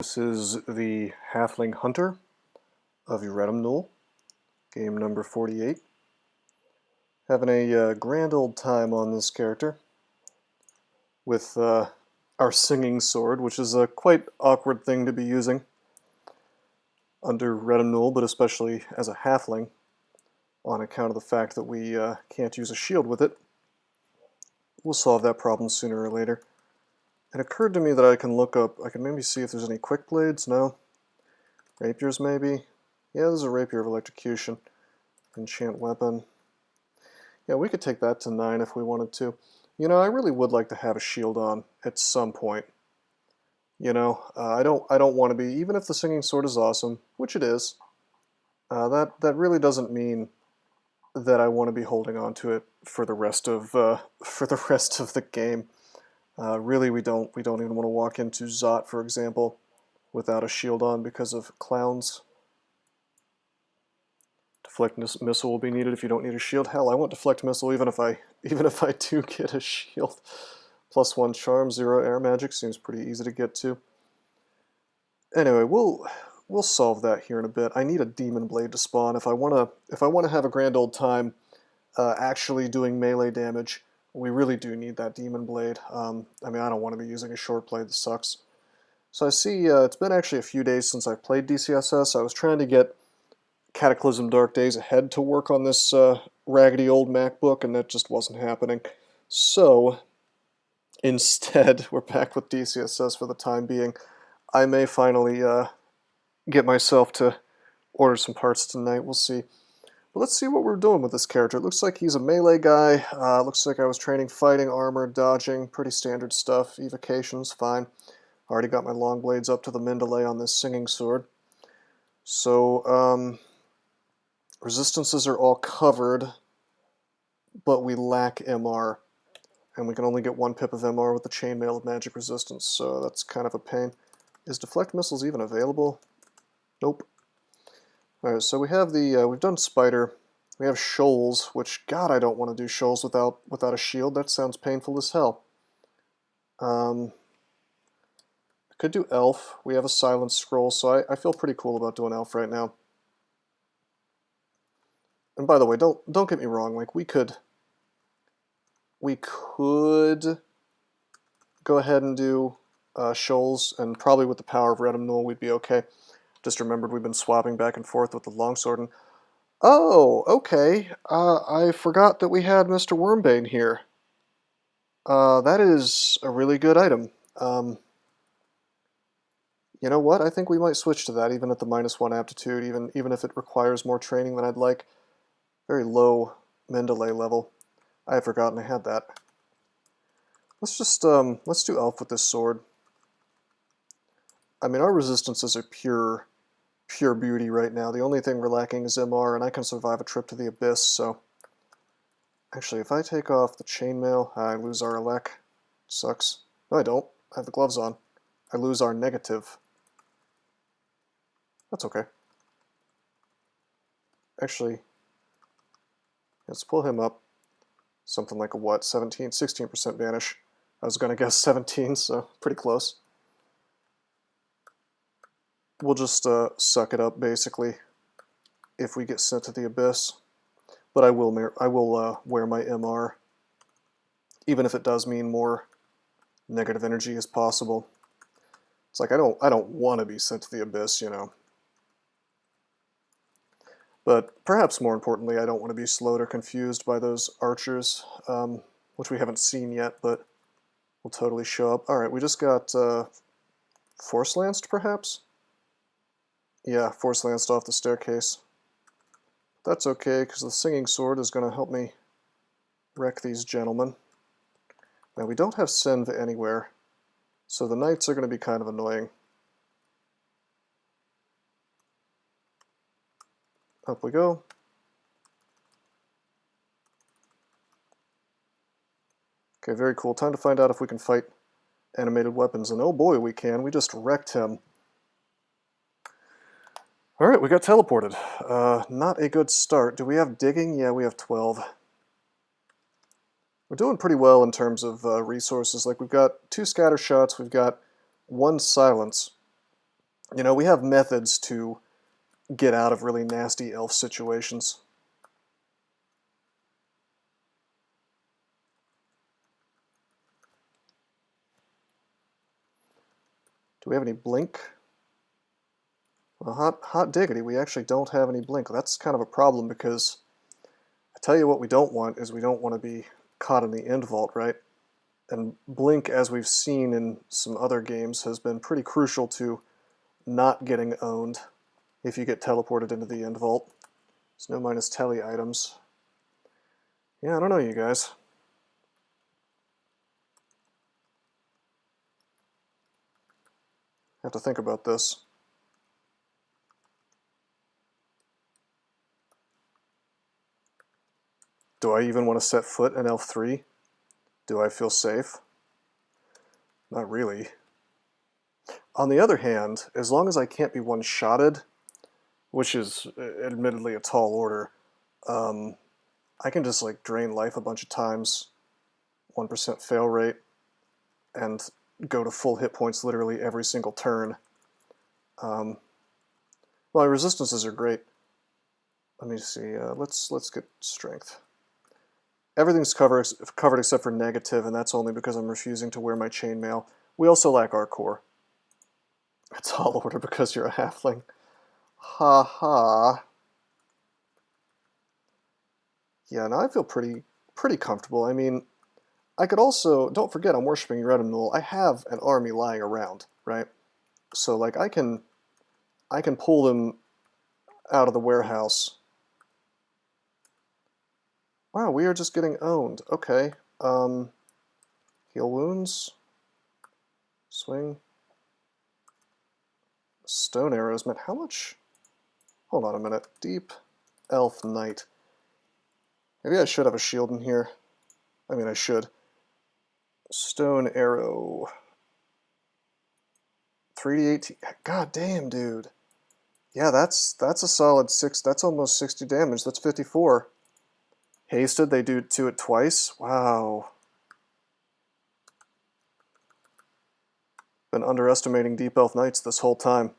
This is the Halfling Hunter of Yredelemnul, game number 48. Having a grand old time on this character with our singing sword, which is a quite awkward thing to be using under Yredelemnul, but especially as a halfling, on account of the fact that we can't use a shield with it. We'll solve that problem sooner or later. It occurred to me that I can maybe see if there's any quick blades. No? Rapiers maybe? Yeah, there's a rapier of electrocution. Enchant weapon. Yeah, we could take that to 9 if we wanted to. You know, I really would like to have a shield on at some point. You know, I don't want to be, even if the singing sword is awesome, which it is, that really doesn't mean that I want to be holding on to it for the rest of the game. Really, we don't even want to walk into Zot, for example, without a shield on because of clowns. Deflect missile will be needed if you don't need a shield. Hell, I want deflect missile even if I do get a shield. +1 charm, 0 air magic seems pretty easy to get to. Anyway, we'll solve that here in a bit. I need a demon blade to spawn if I want to have a grand old time actually doing melee damage. We really do need that demon blade. I mean, I don't want to be using a short blade. This sucks. So I see it's been actually a few days since I played DCSS. I was trying to get Cataclysm Dark Days Ahead to work on this raggedy old MacBook, and that just wasn't happening. So instead, we're back with DCSS for the time being. I may finally get myself to order some parts tonight. We'll see. But let's see what we're doing with this character. It looks like he's a melee guy. Looks like I was training fighting, armor, dodging, pretty standard stuff. Evocations, fine. Already got my long blades up to the Mendeley on this singing sword. So, resistances are all covered, but we lack MR. And we can only get 1 pip of MR with the chainmail of magic resistance, so that's kind of a pain. Is deflect missiles even available? Nope. Alright, so we have we've done Spider. We have Shoals, which, God, I don't want to do Shoals without a shield. That sounds painful as hell. I could do Elf. We have a Silence Scroll, so I feel pretty cool about doing Elf right now. And by the way, don't get me wrong, like, we could go ahead and do Shoals, and probably with the power of Yredelemnul we'd be okay. Just remembered we've been swapping back and forth with the longsword. And oh, okay. I forgot that we had Mr. Wormbane here. That is a really good item. You know what? I think we might switch to that, even at the -1 aptitude, even if it requires more training than I'd like. Very low Mendeley level. I had forgotten I had that. Let's just let's do Elf with this sword. I mean, our resistances are pure beauty right now. The only thing we're lacking is MR, and I can survive a trip to the Abyss, so... Actually, if I take off the chainmail, I lose our elec. Sucks. No, I don't. I have the gloves on. I lose our negative. That's okay. Actually, let's pull him up. Something like a what? 16% vanish. I was going to guess 17, so pretty close. We'll just suck it up, basically, if we get sent to the Abyss. But I will wear my MR, even if it does mean more negative energy as possible. It's like I don't want to be sent to the Abyss, you know. But perhaps more importantly, I don't want to be slowed or confused by those archers, which we haven't seen yet, but will totally show up. All right, we just got Force Lanced, perhaps. Yeah, Force Lanced off the staircase. That's okay, because the singing sword is going to help me wreck these gentlemen. Now, we don't have Senv anywhere, so the knights are going to be kind of annoying. Up we go. Okay, very cool. Time to find out if we can fight animated weapons, and oh boy, we can. We just wrecked him. Alright, we got teleported. Not a good start. Do we have digging? Yeah, we have 12. We're doing pretty well in terms of resources. Like, we've got 2 scatter shots, we've got 1 silence. You know, we have methods to get out of really nasty elf situations. Do we have any blink? Well, hot diggity, we actually don't have any blink. That's kind of a problem because I tell you what we don't want is we don't want to be caught in the end vault, right? And blink, as we've seen in some other games, has been pretty crucial to not getting owned if you get teleported into the end vault. There's no minus telly items. Yeah, I don't know, you guys. I have to think about this. Do I even want to set foot in Elf 3? Do I feel safe? Not really. On the other hand, as long as I can't be one-shotted, which is admittedly a tall order, I can just like drain life a bunch of times, 1% fail rate, and go to full hit points literally every single turn. Well, resistances are great. Let me see. Let's get strength. Everything's covered except for negative, and that's only because I'm refusing to wear my chainmail. We also lack our core. It's all order because you're a halfling. Ha ha. Yeah, now I feel pretty comfortable. I mean, I could also, don't forget I'm worshipping Yredelemnul. I have an army lying around, right? So like I can pull them out of the warehouse. Wow, we are just getting owned. Okay. Heal wounds. Swing. Stone arrows, man. How much? Hold on a minute. Deep Elf Knight. Maybe I should have a shield in here. I mean, I should. Stone arrow. 3d18. God damn, dude. Yeah, that's a solid 6. That's almost 60 damage. That's 54. Hasted, they do it twice. Wow. Been underestimating Deep Elf Knights this whole time.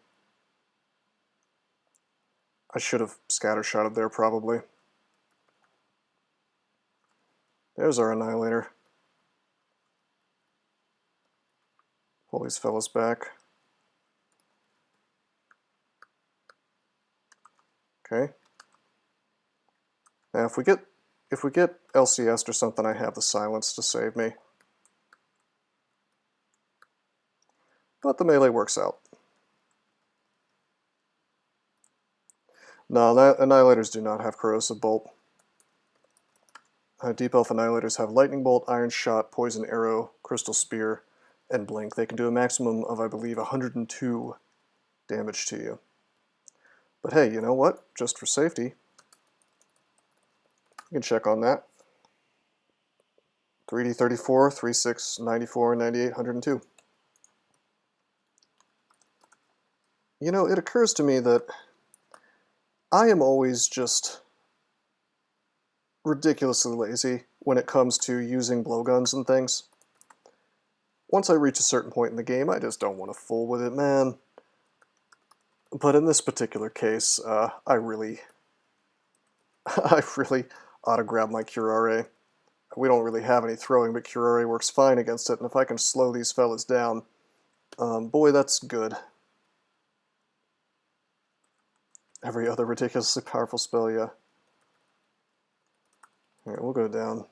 I should have scattershotted there, probably. There's our Annihilator. Pull these fellas back. Okay. Now, if we get LCS or something, I have the silence to save me. But the melee works out. No, Annihilators do not have Corrosive Bolt. Deep Elf Annihilators have Lightning Bolt, Iron Shot, Poison Arrow, Crystal Spear, and Blink. They can do a maximum of, I believe, 102 damage to you. But hey, you know what? Just for safety, you can check on that. 3D 34, 36, 94, 98, 102. You know, it occurs to me that I am always just ridiculously lazy when it comes to using blowguns and things. Once I reach a certain point in the game, I just don't want to fool with it, man. But in this particular case, I really ought to grab my Curare. We don't really have any throwing, but Curare works fine against it, and if I can slow these fellas down, boy, that's good. Every other ridiculously powerful spell, yeah. Alright, we'll go down.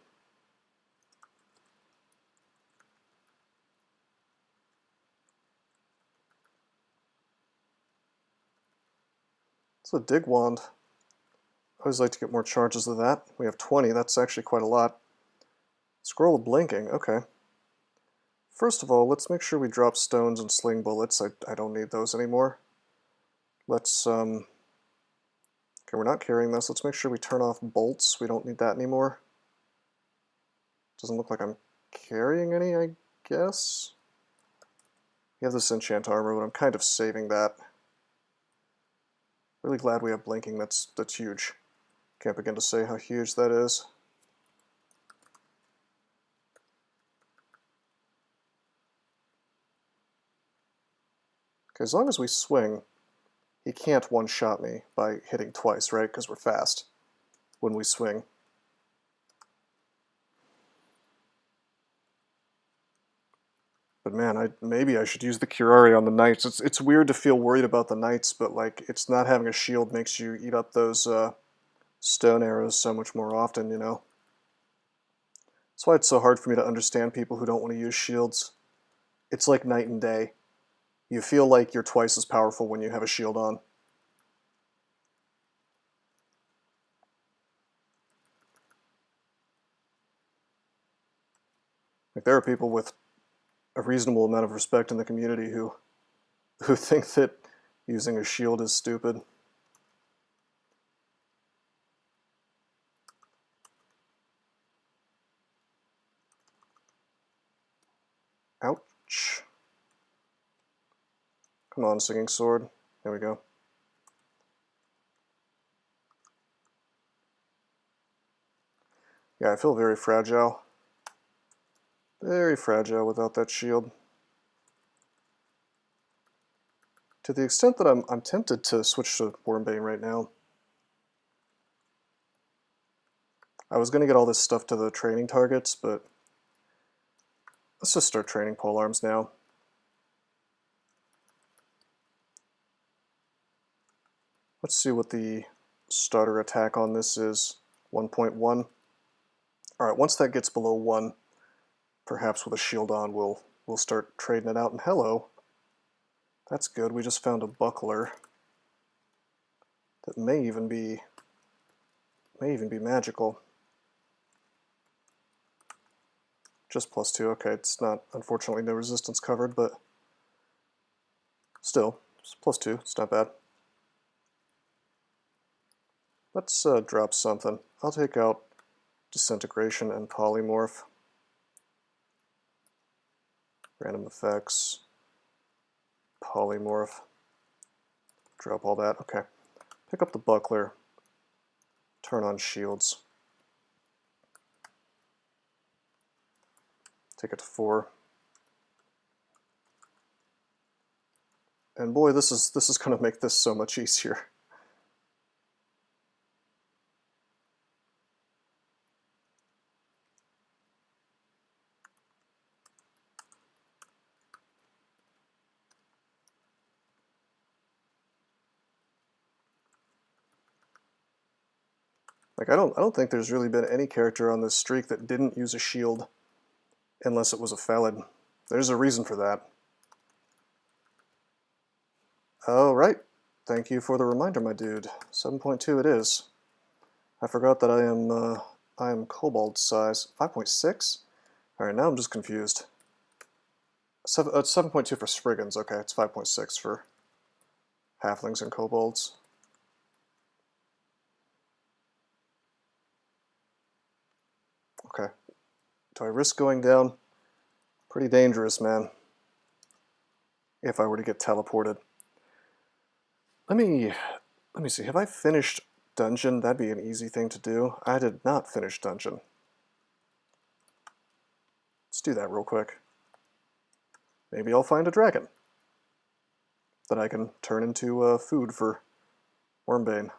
It's a dig wand. I always like to get more charges of that. We have 20, that's actually quite a lot. Scroll of Blinking, okay. First of all, let's make sure we drop stones and sling bullets. I don't need those anymore. Let's, okay, we're not carrying this. Let's make sure we turn off bolts. We don't need that anymore. Doesn't look like I'm carrying any, I guess. We have this enchant armor, but I'm kind of saving that. Really glad we have blinking. That's huge. Can't begin to say how huge that is. Okay, as long as we swing, he can't one-shot me by hitting twice, right? Because we're fast when we swing. But man, maybe I should use the Curare on the knights. It's weird to feel worried about the knights, but like it's not having a shield makes you eat up those stone arrows so much more often, you know? That's why it's so hard for me to understand people who don't want to use shields. It's like night and day. You feel like you're twice as powerful when you have a shield on. Like there are people with a reasonable amount of respect in the community who think that using a shield is stupid. Ouch. Come on, Singing Sword. There we go. Yeah, I feel very fragile. Very fragile without that shield. To the extent that I'm tempted to switch to Wormbane right now. I was going to get all this stuff to the training targets, but let's just start training polearms now. Let's see what the starter attack on this is. 1.1. Alright, once that gets below 1, perhaps with a shield on, we'll start trading it out. And hello. That's good. We just found a buckler that may even be magical. Just +2. Okay, it's not, unfortunately, no resistance covered, but still, it's +2. It's not bad. Let's drop something. I'll take out Disintegration and Polymorph. Random effects. Polymorph. Drop all that. Okay. Pick up the buckler. Turn on shields. Take it to 4. And boy, this is going to make this so much easier. Like I don't think there's really been any character on this streak that didn't use a shield unless it was a Felid. There's a reason for that. Oh, right. Thank you for the reminder, my dude. 7.2 it is. I forgot that I am kobold size. 5.6? Alright, now I'm just confused. It's 7.2 for Spriggans. Okay, it's 5.6 for halflings and kobolds. Okay. Do I risk going down? Pretty dangerous, man. If I were to get teleported. Let me see. Have I finished dungeon? That'd be an easy thing to do. I did not finish dungeon. Let's do that real quick. Maybe I'll find a dragon that I can turn into food for Wormbane.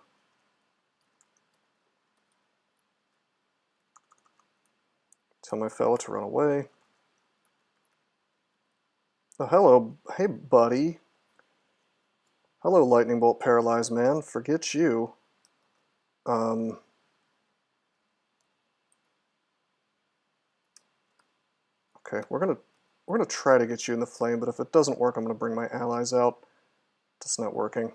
Tell my fella to run away. Oh, hello. Hey, buddy. Hello, Lightning Bolt Paralyzed Man. Forget you. Okay, we're gonna try to get you in the flame, but if it doesn't work, I'm gonna bring my allies out. It's not working.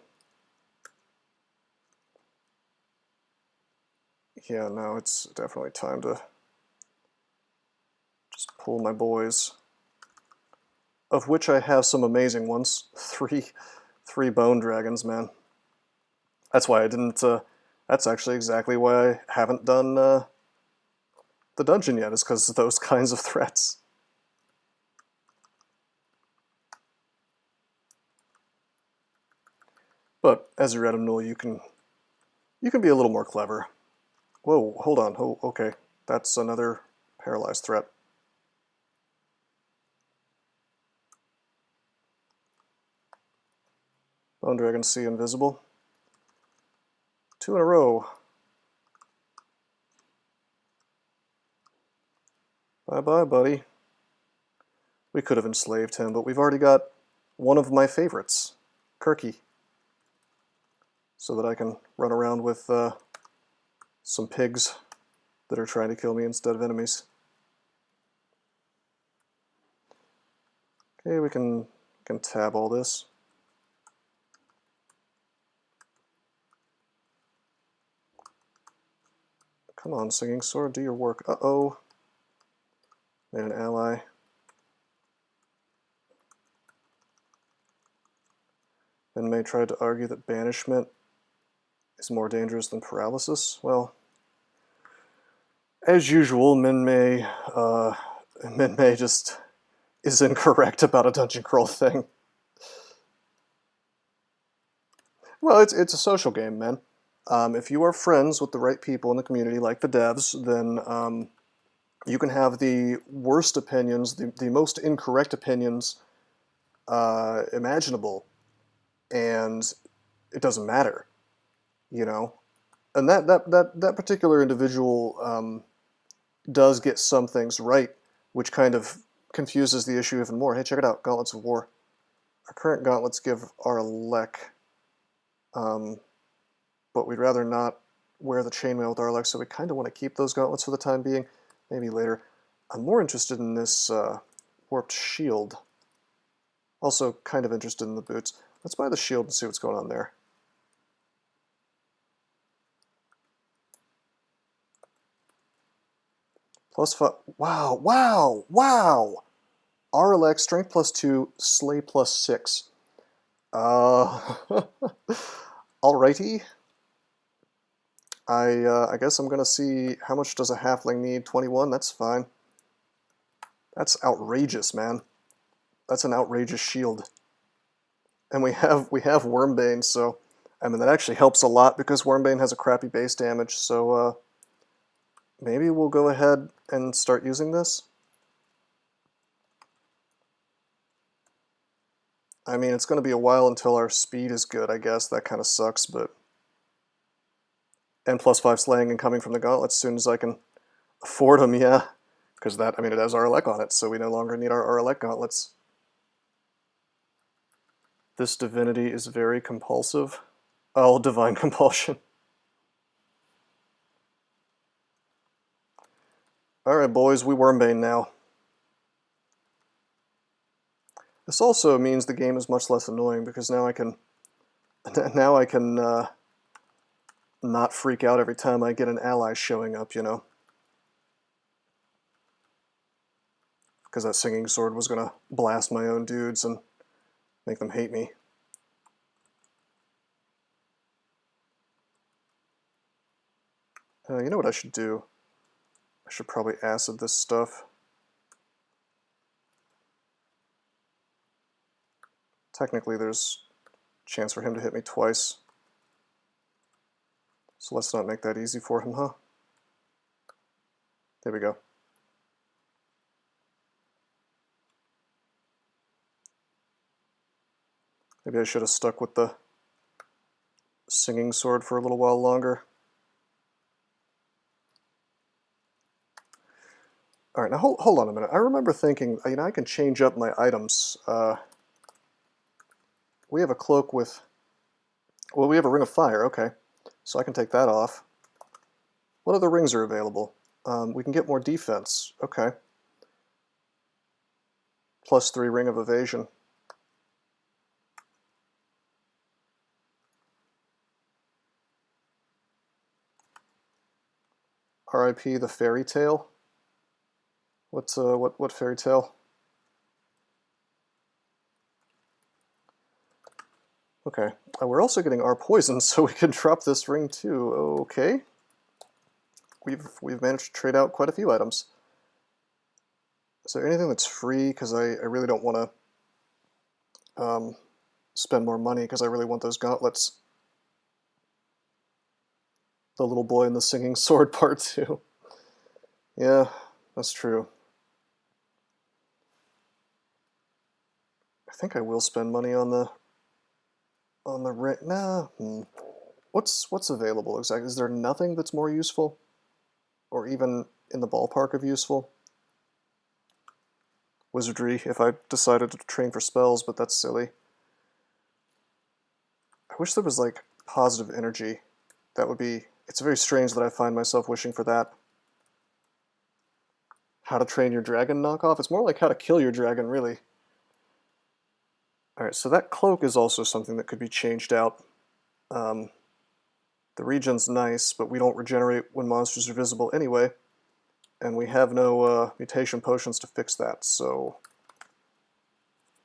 Yeah, no, it's definitely time to just pull my boys. Of which I have some amazing ones. Three bone dragons, man. That's why I didn't, that's actually exactly why I haven't done the dungeon yet, is because of those kinds of threats. But as Yredelemnul, you can be a little more clever. Whoa, hold on. Oh, okay. That's another paralyzed threat. Bone Dragon C invisible. 2 in a row. Bye-bye, buddy. We could have enslaved him, but we've already got one of my favorites, Kirky, so that I can run around with some pigs that are trying to kill me instead of enemies. Okay, we can tab all this. Come on, Singing Sword, do your work. Uh-oh. Made an ally. Then May tried to argue that banishment is more dangerous than paralysis. Well, as usual, Minmay just is incorrect about a dungeon crawl thing. Well, it's a social game, man. If you are friends with the right people in the community, like the devs, then you can have the worst opinions, the most incorrect opinions imaginable, and it doesn't matter, you know. And that particular individual does get some things right, which kind of confuses the issue even more. Hey, check it out, Gauntlets of War. Our current gauntlets give our elec, but we'd rather not wear the chainmail with our elec, so we kind of want to keep those gauntlets for the time being. Maybe later. I'm more interested in this warped shield. Also kind of interested in the boots. Let's buy the shield and see what's going on there. +5. Wow, wow, wow! RLX, strength +2, slay +6. Alrighty. I guess I'm gonna see how much does a halfling need. 21, that's fine. That's outrageous, man. That's an outrageous shield. And we have Wormbane, so I mean that actually helps a lot because Wormbane has a crappy base damage, so maybe we'll go ahead and start using this. I mean, it's going to be a while until our speed is good, I guess. That kind of sucks, but... And +5 slaying and coming from the gauntlets as soon as I can afford them, yeah. Because that, I mean, it has our elec on it, so we no longer need our elec gauntlets. This divinity is very compulsive. Oh, divine compulsion. Alright, boys, we Wormbane now. This also means the game is much less annoying because now I can not freak out every time I get an ally showing up, you know. Because that Singing Sword was gonna blast my own dudes and make them hate me. You know what I should do? I should probably acid this stuff. Technically, there's a chance for him to hit me twice. So let's not make that easy for him, huh? There we go. Maybe I should have stuck with the Singing Sword for a little while longer. Alright, now hold on a minute. I remember thinking, you know, I can change up my items. We have a cloak with... Well, we have a Ring of Fire, okay. So I can take that off. What other rings are available? We can get more defense, okay. +3 Ring of Evasion. R.I.P. the Fairy Tale. What fairy tale? Okay. We're also getting our poison, so we can drop this ring too. Okay. We've managed to trade out quite a few items. Is there anything that's free? Because I really don't want to spend more money because I really want those gauntlets. The little boy and the Singing Sword part too. Yeah, that's true. I think I will spend money on the On the right, nah. What's available exactly? Is there nothing that's more useful, or even in the ballpark of useful? Wizardry, if I decided to train for spells, but that's silly. I wish there was like positive energy. That would be. It's very strange that I find myself wishing for that. How to train your dragon knockoff? It's more like how to kill your dragon, really. Alright, so that cloak is also something that could be changed out. The regen's nice, but we don't regenerate when monsters are visible anyway. And we have no mutation potions to fix that, so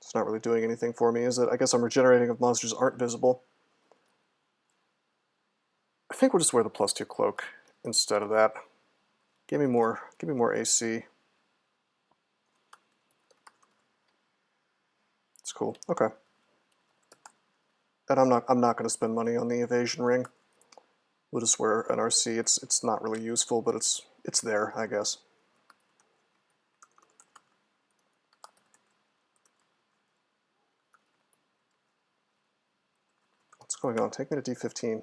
it's not really doing anything for me, is it? I guess I'm regenerating if monsters aren't visible. I think we'll just wear the +2 cloak instead of that. Give me more AC. It's cool. Okay. And I'm not going to spend money on the evasion ring. We'll just wear an RC. It's not really useful, but it's there, I guess. What's going on? Take me to D15.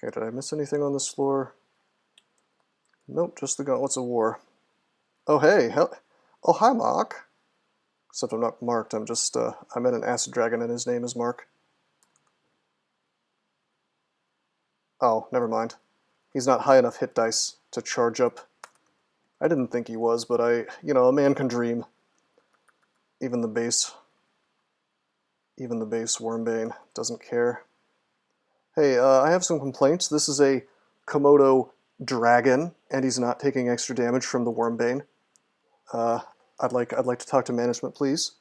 Okay, did I miss anything on this floor? Nope, just the Gauntlets of War. Oh, hey! Oh, hi, Mark! Except I'm not marked, I'm just, I met an acid dragon and his name is Mark. Oh, never mind. He's not high enough hit dice to charge up. I didn't think he was, but a man can dream. Even the base Wormbane doesn't care. Hey, I have some complaints. This is a Komodo dragon, and he's not taking extra damage from the Wormbane. I'd like to talk to management, please.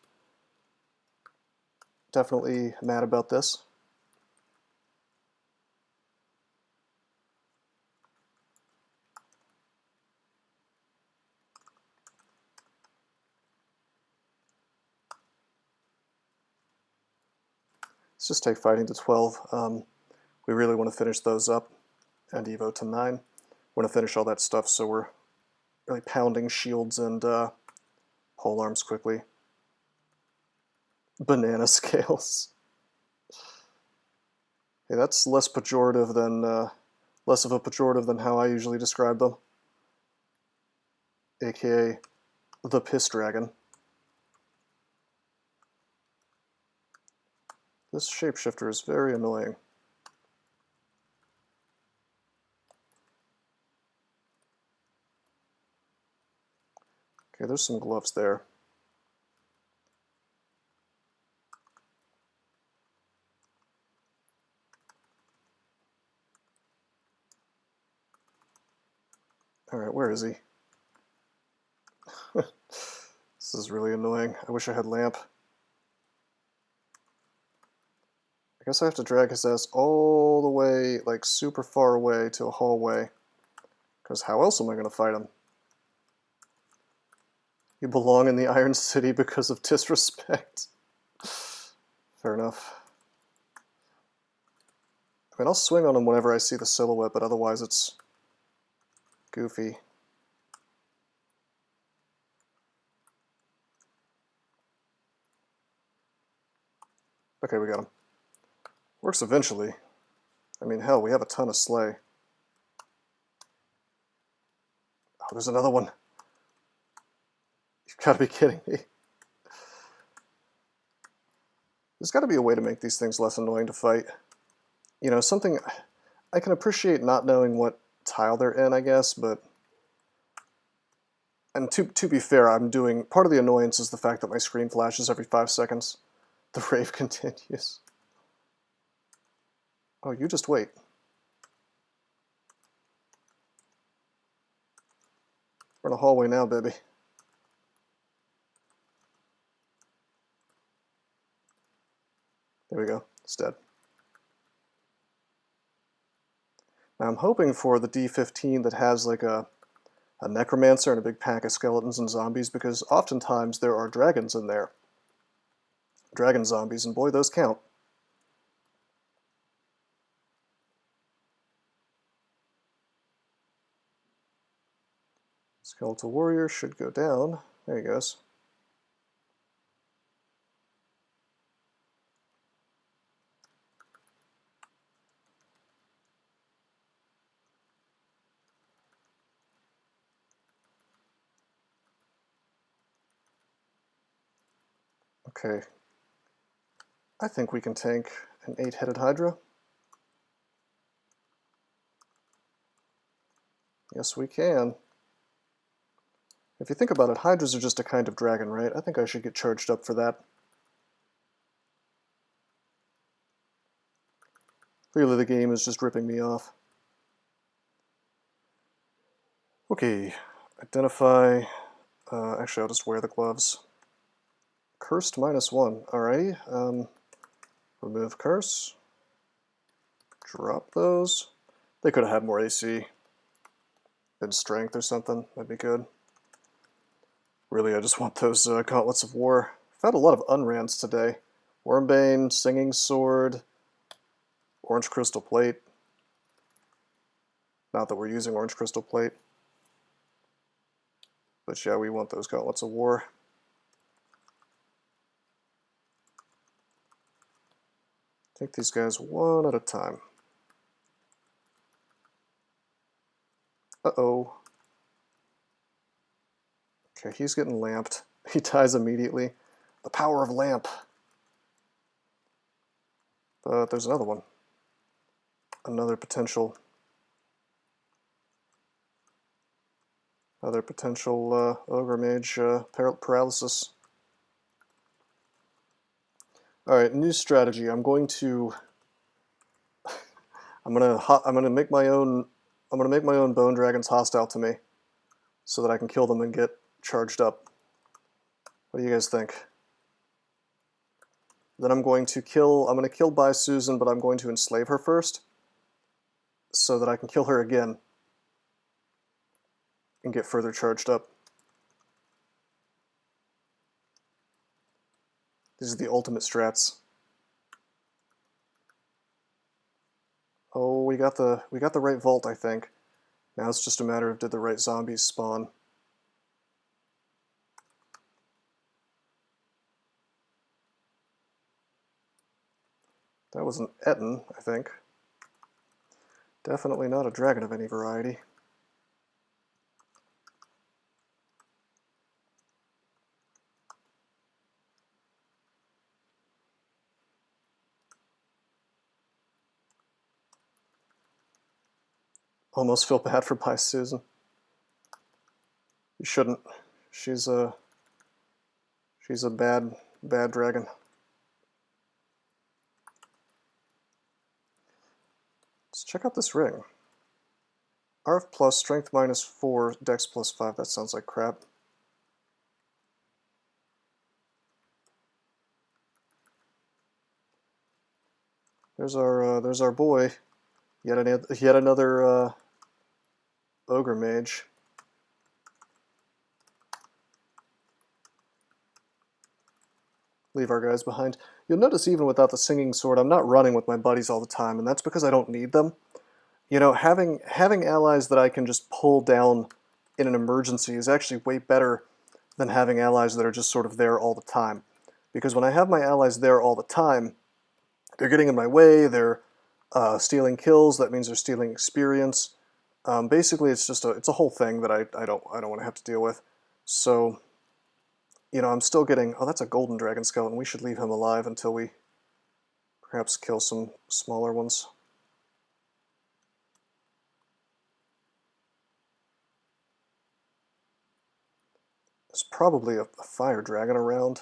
Definitely mad about this. Let's just take fighting to 12. We really want to finish those up, and Evo to 9. Want to finish all that stuff, so we're really pounding shields and pole arms quickly. Banana scales. Hey, that's less pejorative than less of a pejorative than how I usually describe them. AKA the piss dragon. This shapeshifter is very annoying. Okay, there's some gloves there. Alright, where is he? This is really annoying. I wish I had lamp. I guess I have to drag his ass all the way, like super far away to a hallway. Because how else am I going to fight him? You belong in the Iron City because of disrespect. Fair enough. I mean, I'll swing on him whenever I see the silhouette, but otherwise it's goofy. Okay, we got him. Works eventually. I mean, hell, we have a ton of slay. Oh, there's another one. You've got to be kidding me. There's got to be a way to make these things less annoying to fight. You know, something... I can appreciate not knowing what tile they're in, I guess, but... And to be fair, I'm doing... Part of the annoyance is the fact that my screen flashes every 5 seconds. The rave continues. Oh, you just wait. We're in a hallway now, baby. There we go. It's dead. Now I'm hoping for the D15 that has like a necromancer and a big pack of skeletons and zombies, because oftentimes there are dragons in there. Dragon zombies, and boy, those count. Skeletal warrior should go down. There he goes. Okay. I think we can tank an 8-headed Hydra. Yes, we can. If you think about it, Hydras are just a kind of dragon, right? I think I should get charged up for that. Clearly the game is just ripping me off. Okay, identify... actually, I'll just wear the gloves. Cursed -1. Alrighty. Remove curse. Drop those. They could have had more AC. Been strength or something. That'd be good. Really, I just want those Gauntlets of War. I've had a lot of unrans today. Wormbane, Singing Sword, Orange Crystal Plate. Not that we're using Orange Crystal Plate. But yeah, we want those Gauntlets of War. Take these guys one at a time. Uh-oh. Okay, he's getting lamped. He dies immediately. The power of lamp. But there's another one. Another potential Ogre Mage paralysis. Alright, new strategy. I'm gonna make my own bone dragons hostile to me so that I can kill them and get charged up. What do you guys think? Then I'm going to kill By Susan, but I'm going to enslave her first so that I can kill her again and get further charged up. These are the ultimate strats. Oh, we got the right vault, I think. Now it's just a matter of did the right zombies spawn. That was an Etten, I think. Definitely not a dragon of any variety. Almost feel bad for By Susan. You shouldn't. She's a bad dragon. Let's check out this ring. Arf plus, strength -4, dex +5. That sounds like crap. There's our boy. Yet another Ogre Mage. Leave our guys behind. You'll notice even without the Singing Sword, I'm not running with my buddies all the time, and that's because I don't need them. You know, having allies that I can just pull down in an emergency is actually way better than having allies that are just sort of there all the time. Because when I have my allies there all the time, they're getting in my way, they're stealing kills, that means they're stealing experience. Basically, it's a whole thing that I don't want to have to deal with. So, you know, I'm still getting... Oh, that's a golden dragon skeleton. We should leave him alive until we perhaps kill some smaller ones. There's probably a fire dragon around.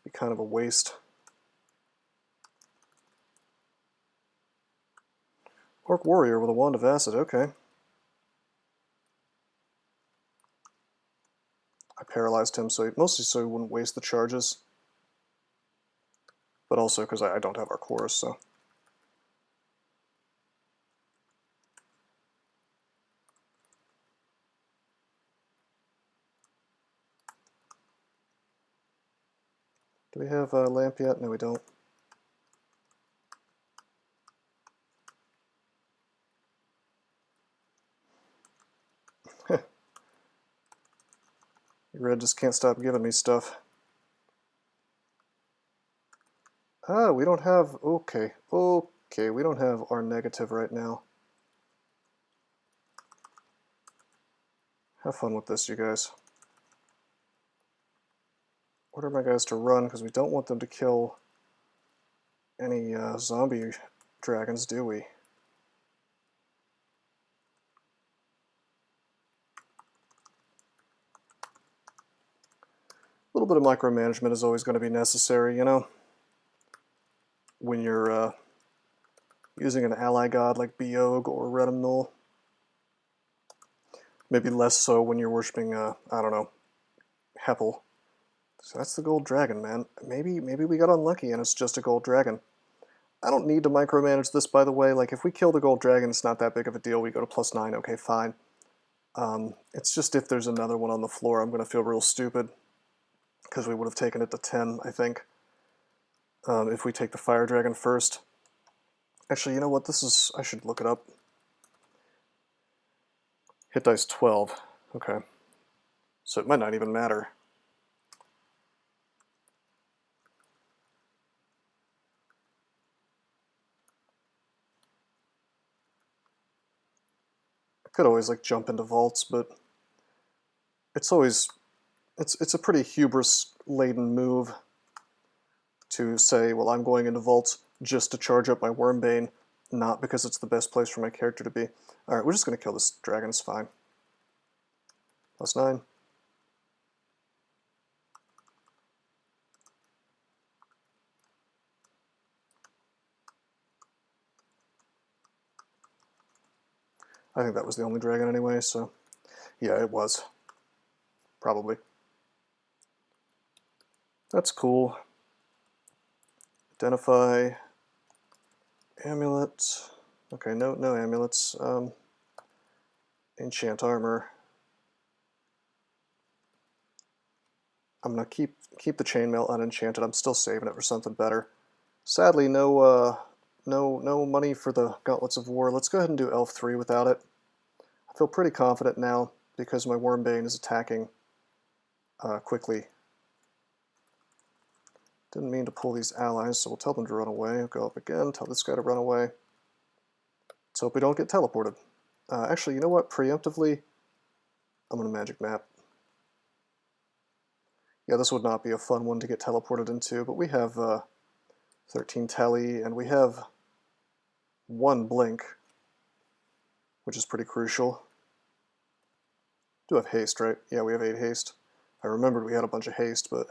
Be kind of a waste. Orc warrior with a wand of acid, okay. I paralyzed him mostly so he wouldn't waste the charges. But also because I don't have our chorus, so. Do we have a lamp yet? No, we don't. Red just can't stop giving me stuff. Ah, we don't have... Okay, we don't have our negative right now. Have fun with this, you guys. Order my guys to run, because we don't want them to kill any zombie dragons, do we? A little bit of micromanagement is always going to be necessary, you know? When you're using an ally god like Biog or Yredelemnul. Maybe less so when you're worshipping, I don't know, HaHu. So that's the gold dragon, man. Maybe we got unlucky and it's just a gold dragon. I don't need to micromanage this, by the way. Like, if we kill the gold dragon, it's not that big of a deal. We go to +9, okay, fine. It's just if there's another one on the floor, I'm going to feel real stupid. Because we would have taken it to 10, I think. If we take the fire dragon first. Actually, you know what? This is... I should look it up. Hit dice 12. Okay. So it might not even matter. I could always like jump into vaults, but it's always it's a pretty hubris-laden move to say, well, I'm going into vaults just to charge up my Wormbane, not because it's the best place for my character to be. Alright, we're just going to kill this dragon, it's fine. +9. I think that was the only dragon anyway, so yeah, it was. Probably. That's cool. Identify. Amulet. Okay, no amulets. Enchant armor. I'm gonna keep the chainmail unenchanted. I'm still saving it for something better. Sadly, no money for the Gauntlets of War. Let's go ahead and do Elf 3 without it. I feel pretty confident now because my Wormbane is attacking quickly. Didn't mean to pull these allies, so we'll tell them to run away. I'll go up again, tell this guy to run away. Let's hope we don't get teleported. Actually, you know what? Preemptively, I'm going to magic map. Yeah, this would not be a fun one to get teleported into, but we have 13 tally, and we have 1 blink, which is pretty crucial. Do have haste, right? Yeah, we have 8 haste. I remembered we had a bunch of haste, but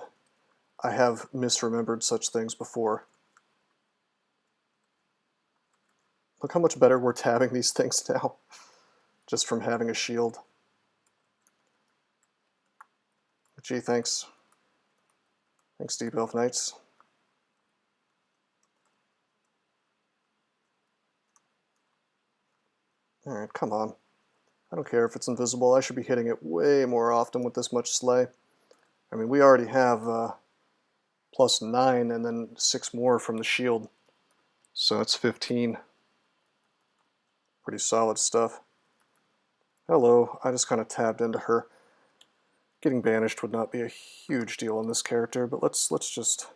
I have misremembered such things before. Look how much better we're tabbing these things now, just from having a shield. Gee, thanks. Thanks, Deep Elf Knights. Alright, come on. I don't care if it's invisible. I should be hitting it way more often with this much Slay. I mean, we already have +9 and then 6 more from the shield. So that's 15. Pretty solid stuff. Hello, I just kind of tabbed into her. Getting banished would not be a huge deal on this character, but let's just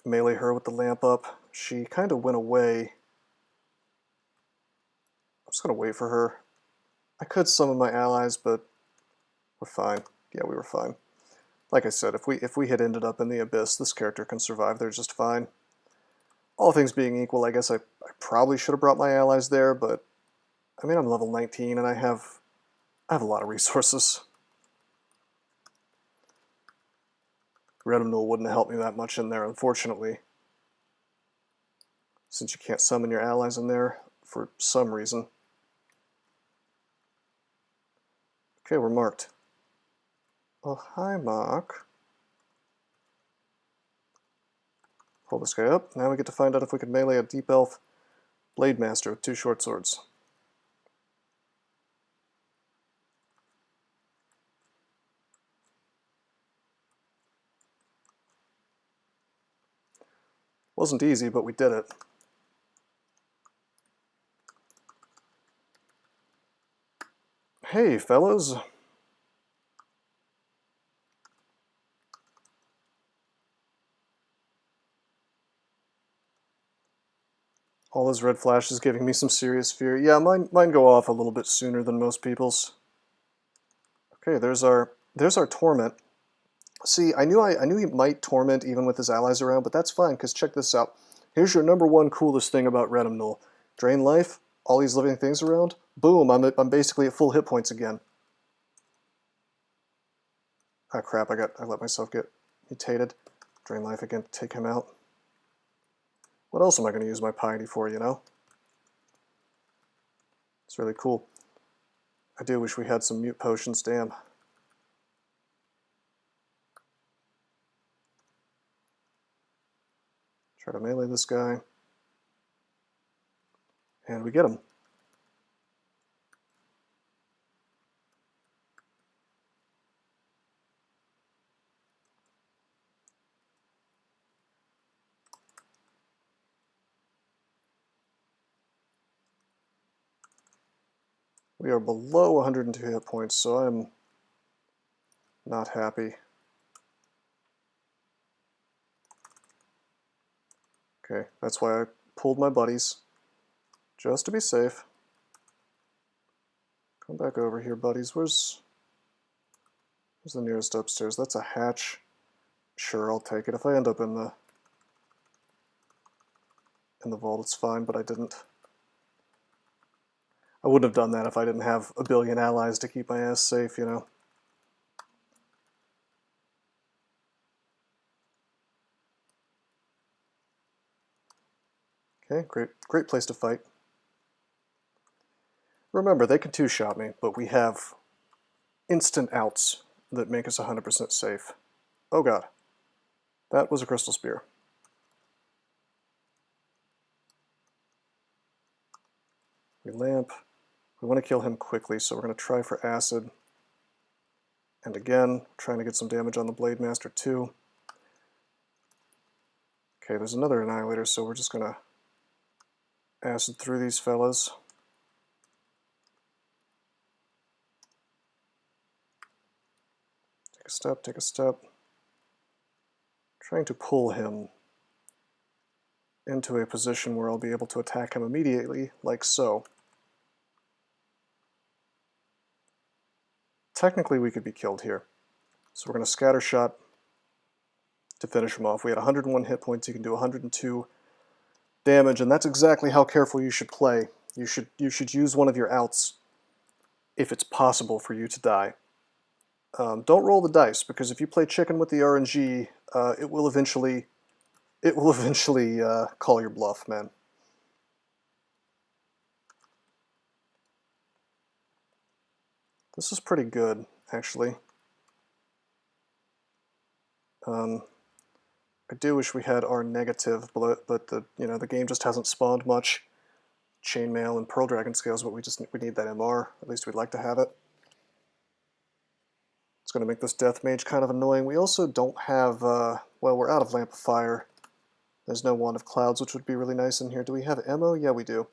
melee her with the lamp up. She kind of went away. I'm just going to wait for her. I could summon my allies, but we're fine. Yeah, we were fine. Like I said, if we had ended up in the Abyss, this character can survive there just fine. All things being equal, I guess I probably should have brought my allies there, but I mean, I'm level 19 and I have a lot of resources. Yredelemnul wouldn't have helped me that much in there, unfortunately. Since you can't summon your allies in there for some reason. Okay, we're marked. Oh, hi, Mark. Pull this guy up. Now we get to find out if we can melee a Deep Elf Blade Master with 2 short swords. Wasn't easy, but we did it. Hey, fellas. All those red flashes giving me some serious fear. Yeah, mine go off a little bit sooner than most people's. Okay, there's our torment. See, I knew he might torment even with his allies around, but that's fine, because check this out. Here's your #1 coolest thing about Yredelemnul. Drain life, all these living things around, boom, I'm basically at full hit points again. Ah crap, I let myself get mutated. Drain life again, take him out. What else am I going to use my piety for, you know? It's really cool. I do wish we had some mute potions, damn. Try to melee this guy. And we get him. We are below 102 hit points, so I'm not happy. Okay, that's why I pulled my buddies, just to be safe. Come back over here, buddies. Where's the nearest upstairs? That's a hatch. Sure, I'll take it. If I end up in the vault, it's fine, but I didn't. I wouldn't have done that if I didn't have a billion allies to keep my ass safe, you know. Okay, great place to fight. Remember, they can two-shot me, but we have instant outs that make us 100% safe. Oh god. That was a crystal spear. We lamp. We want to kill him quickly, so we're going to try for acid. And again, trying to get some damage on the Blade Master too. Okay, there's another Annihilator, so we're just going to acid through these fellas. Take a step, take a step. Trying to pull him into a position where I'll be able to attack him immediately, like so. Technically, we could be killed here. So we're going to scatter shot to finish him off. We had 101 hit points, he can do 102 damage, and that's exactly how careful you should play. You should use one of your outs if it's possible for you to die. Don't roll the dice, because if you play chicken with the RNG, it will eventually call your bluff, man. This is pretty good, actually. I do wish we had our negative, but the game just hasn't spawned much chainmail and pearl dragon scales, but we need that MR. At least we'd like to have it. It's going to make this death mage kind of annoying. We also don't have well, we're out of lamp of fire. There's no wand of clouds, which would be really nice in here. Do we have ammo? Yeah, we do.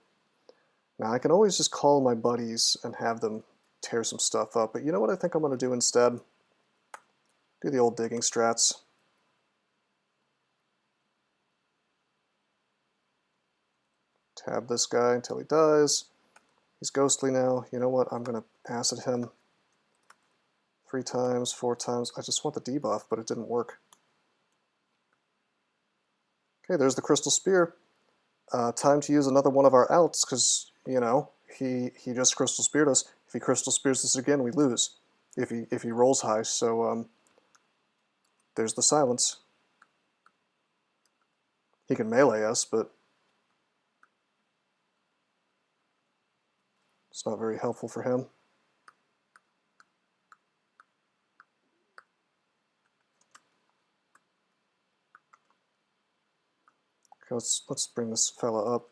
Now I can always just call my buddies and have them tear some stuff up, but you know what I think I'm going to do instead? Do the old digging strats. Tab this guy until he dies. He's ghostly now. You know what? I'm going to acid him 3 times, 4 times. I just want the debuff, but it didn't work. Okay, there's the crystal spear. Time to use another one of our outs, because, you know, he just crystal speared us. If he crystal spears us again, we lose. If he rolls high, so there's the silence. He can melee us, but it's not very helpful for him. Okay, let's bring this fella up.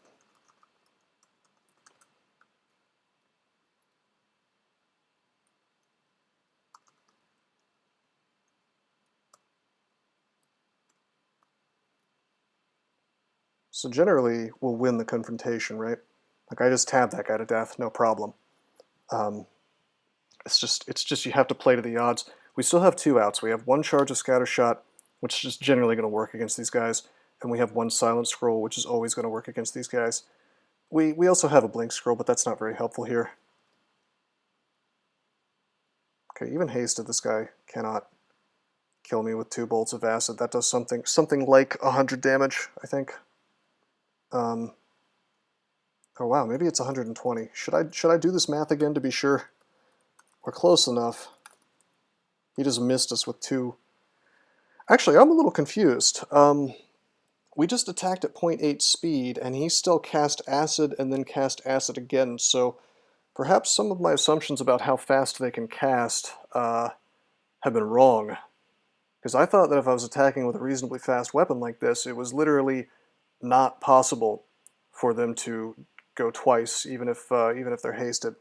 So generally, we'll win the confrontation, right? Like, I just tabbed that guy to death, no problem. It's just you have to play to the odds. We still have 2 outs. We have 1 charge of scatter shot, which is just generally going to work against these guys, and we have 1 silent scroll, which is always going to work against these guys. We also have a blink scroll, but that's not very helpful here. Okay, even hasted, this guy cannot kill me with 2 bolts of acid. That does something like 100 damage, I think. Oh wow, maybe it's 120. Should I do this math again to be sure? We're close enough. He just missed us with 2. Actually, I'm a little confused. We just attacked at 0.8 speed, and he still cast acid and then cast acid again, so perhaps some of my assumptions about how fast they can cast have been wrong. Because I thought that if I was attacking with a reasonably fast weapon like this, it was literally not possible for them to go twice, even if they're hasted.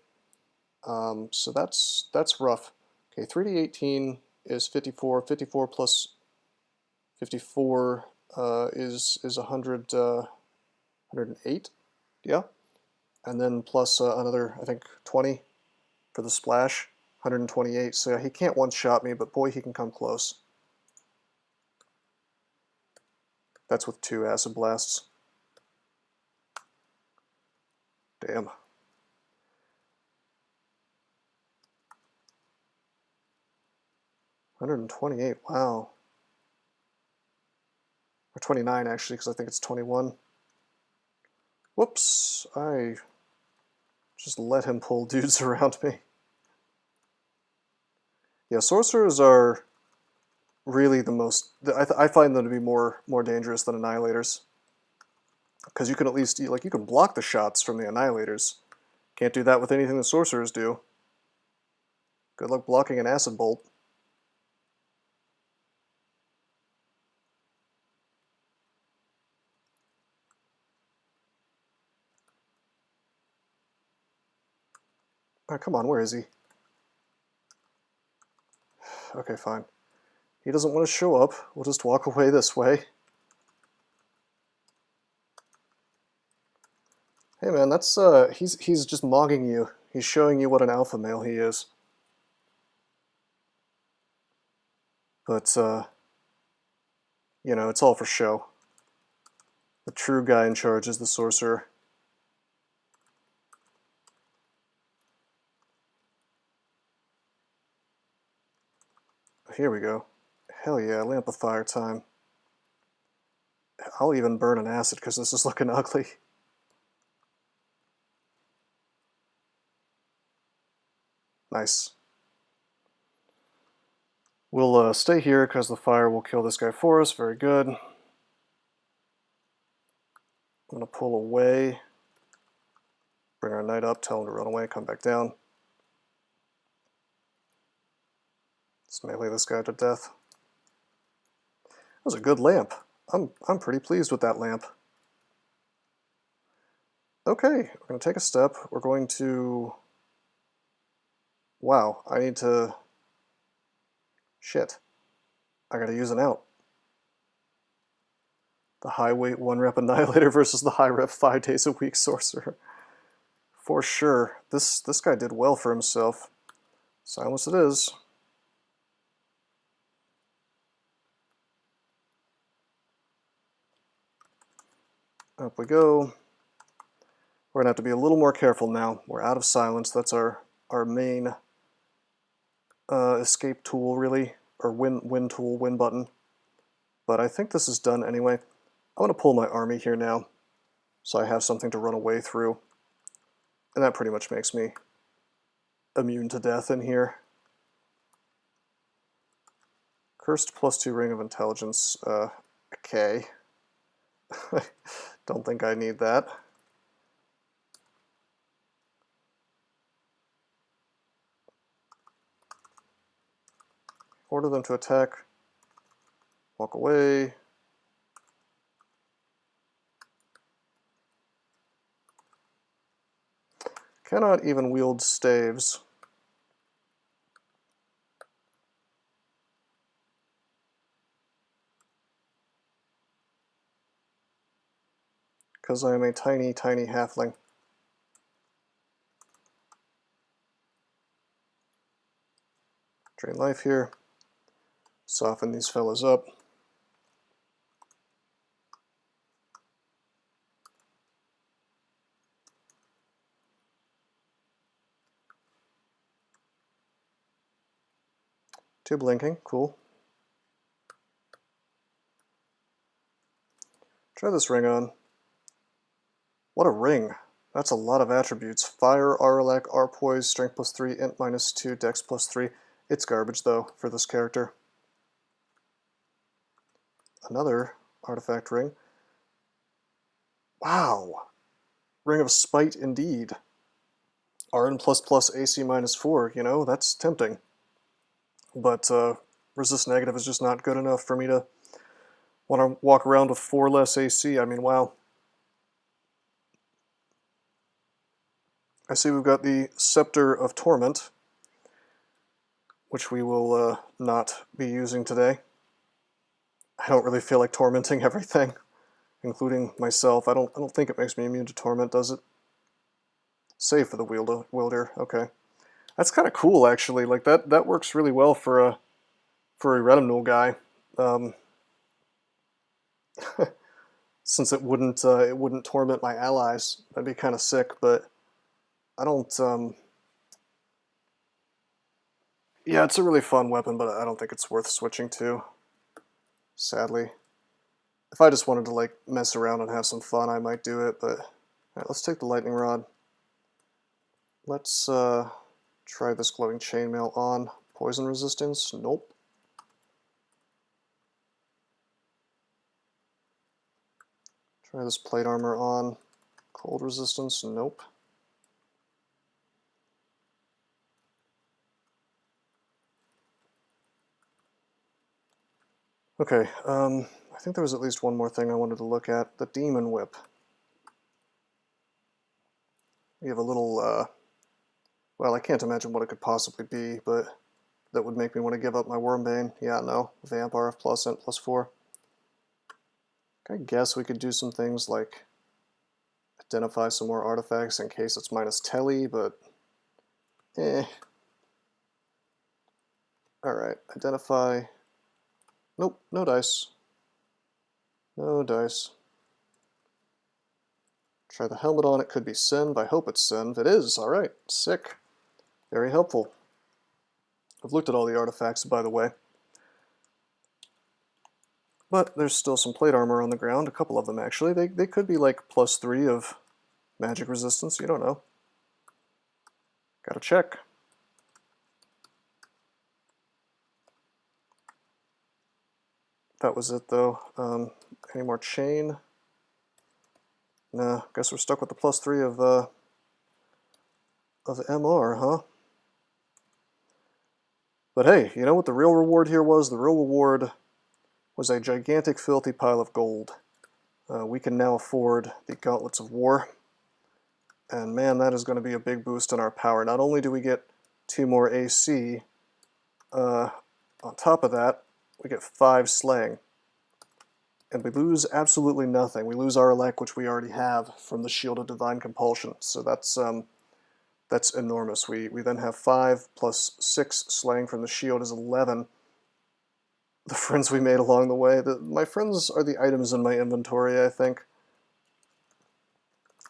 So that's rough. Okay, 3d18 is 54. 54 plus 54 is 100, 108. Yeah, and then plus another, I think, 20 for the splash. 128. So yeah, he can't one-shot me, but boy, he can come close. That's with 2 acid blasts. Damn. $128, wow. Or 29 actually, because I think it's 21. Whoops, I just let him pull dudes around me. Yeah, sorcerers are really the most, I find them to be more dangerous than annihilators. Because you can at least, you can block the shots from the annihilators. Can't do that with anything the sorcerers do. Good luck blocking an acid bolt. Oh, come on, where is he? Okay, fine. He doesn't want to show up. We'll just walk away this way. Hey man, that's he's just mogging you. He's showing you what an alpha male he is. But you know, it's all for show. The true guy in charge is the sorcerer. Here we go. Hell yeah, lamp of fire time. I'll even burn an acid because this is looking ugly. Nice. We'll stay here because the fire will kill this guy for us. Very good. I'm going to pull away. Bring our knight up, tell him to run away, come back down. Let's melee this guy to death. That was a good lamp. I'm pretty pleased with that lamp. Okay, we're going to take a step. We're going to... Wow, I need to... Shit. I gotta use an out. The high weight 1-rep annihilator versus the high rep 5 days a week sorcerer. For sure. This guy did well for himself. Silence it is. Up we go. We're gonna have to be a little more careful now. We're out of silence. That's our main escape tool, really, or win tool, win button. But I think this is done anyway. I'm gonna pull my army here now, so I have something to run away through, and that pretty much makes me immune to death in here. Cursed +2 Ring of Intelligence. Okay. Don't think I need that. Order them to attack. Walk away. Cannot even wield staves. Because I am a tiny, tiny halfling. Drain life here. Soften these fellas up. 2 blinking, cool. Try this ring on. What a ring. That's a lot of attributes. Fire, Arelec, R-Poise, Strength +3, Int -2, Dex +3. It's garbage, though, for this character. Another artifact ring. Wow! Ring of Spite, indeed. RN++ AC -4, you know, that's tempting. But resist negative is just not good enough for me to want to walk around with 4 less AC. I mean, wow. I see we've got the Scepter of Torment, which we will not be using today. I don't really feel like tormenting everything, including myself. I don't think it makes me immune to torment, does it? Save for the wielder. Okay, that's kind of cool, actually. Like that works really well for a Yredelemnul guy, since it wouldn't torment my allies. That'd be kind of sick, but I don't. Yeah, it's a really fun weapon, but I don't think it's worth switching to, sadly. If I just wanted to like mess around and have some fun, I might do it, but alright, let's take the lightning rod. Let's try this glowing chainmail on. Poison resistance? Nope. Try this plate armor on. Cold resistance? Nope. Okay, I think there was at least one more thing I wanted to look at. The Demon Whip. We have a little, well, I can't imagine what it could possibly be, but that would make me want to give up my Wormbane. Yeah, no. Vamp RF plus, Int +4. I guess we could do some things like identify some more artifacts in case it's minus telly, but Alright, identify. Nope, no dice. No dice. Try the helmet on. It could be Senv. I hope it's Senv. It is. Alright, sick. Very helpful. I've looked at all the artifacts, by the way. But there's still some plate armor on the ground, a couple of them actually. They could be like +3 of magic resistance, you don't know. Gotta check. That was it though. Any more chain? Nah, guess we're stuck with the +3 of MR, huh? But hey, you know what the real reward here was? The real reward was a gigantic filthy pile of gold. We can now afford the Gauntlets of War. And man, that is going to be a big boost in our power. Not only do we get 2 more AC, on top of that, we get 5 slaying. And we lose absolutely nothing. We lose our elect, which we already have from the Shield of Divine Compulsion. So that's enormous. We then have 5 plus 6 slaying from the shield is 11. The friends we made along the way. My friends are the items in my inventory, I think.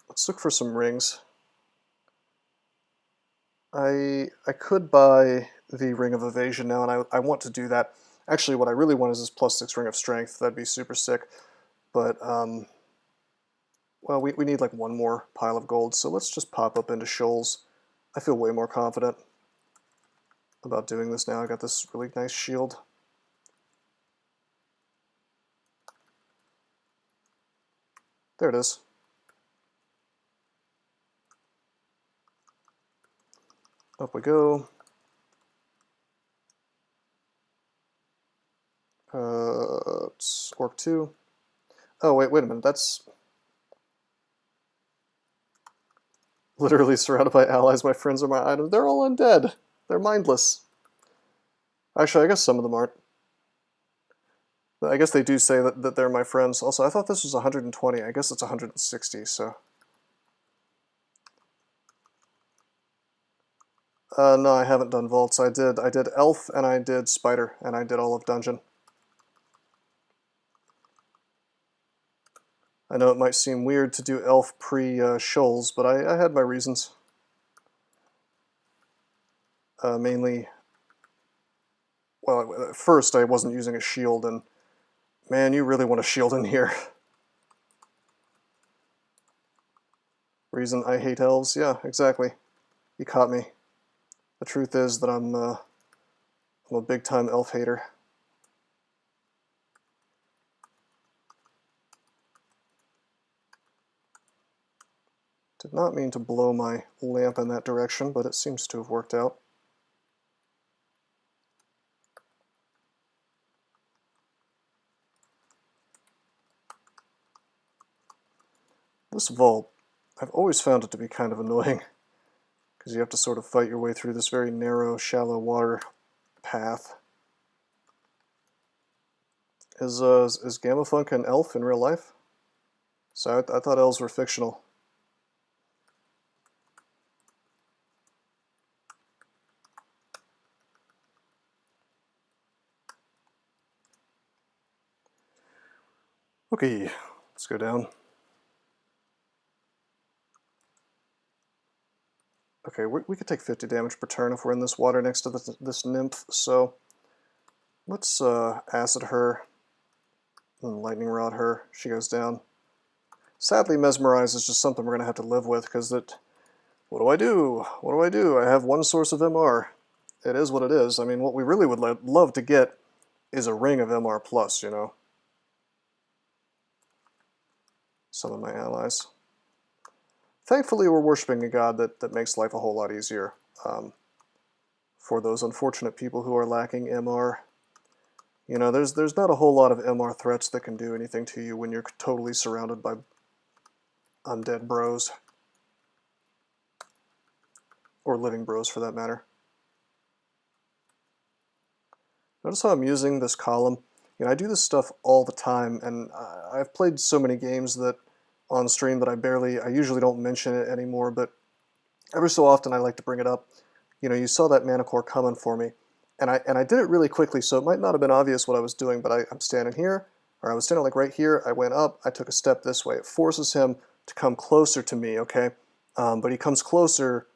Let's look for some rings. I could buy the Ring of Evasion now, and I want to do that. Actually, what I really want is this +6 Ring of Strength. That'd be super sick. But, well, we need like 1 more pile of gold, so let's just pop up into Shoals. I feel way more confident about doing this now. I got this really nice shield. There it is. Up we go. It's Orc 2. Oh, wait a minute. That's literally surrounded by allies. My friends are my items. They're all undead. They're mindless. Actually, I guess some of them aren't. I guess they do say that they're my friends. Also, I thought this was 120. I guess it's 160, so... no, I haven't done vaults. I did elf, and I did spider, and I did all of dungeon. I know it might seem weird to do elf pre-Shoals, but I had my reasons. Mainly, Well, at first I wasn't using a shield, and man, you really want a shield in here. Reason I hate elves? Yeah, exactly. You caught me. The truth is that I'm a big-time elf hater. Did not mean to blow my lamp in that direction, but it seems to have worked out. This vault, I've always found it to be kind of annoying, because you have to sort of fight your way through this very narrow, shallow water path. Is Gamafunk an elf in real life? So I thought elves were fictional. Okay, let's go down. Okay, we could take 50 damage per turn if we're in this water next to this nymph, so let's acid her and lightning rod her. She goes down. Sadly, mesmerize is just something we're going to have to live with, because what do I do? What do I do? I have one source of MR. It is what it is. I mean, what we really would love to get is a ring of MR plus, you know? Some of my allies. Thankfully, we're worshiping a god that makes life a whole lot easier. For those unfortunate people who are lacking MR, you know, there's not a whole lot of MR threats that can do anything to you when you're totally surrounded by undead bros. Or living bros, for that matter. Notice how I'm using this column. You know, I do this stuff all the time, and I've played so many games that on stream that I usually don't mention it anymore, but every so often I like to bring it up. You know, you saw that mana core coming for me, and I did it really quickly, so it might not have been obvious what I was doing, but I'm standing here, or I was standing like right here, I went up, I took a step this way. It forces him to come closer to me, okay? But he comes closer,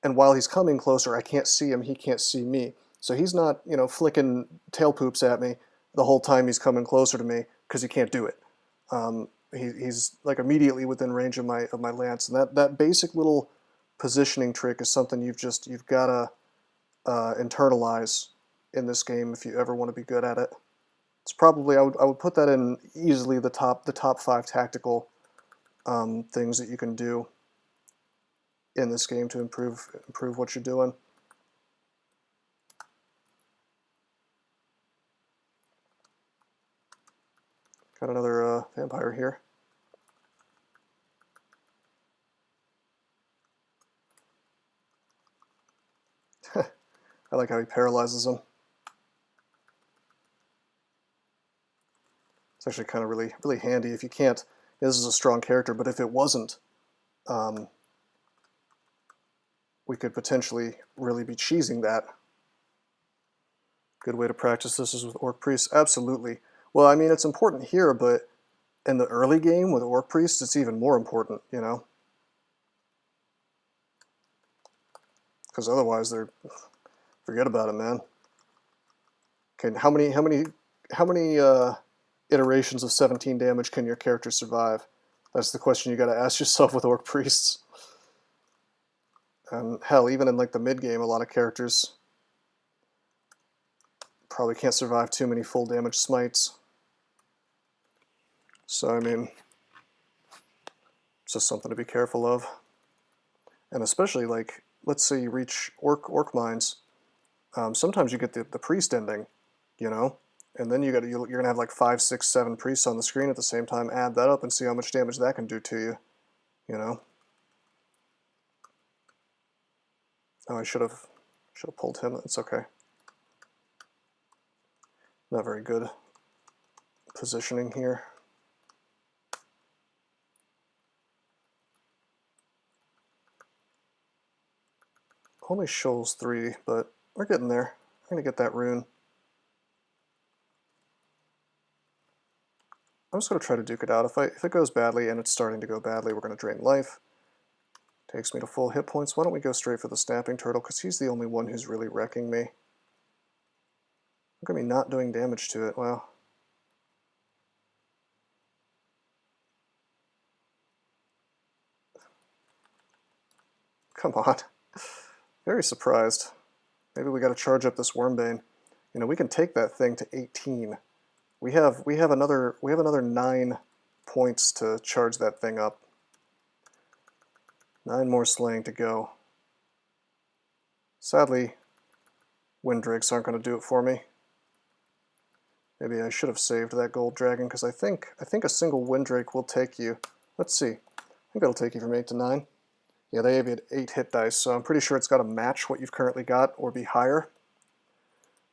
and while he's coming closer, I can't see him, he can't see me. So he's not, you know, flicking tail poops at me the whole time he's coming closer to me, because he can't do it. He's like immediately within range of my lance, and that basic little positioning trick is something you've got to internalize in this game if you ever want to be good at it. It's probably I would put that in easily the top 5 tactical things that you can do in this game to improve what you're doing. Got another vampire here. I like how he paralyzes him. It's actually kind of really handy if you can't. This is a strong character, but if it wasn't, we could potentially really be cheesing that. Good way to practice this is with Orc Priests. Absolutely. Well, I mean, it's important here, but in the early game with Orc Priests, it's even more important, you know? Because otherwise, forget about it, man. Okay, how many iterations of 17 damage can your character survive? That's the question you got to ask yourself with Orc Priests. And hell, even in like the mid game, a lot of characters probably can't survive too many full damage smites. So I mean, it's just something to be careful of. And especially like, let's say you reach orc mines. Sometimes you get the priest ending, you know, and then you're gonna have like 5, 6, 7 priests on the screen at the same time. Add that up and see how much damage that can do to you, you know. Oh, I should have pulled him. It's okay. Not very good positioning here. Only shoals 3, but we're getting there. I'm gonna get that rune. I'm just gonna try to duke it out. If it goes badly, and it's starting to go badly, we're gonna drain life. Takes me to full hit points. Why don't we go straight for the snapping turtle, because he's the only one who's really wrecking me. Look at me not doing damage to it. Wow. Come on. Very surprised. Maybe we got to charge up this Wormbane. You know, we can take that thing to 18. We have another 9 points to charge that thing up. 9 more slaying to go. Sadly, Windrakes aren't going to do it for me. Maybe I should have saved that Gold Dragon, because I think a single Windrake will take you. Let's see. I think that'll take you from 8 to 9. Yeah, they have 8 hit dice, so I'm pretty sure it's got to match what you've currently got or be higher.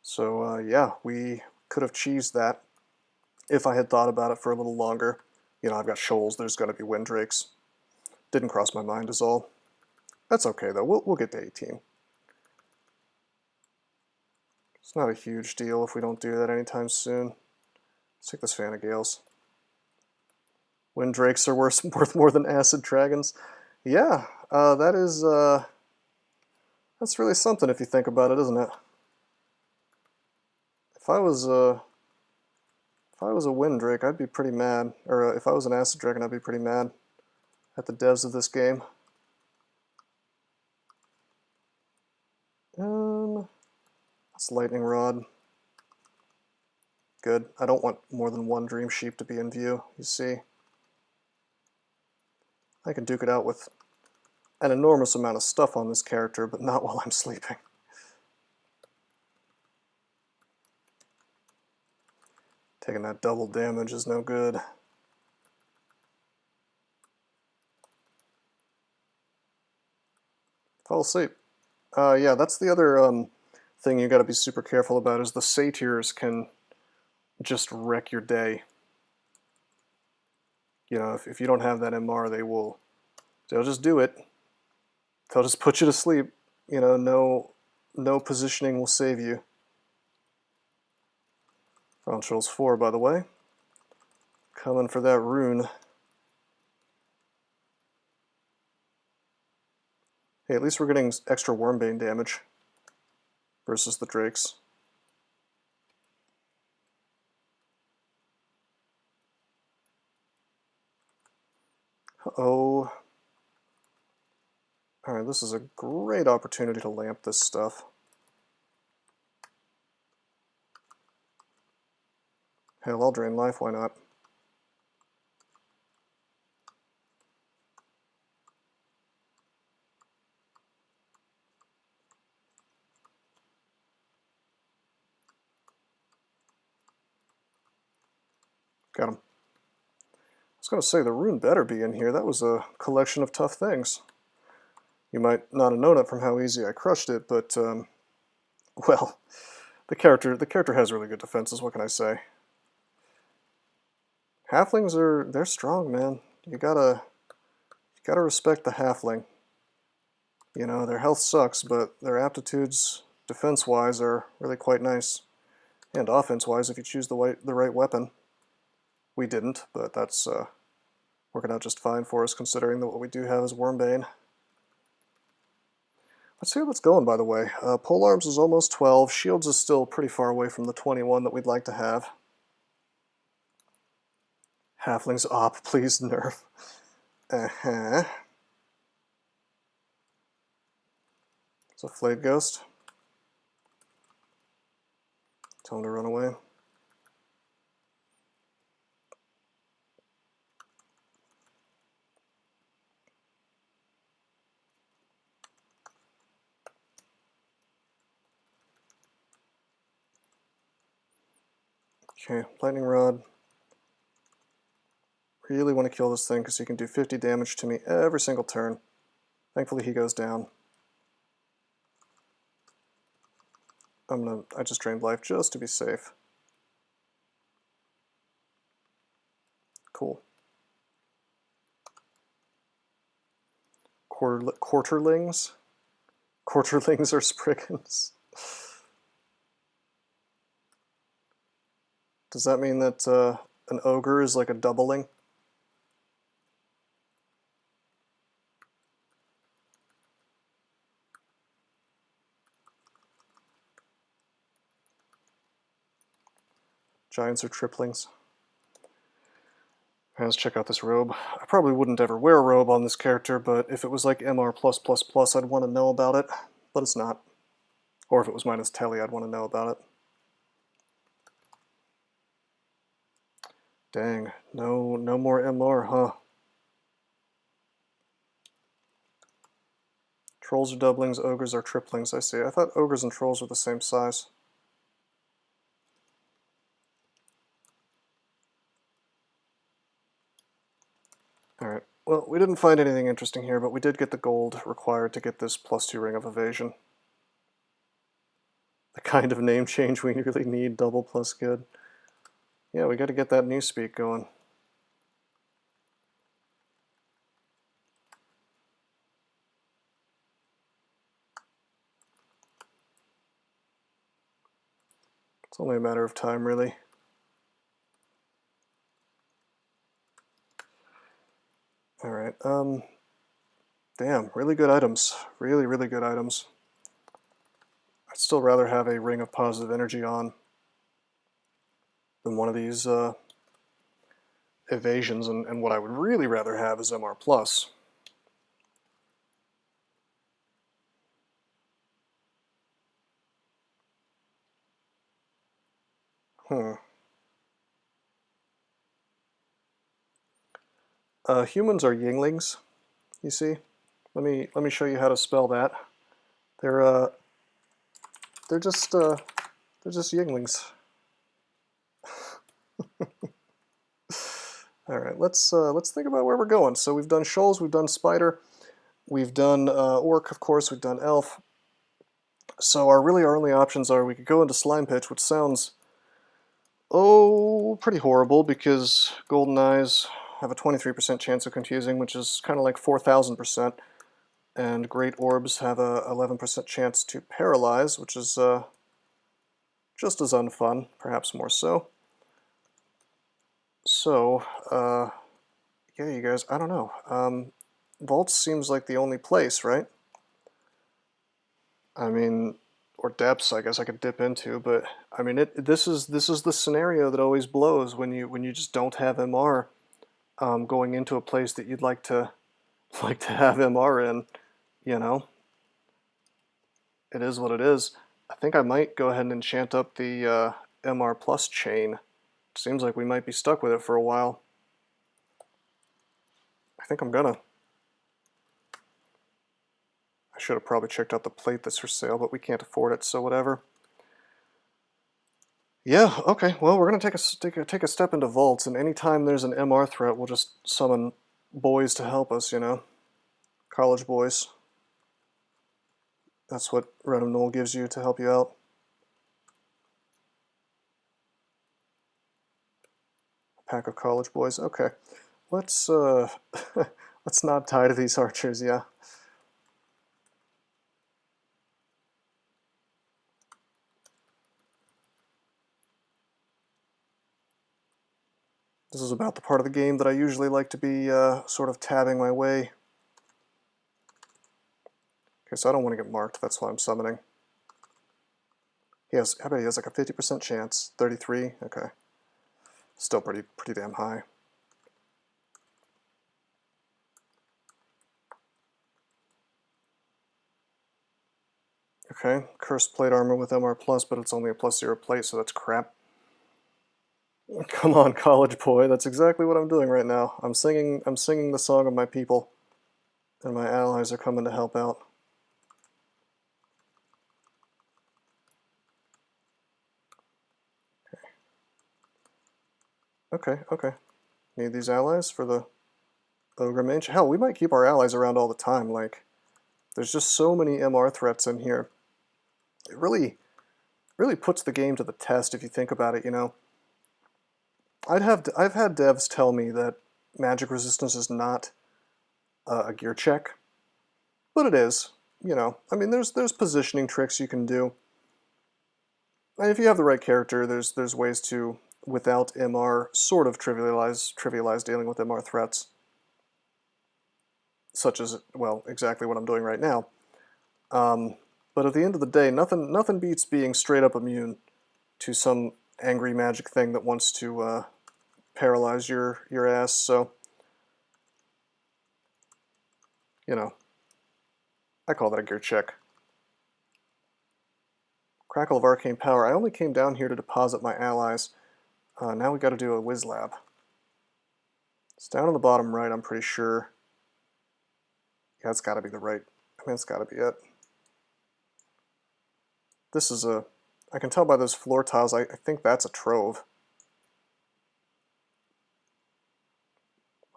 So yeah, we could have cheesed that if I had thought about it for a little longer. You know, I've got shoals, there's going to be Windrakes. Didn't cross my mind is all. That's okay though, we'll get to 18. It's not a huge deal if we don't do that anytime soon. Let's take this Fan of Gales. Windrakes are worth more than Acid Dragons. Yeah, that's really something if you think about it, isn't it? If I was a Windrake, I'd be pretty mad. Or if I was an Acid Dragon, I'd be pretty mad at the devs of this game. That's Lightning Rod. Good. I don't want more than one Dream Sheep to be in view, you see. I can duke it out with an enormous amount of stuff on this character, but not while I'm sleeping. Taking that double damage is no good. Fall asleep. Yeah, that's the other thing you gotta be super careful about, is the Satyrs can just wreck your day. You know, if you don't have that MR, they'll just do it. They'll just put you to sleep. You know, no positioning will save you. Controls 4, by the way. Coming for that rune. Hey, at least we're getting extra Wormbane damage versus the Drakes. Uh-oh. Alright, this is a great opportunity to lamp this stuff. Hell, I'll drain life, why not? Got him. I was going to say, the rune better be in here. That was a collection of tough things. You might not have known it from how easy I crushed it, but, well, the character has really good defenses, what can I say? Halflings they're strong, man. You gotta respect the halfling. You know, their health sucks, but their aptitudes, defense-wise, are really quite nice. And offense-wise, if you choose the right weapon. We didn't, but that's working out just fine for us, considering that what we do have is Wormbane. Let's see how that's going, by the way. Polearms is almost 12. Shields is still pretty far away from the 21 that we'd like to have. Halflings op, please nerf. It's a Flayed Ghost. Tell him to run away. Okay, Lightning Rod. Really want to kill this thing because he can do 50 damage to me every single turn. Thankfully he goes down. I just drained life just to be safe. Cool. Quarterlings? Quarterlings are Spriggans. Does that mean that an ogre is like a doubling? Giants are triplings. Okay, let's check out this robe. I probably wouldn't ever wear a robe on this character, but if it was like MR+++, I'd want to know about it, but it's not. Or if it was minus telly, I'd want to know about it. Dang, no more MR, huh? Trolls are doublings, ogres are triplings, I see. I thought ogres and trolls were the same size. Alright, well, we didn't find anything interesting here, but we did get the gold required to get this +2 ring of evasion. The kind of name change we really need, double plus good. Yeah, we gotta get that newspeak going. It's only a matter of time, really. Alright, damn, really good items. Really, really good items. I'd still rather have a ring of positive energy on than one of these evasions, and what I would really rather have is MR+. Humans are yinglings, you see? Let me show you how to spell that. They're just yinglings. All right, let's think about where we're going. So we've done shoals, we've done spider, we've done orc, of course, we've done elf. So our only options are we could go into slime pitch, which sounds pretty horrible because golden eyes have a 23% chance of confusing, which is kind of like 4,000%, and great orbs have a 11% chance to paralyze, which is just as unfun, perhaps more so. So, yeah, you guys, I don't know. Vaults seems like the only place, right? I mean, or depths, I guess I could dip into, but I mean, this is the scenario that always blows when you just don't have MR going into a place that you'd like to have MR in, you know. It is what it is. I think I might go ahead and enchant up the MR plus chain. Seems like we might be stuck with it for a while. I think I'm gonna. I should have probably checked out the plate that's for sale, but we can't afford it, so whatever. Yeah, okay, well, we're gonna take a step into vaults, and anytime there's an MR threat, we'll just summon boys to help us, you know? College boys. That's what Yredelemnul gives you to help you out. A pack of college boys, okay. Let's let's not die to these archers, yeah. This is about the part of the game that I usually like to be sort of tabbing my way. Okay, so I don't want to get marked, that's why I'm summoning. I bet he has like a 50% chance. 33, okay. Still pretty damn high. Okay, cursed plate armor with MR+, but it's only a +0 plate, so that's crap. Come on, college boy, that's exactly what I'm doing right now. I'm singing the song of my people, and my allies are coming to help out. Okay. Need these allies for the ogre mage. Hell, we might keep our allies around all the time. Like, there's just so many MR threats in here. It really puts the game to the test if you think about it, you know. I've had devs tell me that magic resistance is not a gear check, but it is. You know, I mean, there's positioning tricks you can do. And if you have the right character, there's ways to, without MR, sort of trivialize dealing with MR threats, such as, well, exactly what I'm doing right now. But at the end of the day, nothing beats being straight up immune to some angry magic thing that wants to paralyze your ass, so, you know, I call that a gear check. Crackle of Arcane Power. I only came down here to deposit my allies. Now we got to do a Whiz Lab. It's down on the bottom right, I'm pretty sure. Yeah, it's got to be the right. I mean, it's got to be it. This is a... I can tell by those floor tiles, I think that's a trove.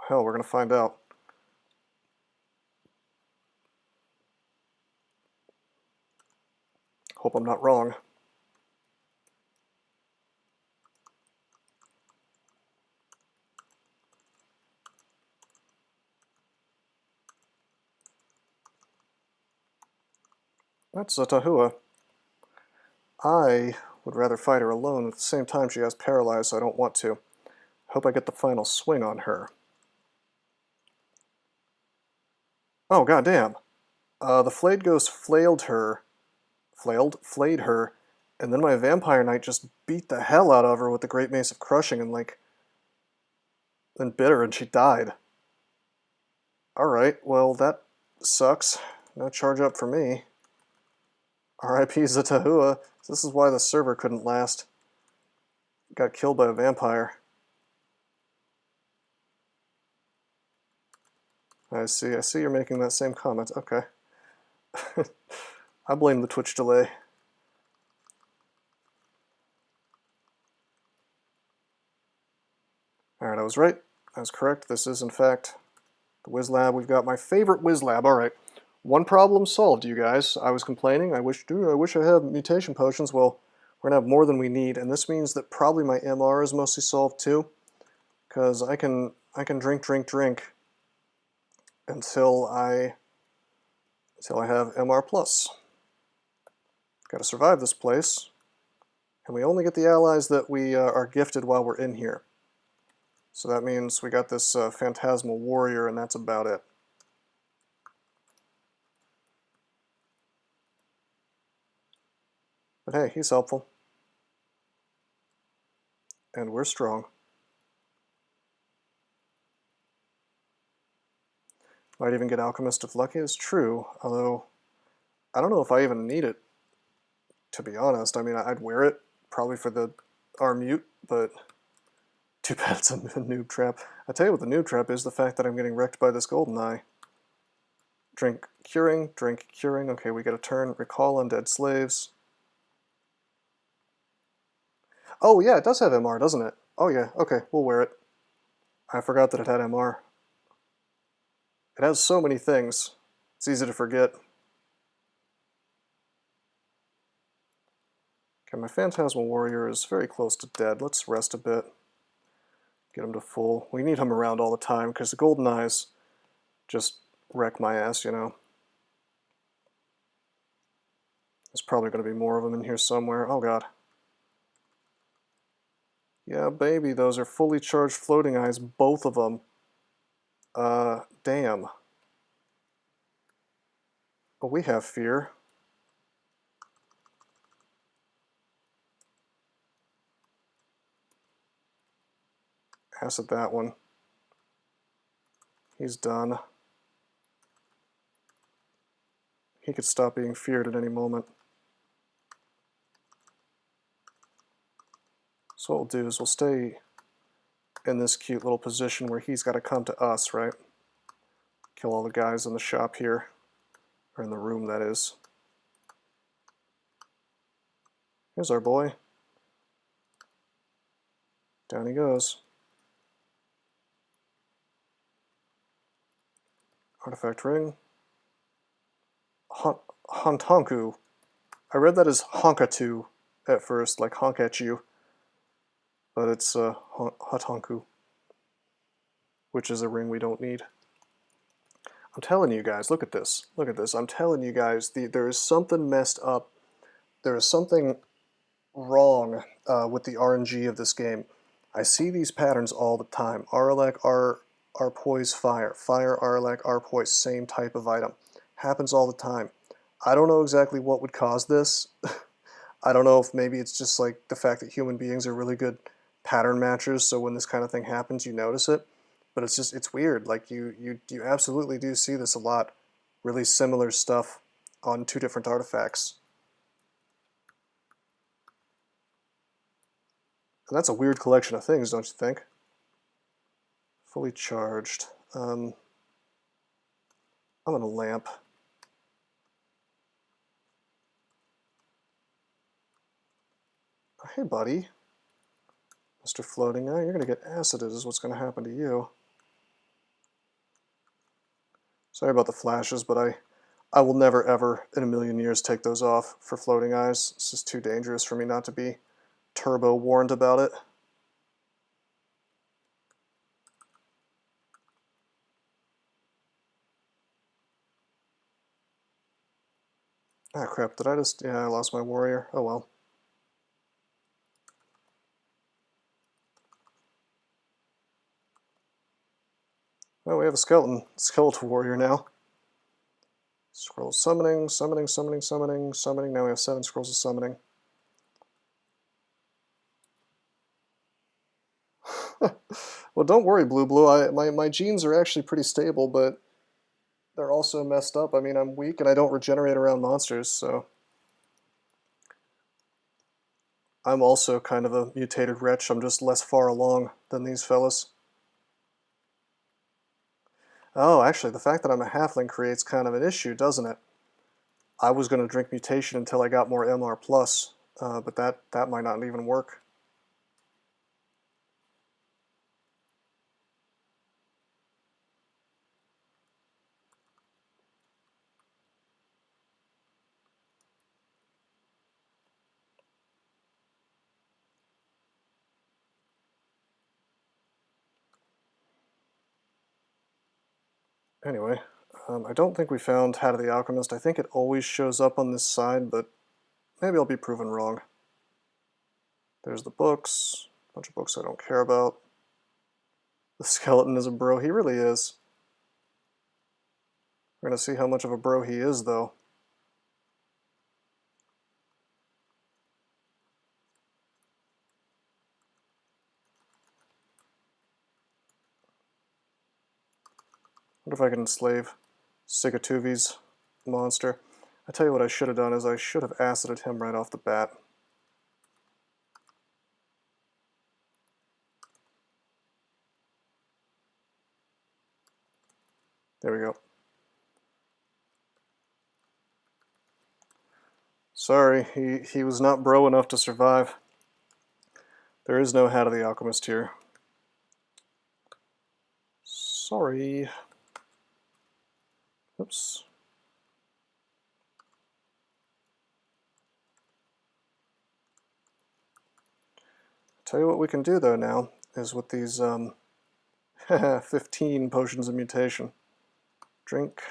Hell, we're going to find out. Hope I'm not wrong. That's a HaHu. I would rather fight her alone. At the same time, she has paralyzed, so I don't want to. Hope I get the final swing on her. Oh, goddamn. The Flayed Ghost flayed her, and then my Vampire Knight just beat the hell out of her with the Great Mace of Crushing and, like, then bit her and she died. Alright, well, that sucks. No charge up for me. R.I.P. Zatahua. This is why the server couldn't last. Got killed by a vampire. I see you're making that same comment. Okay. I blame the Twitch delay. Alright, I was right. I was correct. This is, in fact, the Whiz Lab. We've got my favorite Whiz Lab. Alright. One problem solved, you guys. I was complaining. I wish I had mutation potions. Well, we're going to have more than we need, and this means that probably my MR is mostly solved too, because I can drink until I have MR+. Got to survive this place, and we only get the allies that we are gifted while we're in here. So that means we got this Phantasmal Warrior, and that's about it. But hey, he's helpful. And we're strong. Might even get Alchemist if lucky is true, although I don't know if I even need it, to be honest. I mean, I'd wear it, probably for the R-Mute, but too bad it's a noob trap. I tell you what the noob trap is, the fact that I'm getting wrecked by this golden eye. Drink curing. Okay, we get a turn. Recall undead slaves. Oh yeah, it does have MR, doesn't it? Oh yeah, okay, we'll wear it. I forgot that it had MR. It has so many things. It's easy to forget. Okay, my Phantasmal Warrior is very close to dead. Let's rest a bit. Get him to full. We need him around all the time, because the golden eyes just wreck my ass, you know. There's probably going to be more of them in here somewhere. Oh god. Yeah, baby, those are fully charged floating eyes, both of them. Damn. But we have fear. Acid that one. He's done. He could stop being feared at any moment. So what we'll do is we'll stay in this cute little position where he's got to come to us, right? Kill all the guys in the shop here. Or in the room, that is. Here's our boy. Down he goes. Artifact ring. Hontonku. I read that as Honkatu at first, like honk at you. But it's Hontonku, which is a ring we don't need. I'm telling you guys, look at this. Look at this. I'm telling you guys, there is something messed up. There is something wrong with the RNG of this game. I see these patterns all the time. Aralek, Poise, Fire. Fire, Aralek, Poise, same type of item. Happens all the time. I don't know exactly what would cause this. I don't know if maybe it's just like the fact that human beings are really good pattern matchers, so when this kind of thing happens, you notice it. But it's weird. Like you absolutely do see this a lot. Really similar stuff on two different artifacts. And that's a weird collection of things, don't you think? Fully charged. I'm gonna lamp. Hey, buddy. Mr. Floating Eye, you're gonna get acided is what's gonna happen to you. Sorry about the flashes, but I will never ever in a million years take those off for floating eyes. It's just too dangerous for me not to be turbo warned about it. Ah, crap, did I just... yeah, I lost my warrior. Oh well. Oh, we have a skeletal warrior now. Scroll summoning, summoning, summoning, summoning, summoning. Now we have 7 scrolls of summoning. Well, don't worry, Blue. My genes are actually pretty stable, but they're also messed up. I mean, I'm weak and I don't regenerate around monsters, so... I'm also kind of a mutated wretch. I'm just less far along than these fellas. Oh, actually, the fact that I'm a halfling creates kind of an issue, doesn't it? I was going to drink mutation until I got more MR+, but that might not even work. Anyway, I don't think we found Hat of the Alchemist. I think it always shows up on this side, but maybe I'll be proven wrong. There's the books. A bunch of books I don't care about. The skeleton is a bro. He really is. We're going to see how much of a bro he is, though. What if I can enslave Sigatuvi's monster? I tell you what I should have done is I should have acided him right off the bat. There we go. Sorry, he was not bro enough to survive. There is no Hat of the Alchemist here. Sorry. Oops. Tell you what we can do though now is with these 15 potions of mutation. Drink.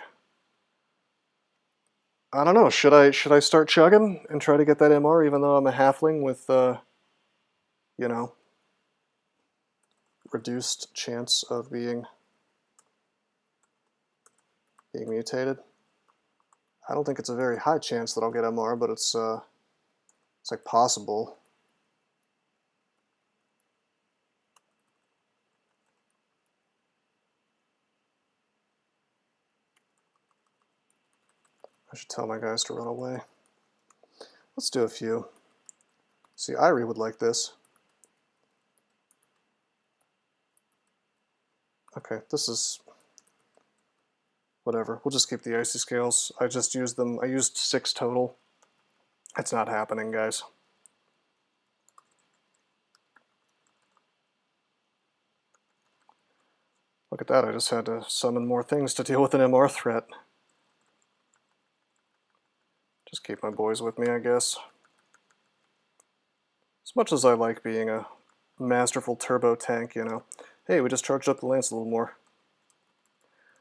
I don't know. Should I start chugging and try to get that MR even though I'm a halfling with you know, reduced chance of being mutated? I don't think it's a very high chance that I'll get MR, but it's like possible. I should tell my guys to run away. Let's do a few. See, Irie would like this. Okay, this is... whatever. We'll just keep the icy scales. I just used them. I used 6 total. It's not happening, guys. Look at that. I just had to summon more things to deal with an MR threat. Just keep my boys with me, I guess. As much as I like being a masterful turbo tank, you know. Hey, we just charged up the lance a little more.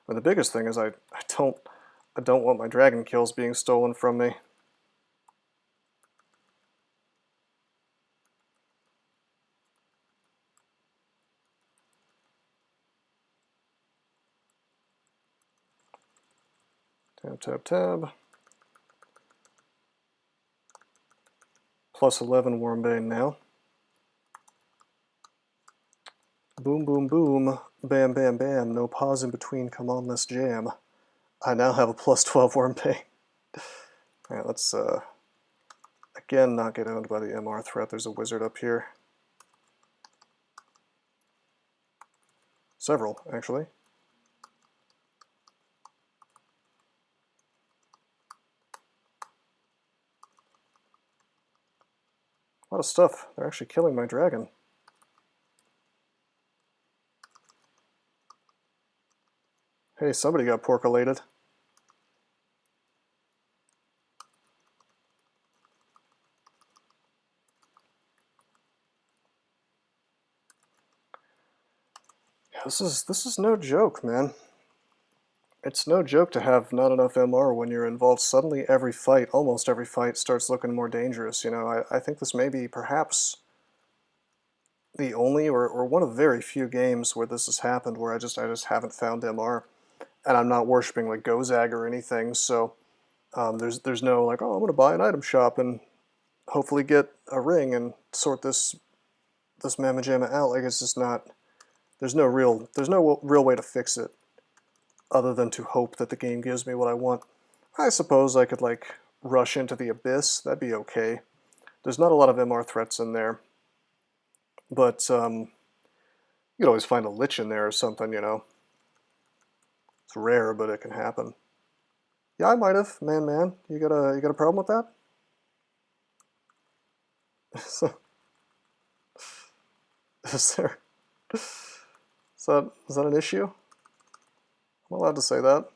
And the biggest thing is I don't want my dragon kills being stolen from me. Tab, tab, tab. plus 11 Wormbane now. Boom, boom, boom. Bam, bam, bam. No pause in between. Come on, let's jam. I now have a plus 12 Wormbane. Alright, let's, again, not get owned by the MR threat. There's a wizard up here. Several, actually. A lot of stuff. They're actually killing my dragon. Hey, somebody got porcolated. Yeah, this is no joke, man. It's no joke to have not enough MR when you're involved. Suddenly every fight, almost every fight, starts looking more dangerous. You know, I think this may be perhaps the only or one of very few games where this has happened, where I just haven't found MR. And I'm not worshiping like Gozag or anything, so there's no like, oh, I'm gonna buy an item shop and hopefully get a ring and sort this Mamma Jamma out. Like, it's just not, there's no real way to fix it other than to hope that the game gives me what I want. I suppose I could like rush into the Abyss, that'd be okay. There's not a lot of MR threats in there, but you could always find a Lich in there or something, you know. It's rare, but it can happen. Yeah, I might have. Man. You got a problem with that? So, is that an issue? I'm allowed to say that.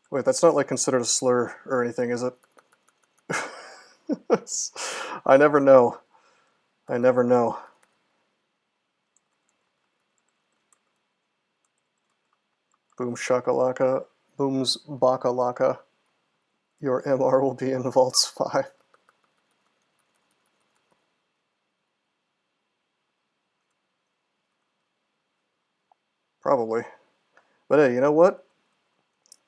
Wait, that's not like considered a slur or anything, is it? I never know. I never know. Boom shakalaka, booms bakalaka. Your MR will be in Vaults 5. Probably. But hey, you know what?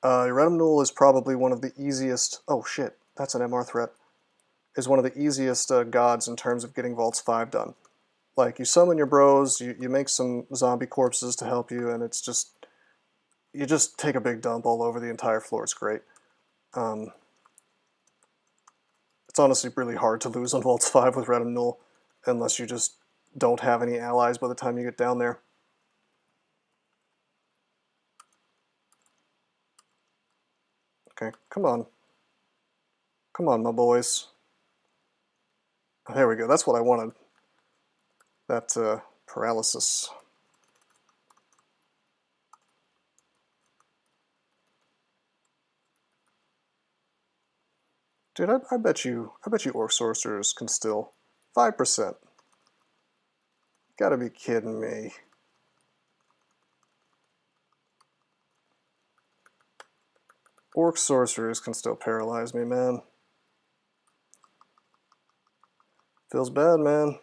Yredelemnul is probably one of the easiest... Oh shit, that's an MR threat. Is one of the easiest gods in terms of getting Vaults 5 done. Like, you summon your bros, you make some zombie corpses to help you, and it's just... You just take a big dump all over the entire floor. It's great. It's honestly really hard to lose on Vaults 5 with Yredelemnul, unless you just don't have any allies by the time you get down there. Okay, come on. Come on, my boys. Oh, there we go, that's what I wanted. That, paralysis. Dude, I bet you Orc Sorcerers can still... 5%. Gotta be kidding me. Orc Sorcerers can still paralyze me, man. Feels bad, man.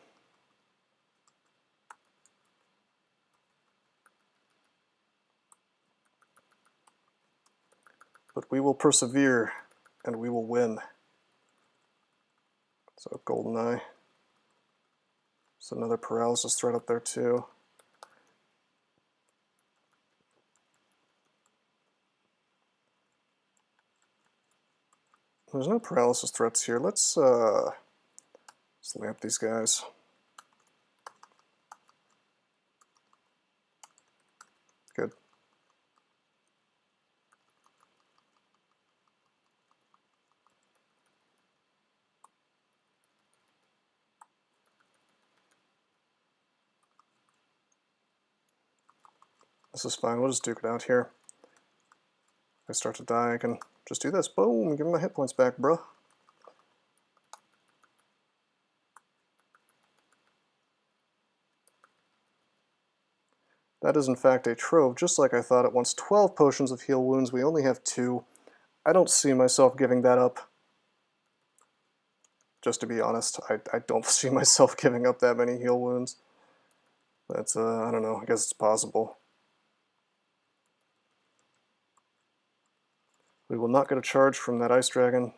But we will persevere, and we will win. So, Goldeneye. There's another paralysis threat up there, too. There's no paralysis threats here. Let's lamp these guys. Good. This is fine. We'll just duke it out here. If I start to die, I can just do this. Boom! Give me my hit points back, bruh. That is in fact a trove, just like I thought it wants 12 potions of heal wounds. We only have 2. I don't see myself giving that up. Just to be honest, I don't see myself giving up that many heal wounds. That's, I don't know, I guess it's possible. We will not get a charge from that Ice Dragon.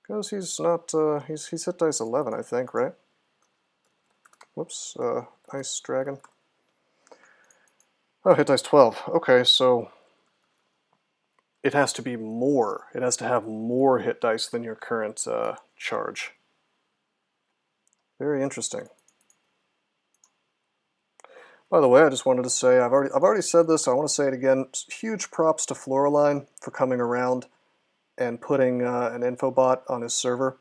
Because he's not, he's hit dice 11, I think, right? Whoops, Ice Dragon. Oh, hit dice 12. Okay, so it has to be more. It has to have more hit dice than your current charge. Very interesting. By the way, I just wanted to say, I've already said this, I want to say it again. Huge props to Floraline for coming around and putting an infobot on his server.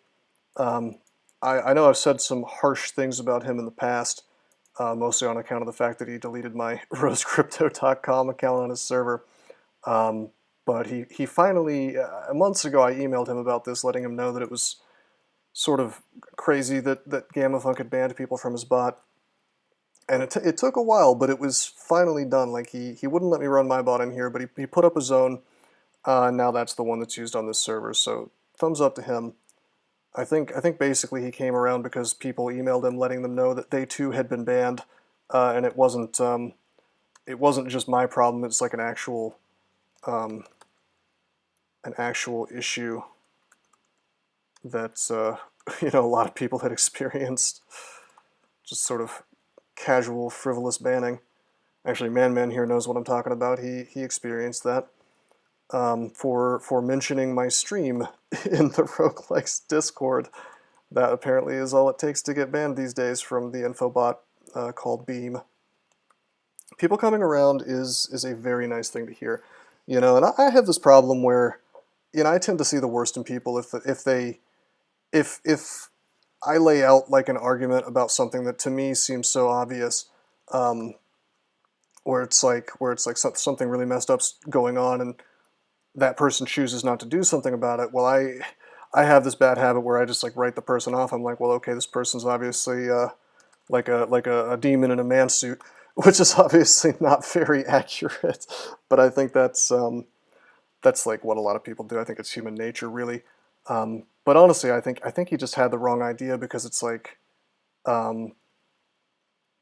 I know I've said some harsh things about him in the past, mostly on account of the fact that he deleted my rosecrypto.com account on his server. But he finally, months ago, I emailed him about this, letting him know that it was sort of crazy that GammaFunk had banned people from his bot. And it took a while, but it was finally done. Like, he wouldn't let me run my bot in here, but he put up his own. Now that's the one that's used on this server, so thumbs up to him. I think basically he came around because people emailed him letting them know that they too had been banned, and it wasn't just my problem. It's like an actual issue that you know, a lot of people had experienced. Just sort of casual, frivolous banning. Actually, Man here knows what I'm talking about. He experienced that. For mentioning my stream in the Roguelikes Discord. That apparently is all it takes to get banned these days from the infobot called Beam. People coming around is a very nice thing to hear. You know, and I have this problem where, you know, I tend to see the worst in people if I lay out like an argument about something that to me seems so obvious, where it's like something really messed up's going on and that person chooses not to do something about it. Well, I have this bad habit where I just like write the person off. I'm like, well, okay, this person's obviously like a demon in a man suit, which is obviously not very accurate. But I think that's like what a lot of people do. I think it's human nature, really. But honestly, I think he just had the wrong idea, because it's like, well,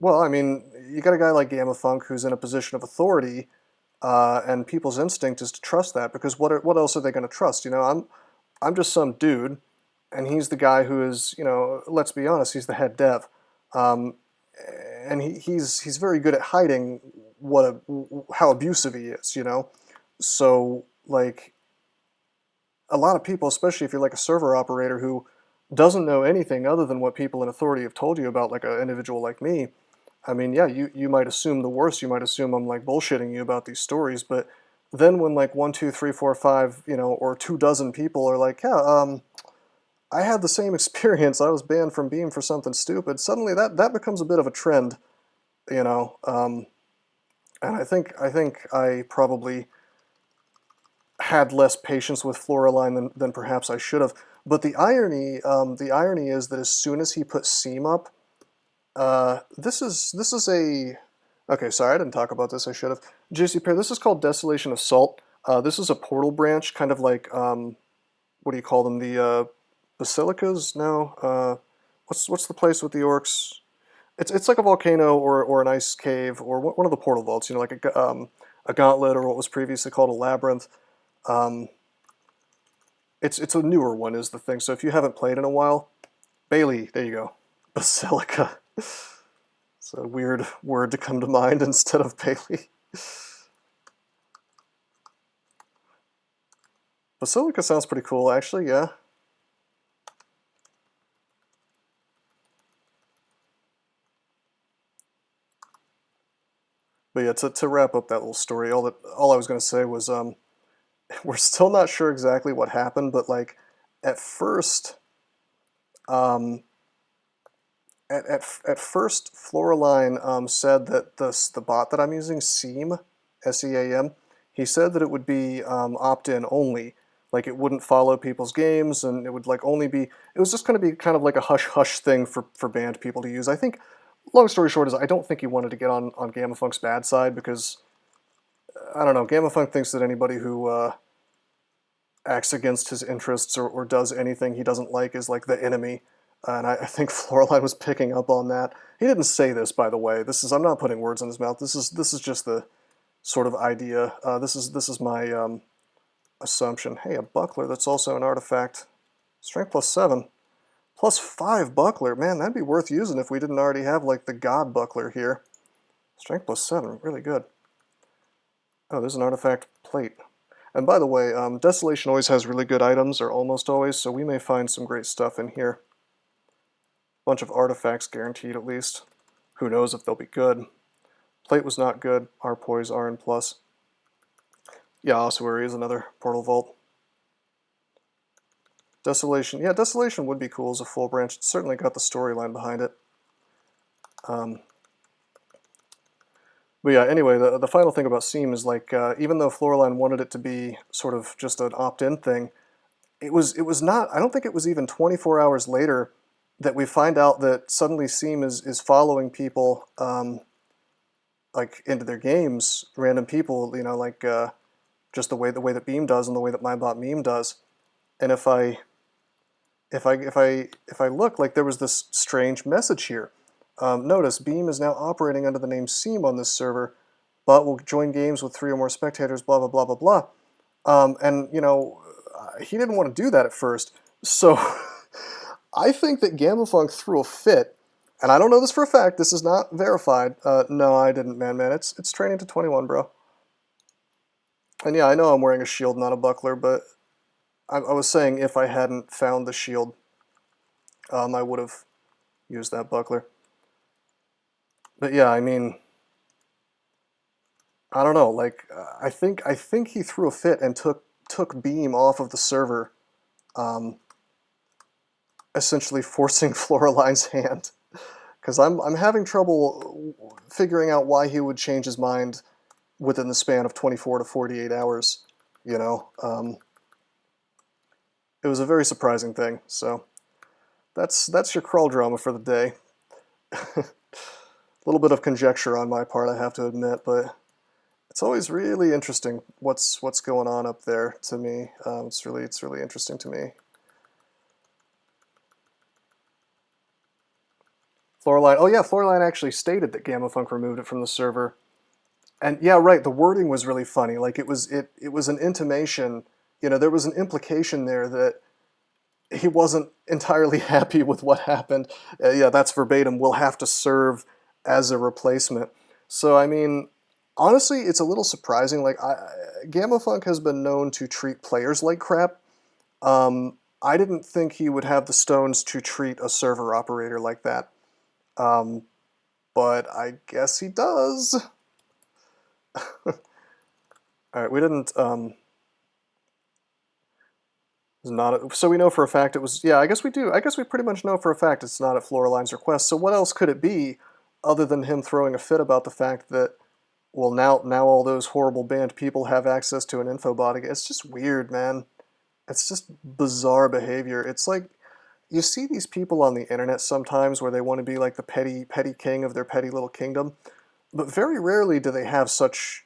I mean, you got a guy like GammaFunk who's in a position of authority. And people's instinct is to trust that, because what else are they going to trust? You know, I'm just some dude, and he's the guy who is, you know, let's be honest, he's the head dev, and he's very good at hiding how abusive he is, you know. So like, a lot of people, especially if you're like a server operator who doesn't know anything other than what people in authority have told you about, like an individual like me. I mean, yeah, you might assume the worst. You might assume I'm like bullshitting you about these stories, but then when like 1, 2, 3, 4, 5, you know, or 24 people are like, yeah, I had the same experience. I was banned from Beam for something stupid. Suddenly that becomes a bit of a trend, you know. And I think I probably had less patience with Floraline than perhaps I should have. But the irony is that as soon as he put Seam up, this is a... Okay, sorry, I didn't talk about this, I should have. JC Pair, this is called Desolation of Salt. This is a portal branch, kind of like, what do you call them, the, basilicas? No, what's the place with the orcs? It's like a volcano or an ice cave, or one of the portal vaults, you know, like a gauntlet, or what was previously called a labyrinth. It's a newer one is the thing, so if you haven't played in a while, Bailey, there you go. Basilica. It's a weird word to come to mind instead of Bailey. Basilica sounds pretty cool, actually, yeah. But yeah, to wrap up that little story, all I was going to say was, we're still not sure exactly what happened, but like, at first, at first, Floraline said that the bot that I'm using, Seam, S-E-A-M, he said that it would be opt-in only. Like, it wouldn't follow people's games, and it would like only be... It was just going to be kind of like a hush-hush thing for banned people to use. I think, long story short, is I don't think he wanted to get on GammaFunk's bad side, because, I don't know, GammaFunk thinks that anybody who acts against his interests or does anything he doesn't like is like the enemy. And I think Floraline was picking up on that. He didn't say this, by the way. I'm not putting words in his mouth. This is just the sort of idea. This is my assumption. Hey, a buckler that's also an artifact. Strength +7. +5 buckler. Man, that'd be worth using if we didn't already have like the god buckler here. Strength +7, really good. Oh, there's an artifact plate. And by the way, Desolation always has really good items, or almost always, so we may find some great stuff in here. Bunch of artifacts guaranteed at least. Who knows if they'll be good. Plate was not good. Arpoise, RN+. Yeah, Ossuary is another portal vault. Desolation. Yeah, Desolation would be cool as a full branch. It's certainly got the storyline behind it. But yeah, anyway, the final thing about Seam is like, even though Floraline wanted it to be sort of just an opt-in thing, it was not, I don't think it was even 24 hours later that we find out that suddenly Seam is following people, like, into their games, random people, you know, like, just the way that Beam does and the way that MyBot Meme does. And if I look, like, there was this strange message here. Notice, Beam is now operating under the name Seam on this server, but will join games with 3 or more spectators, blah, blah, blah, blah, blah. And, you know, he didn't want to do that at first. So I think that Gamafunk threw a fit, and I don't know this for a fact, this is not verified. No, I didn't, man. It's training to 21, bro. And yeah, I know I'm wearing a shield, not a buckler, but I was saying if I hadn't found the shield, I would have used that buckler. But yeah, I mean, I don't know. Like, I think he threw a fit and took Beam off of the server, essentially forcing Floraline's hand. Because I'm having trouble figuring out why he would change his mind within the span of 24 to 48 hours. You know, it was a very surprising thing. So that's your crawl drama for the day. A little bit of conjecture on my part, I have to admit, but it's always really interesting what's going on up there to me. It's really interesting to me. Floraline. Oh yeah, Floraline actually stated that Gamafunk removed it from the server. And yeah, right, the wording was really funny. Like it was an intimation, you know, there was an implication there that he wasn't entirely happy with what happened. Yeah, that's verbatim. We'll have to serve as a replacement. So, I mean, honestly, it's a little surprising. Like, Gamafunk has been known to treat players like crap. I didn't think he would have the stones to treat a server operator like that. But I guess he does. Alright, we didn't, not so we know for a fact it was, yeah, I guess we do. I guess we pretty much know for a fact it's not at Floraline's request. So what else could it be other than him throwing a fit about the fact that, well, now all those horrible banned people have access to an info bot again? It's just weird, man. It's just bizarre behavior. It's like, you see these people on the internet sometimes where they want to be like the petty king of their petty little kingdom, but very rarely do they have such,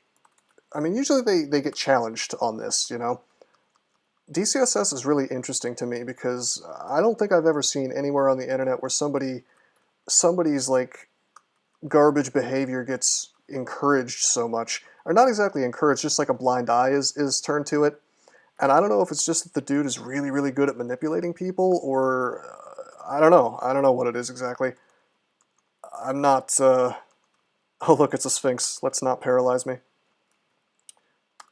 I mean, usually they get challenged on this, you know? DCSS is really interesting to me because I don't think I've ever seen anywhere on the internet where somebody's like garbage behavior gets encouraged so much, or not exactly encouraged, just like a blind eye is turned to it. And I don't know if it's just that the dude is really good at manipulating people, or I don't know what it is exactly. I'm not oh look, it's a Sphinx. Let's not paralyze me.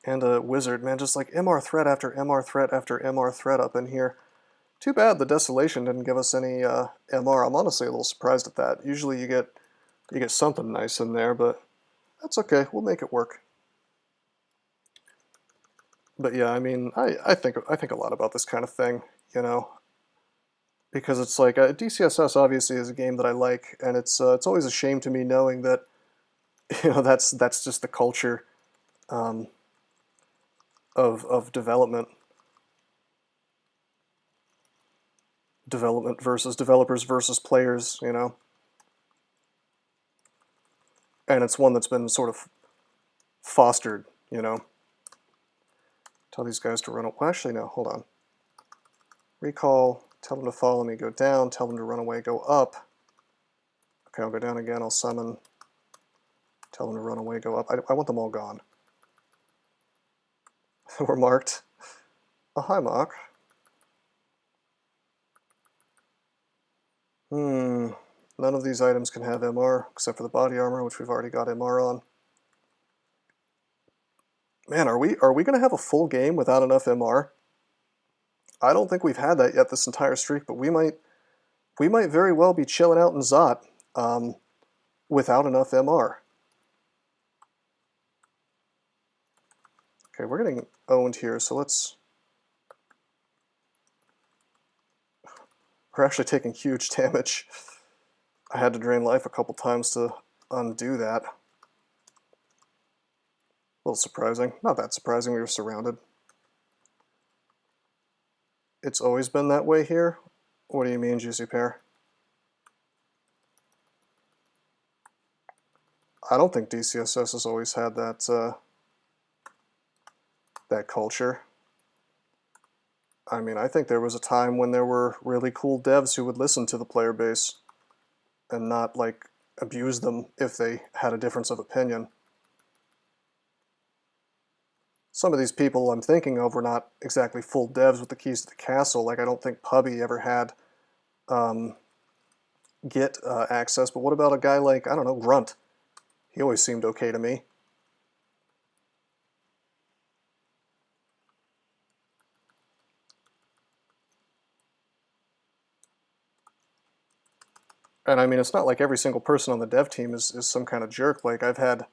And a wizard, man, just like MR threat after MR threat after MR threat up in here. Too bad the Desolation didn't give us any MR. I'm honestly a little surprised at that. Usually you get something nice in there, but that's okay. We'll make it work. But yeah, I mean, I think a lot about this kind of thing, you know, because it's like DCSS obviously is a game that I like, and it's always a shame to me knowing that, you know, that's just the culture. Of development versus developers versus players, you know, and it's one that's been sort of fostered, you know. Tell these guys to run away. Well, actually, no, hold on. Recall, tell them to follow me, go down, tell them to run away, go up. Okay, I'll go down again, I'll summon, tell them to run away, go up. I want them all gone. We're marked. a high mock. None of these items can have MR, except for the body armor, which we've already got MR on. Man, are we going to have a full game without enough MR? I don't think we've had that yet this entire streak, but we might very well be chilling out in Zot without enough MR. Okay, we're getting owned here, so let's... We're actually taking huge damage. I had to drain life a couple times to undo that. A little surprising. Not that surprising, we were surrounded. It's always been that way here? What do you mean, Juicy Pear? I don't think DCSS has always had that, that culture. I mean, I think there was a time when there were really cool devs who would listen to the player base and not, like, abuse them if they had a difference of opinion. Some of these people I'm thinking of were not exactly full devs with the keys to the castle. Like, I don't think Pubby ever had Git access, but what about a guy like, I don't know, Grunt? He always seemed okay to me. And I mean, it's not like every single person on the dev team is some kind of jerk. Like, I've had,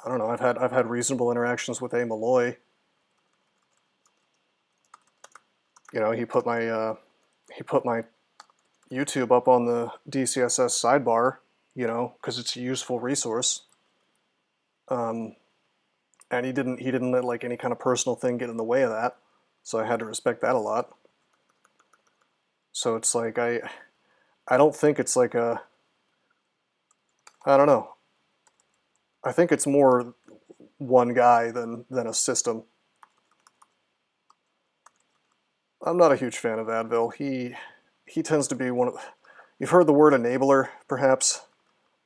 I don't know, I've had reasonable interactions with A. Malloy. You know, he put my YouTube up on the DCSS sidebar, you know, because it's a useful resource. And he didn't let like any kind of personal thing get in the way of that, so I had to respect that a lot. So it's like I don't think it's like a, I don't know. I think it's more one guy than a system. I'm not a huge fan of Advil. He tends to be one of, you've heard the word enabler, perhaps?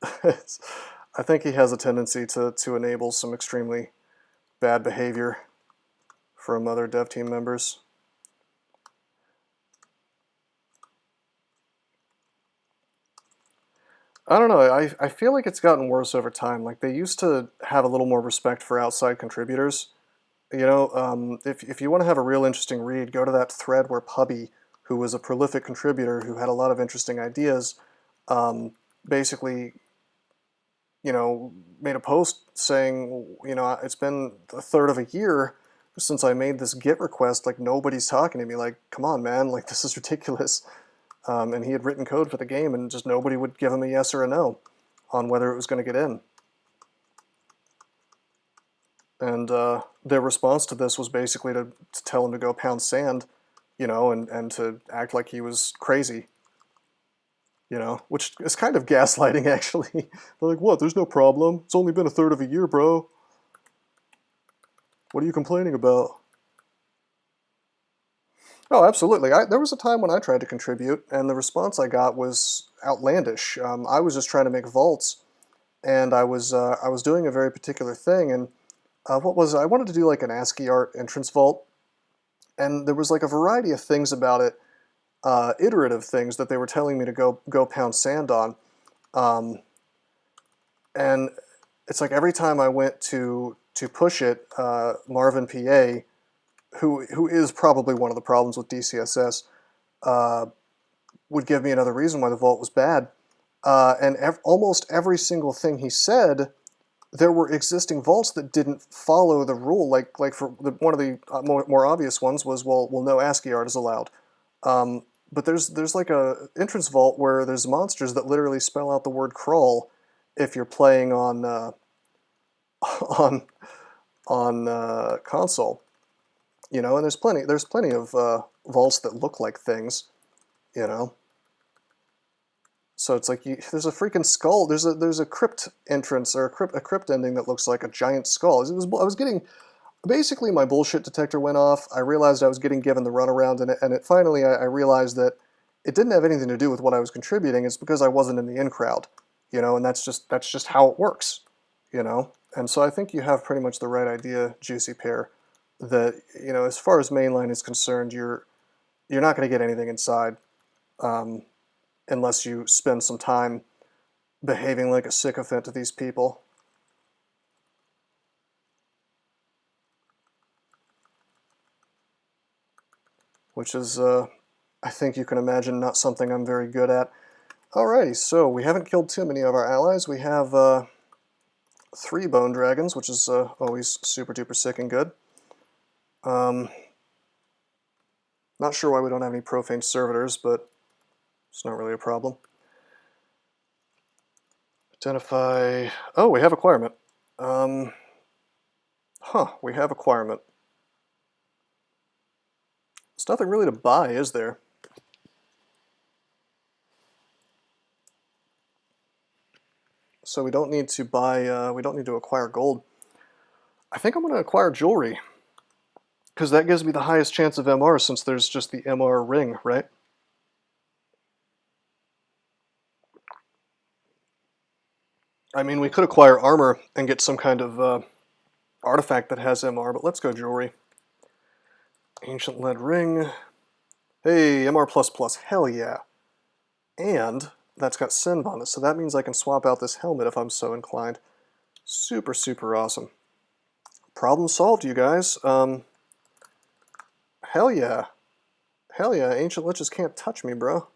I think he has a tendency to enable some extremely bad behavior from other dev team members. I don't know, I feel like it's gotten worse over time. Like, they used to have a little more respect for outside contributors. You know, if you want to have a real interesting read, go to that thread where Pubby, who was a prolific contributor who had a lot of interesting ideas, basically, you know, made a post saying, you know, it's been a third of a year since I made this Git request, like, nobody's talking to me. Like, come on, man, like, this is ridiculous. And he had written code for the game, and just nobody would give him a yes or a no on whether it was going to get in. And their response to this was basically to tell him to go pound sand, you know, and to act like he was crazy, you know, which is kind of gaslighting, actually. They're like, what, there's no problem? It's only been a third of a year, bro. What are you complaining about? Oh, absolutely. There was a time when I tried to contribute, and the response I got was outlandish. I was just trying to make vaults, and I was doing a very particular thing, and what was it? I wanted to do like an ASCII art entrance vault, and there was like a variety of things about it, iterative things that they were telling me to go pound sand on, and it's like every time I went to push it, Marvin PA, who is probably one of the problems with DCSS, would give me another reason why the vault was bad. And almost every single thing he said, there were existing vaults that didn't follow the rule. Like for one of the more obvious ones was, well, no ASCII art is allowed. But there's like a entrance vault where there's monsters that literally spell out the word crawl if you're playing on console. You know, and there's plenty of vaults that look like things, you know. So it's like there's a freaking skull. There's a crypt entrance or a crypt ending that looks like a giant skull. I was getting, basically my bullshit detector went off. I realized I was getting given the runaround, and it finally I realized that it didn't have anything to do with what I was contributing. It's because I wasn't in the in crowd, you know, and that's just how it works, you know. And so I think you have pretty much the right idea, Juicy Pear, that, you know, as far as mainline is concerned, you're not going to get anything inside unless you spend some time behaving like a sycophant to these people. Which is, I think you can imagine, not something I'm very good at. Alrighty, so we haven't killed too many of our allies. We have 3 bone dragons, which is always super duper sick and good. Not sure why we don't have any profane servitors, but it's not really a problem. Identify... Oh, we have acquirement. We have acquirement. There's nothing really to buy, is there? So we don't need to buy, we don't need to acquire gold. I think I'm going to acquire jewelry, because that gives me the highest chance of MR since there's just the MR ring, right? I mean, we could acquire armor and get some kind of artifact that has MR, but let's go jewelry. Ancient lead ring. Hey, MR++, hell yeah. And that's got Senv on it, so that means I can swap out this helmet if I'm so inclined. Super, super awesome. Problem solved, you guys. Hell yeah. Hell yeah, Ancient Liches can't touch me, bro.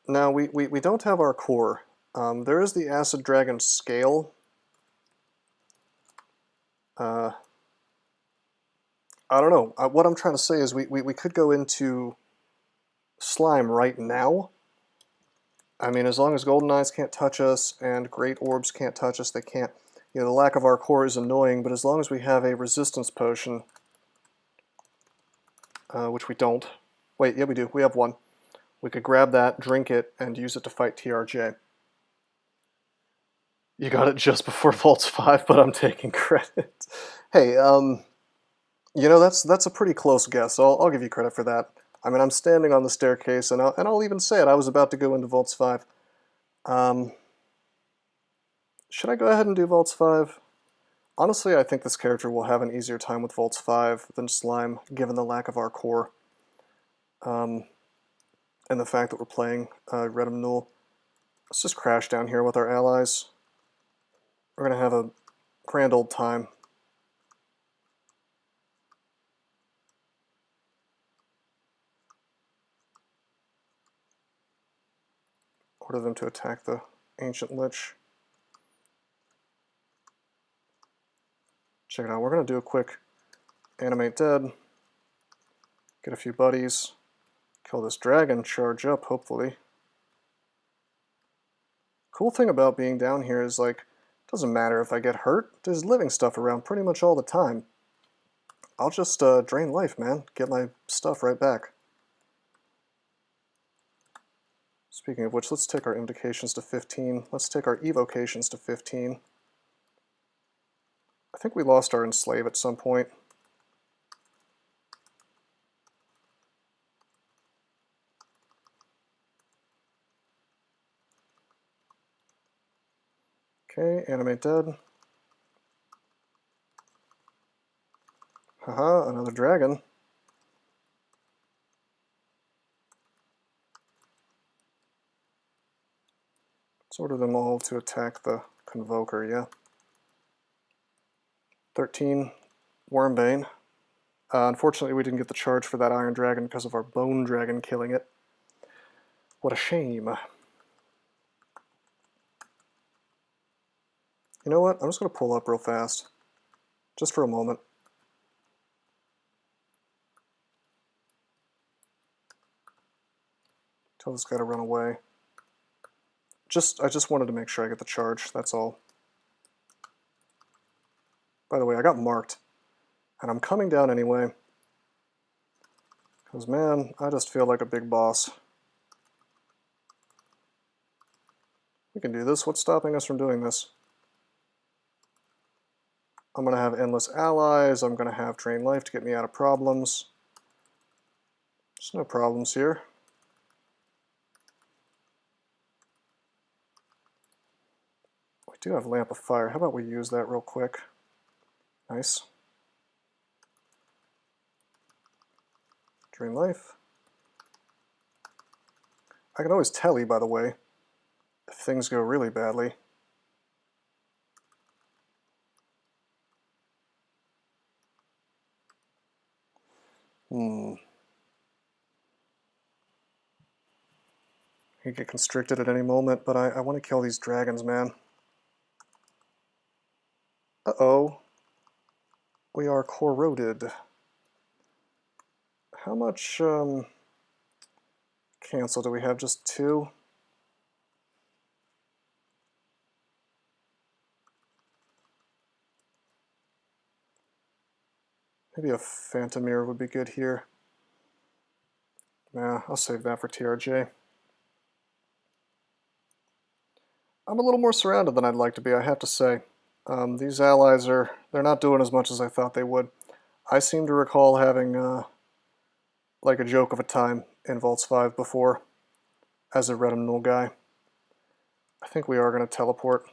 Now, we don't have our core. There is the Acid Dragon scale. I don't know. What I'm trying to say is we could go into slime right now. I mean, as long as Golden Eyes can't touch us and Great Orbs can't touch us, they can't. You know, the lack of our core is annoying, but as long as we have a resistance potion, which we don't. Wait, yeah, we do. We have one. We could grab that, drink it, and use it to fight TRJ. You got it just before Vaults 5, but I'm taking credit. Hey, you know, that's a pretty close guess. I'll give you credit for that. I mean, I'm standing on the staircase, and I'll even say it. I was about to go into Vaults 5. Should I go ahead and do Vaults 5? Honestly, I think this character will have an easier time with Vaults 5 than Slime, given the lack of our core. And the fact that we're playing Yredelemnul. Let's just crash down here with our allies. We're going to have a grand old time. Order them to attack the Ancient Lich. Check it out. We're going to do a quick Animate Dead. Get a few buddies. Kill this dragon. Charge up, hopefully. Cool thing about being down here is, like, it doesn't matter if I get hurt. There's living stuff around pretty much all the time. I'll just drain life, man. Get my stuff right back. Speaking of which, let's take our invocations to 15. Let's take our evocations to 15. I think we lost our enslave at some point. Okay, animate dead. Haha, another dragon. Let's order them all to attack the Convoker, yeah. 13, Wormbane. Unfortunately, we didn't get the charge for that Iron Dragon because of our Bone Dragon killing it. What a shame. You know what? I'm just going to pull up real fast. Just for a moment. Tell this guy to run away. I just wanted to make sure I get the charge, that's all. By the way, I got marked. And I'm coming down anyway. Because, man, I just feel like a big boss. We can do this. What's stopping us from doing this? I'm going to have endless allies. I'm going to have drain life to get me out of problems. There's no problems here. We do have Lamp of Fire. How about we use that real quick? Nice. Drain life. I can always telly, by the way, if things go really badly. He could get constricted at any moment, but I want to kill these dragons, man. Uh-oh. We are corroded. How much cancel do we have? Just 2? Maybe a Phantom Mirror would be good here. Nah, I'll save that for TRJ. I'm a little more surrounded than I'd like to be, I have to say. These allies they're not doing as much as I thought they would. I seem to recall having like a joke of a time in Vaults 5 before as a Yredelemnul guy. I think we are going to teleport.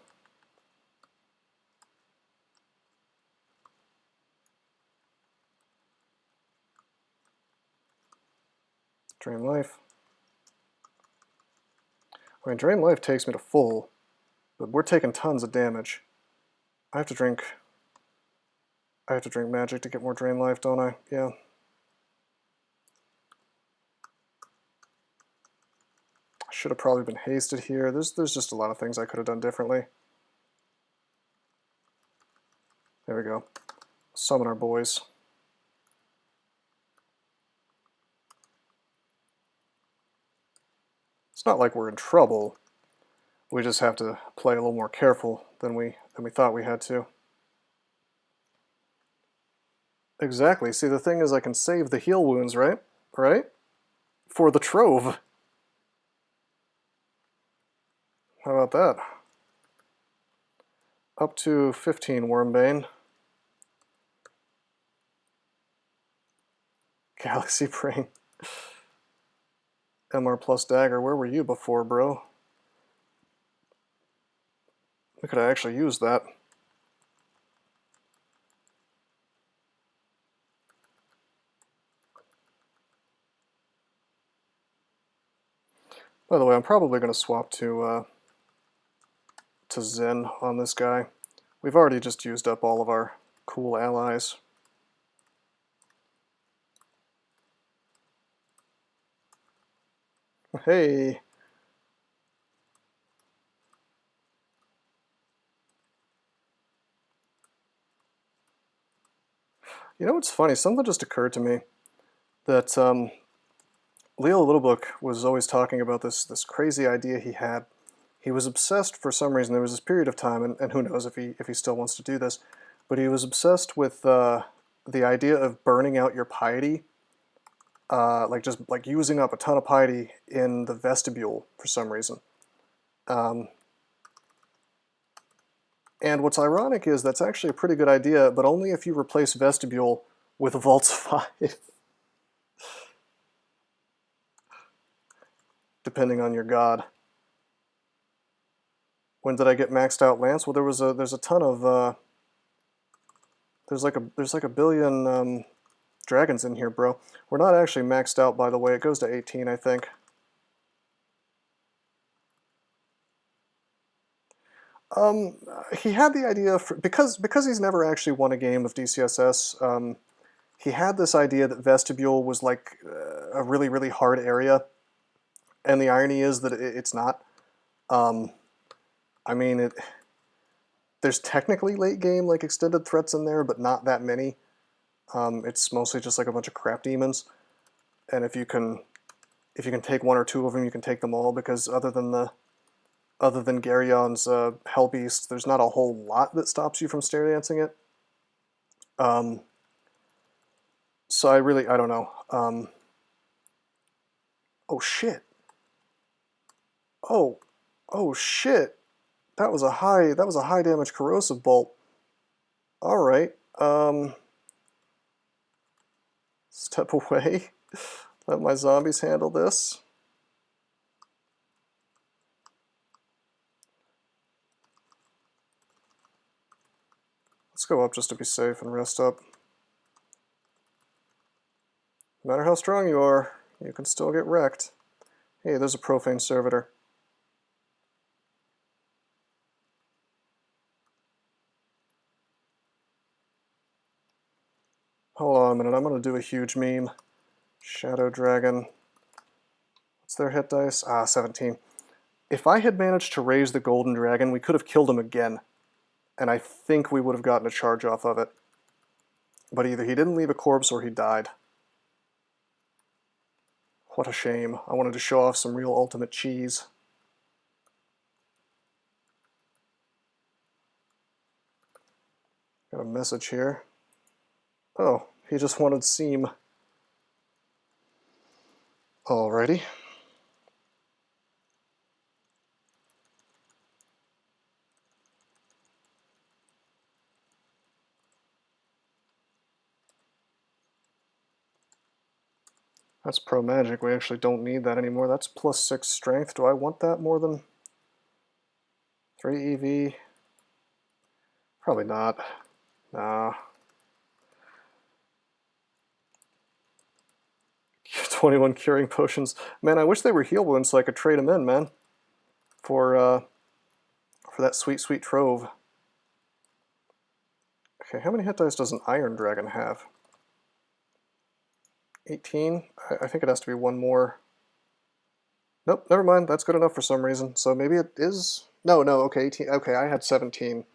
Drain life. I mean, drain life takes me to full, but we're taking tons of damage. I have to drink magic to get more drain life, don't I? Yeah. I should have probably been hasted here. There's just a lot of things I could have done differently. There we go. Summon our boys. It's not like we're in trouble. We just have to play a little more careful than we thought we had to. Exactly. See, the thing is I can save the heal wounds, right? Right? For the trove. How about that? Up to 15 Wormbane. Galaxy Brain. MR plus dagger. Where were you before, bro? We could have actually used that. By the way, I'm probably going to swap to Zen on this guy. We've already just used up all of our cool allies. Hey! You know what's funny? Something just occurred to me that Leo Littlebook was always talking about this crazy idea he had. He was obsessed for some reason. There was this period of time, and who knows if he still wants to do this, but he was obsessed with the idea of burning out your piety, like just like using up a ton of piety in the vestibule for some reason. And what's ironic is that's actually a pretty good idea, but only if you replace vestibule with Vaults 5. Depending on your god. When did I get maxed out Lance? Well, there's a ton of there's like a billion dragons in here, bro. We're not actually maxed out, by the way. It goes to 18, I think. He had the idea because he's never actually won a game of DCSS. He had this idea that vestibule was like a really, really hard area, and the irony is that it's not. I mean, there's technically late game like extended threats in there, but not that many. It's mostly just like a bunch of crap demons, and if you can take 1 or 2 of them, you can take them all, because other than Garion's Hell Beast, there's not a whole lot that stops you from stair dancing it. So I don't know. Oh shit. Oh shit. That was a high damage corrosive bolt. All right. Step away. Let my zombies handle this. Let's go up just to be safe and rest up. No matter how strong you are, you can still get wrecked. Hey, there's a profane servitor. Hold on a minute, I'm going to do a huge meme. Shadow Dragon. What's their hit dice? 17. If I had managed to raise the Golden Dragon, we could have killed him again. And I think we would have gotten a charge off of it. But either he didn't leave a corpse or he died. What a shame. I wanted to show off some real ultimate cheese. Got a message here. Oh, he just wanted seam. Alrighty. That's pro magic. We actually don't need that anymore. That's +6 strength. Do I want that more than 3 EV? Probably not. Nah. 21 curing potions. Man, I wish they were heal wounds so I could trade them in, man. For that sweet, sweet trove. Okay, how many hit dice does an Iron Dragon have? 18? I think it has to be one more. Nope, never mind. That's good enough for some reason. So maybe it is... No, okay, 18. Okay, I had 17.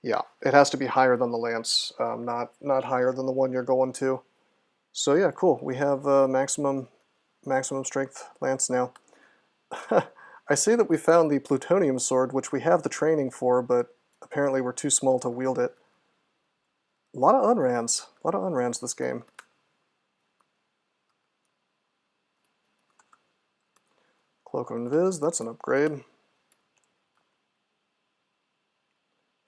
Yeah, it has to be higher than the lance, not higher than the one you're going to. So yeah, cool. We have maximum strength lance now. I see that we found the plutonium sword, which we have the training for, but apparently we're too small to wield it. A lot of unrans this game. Cloak of Invis, that's an upgrade.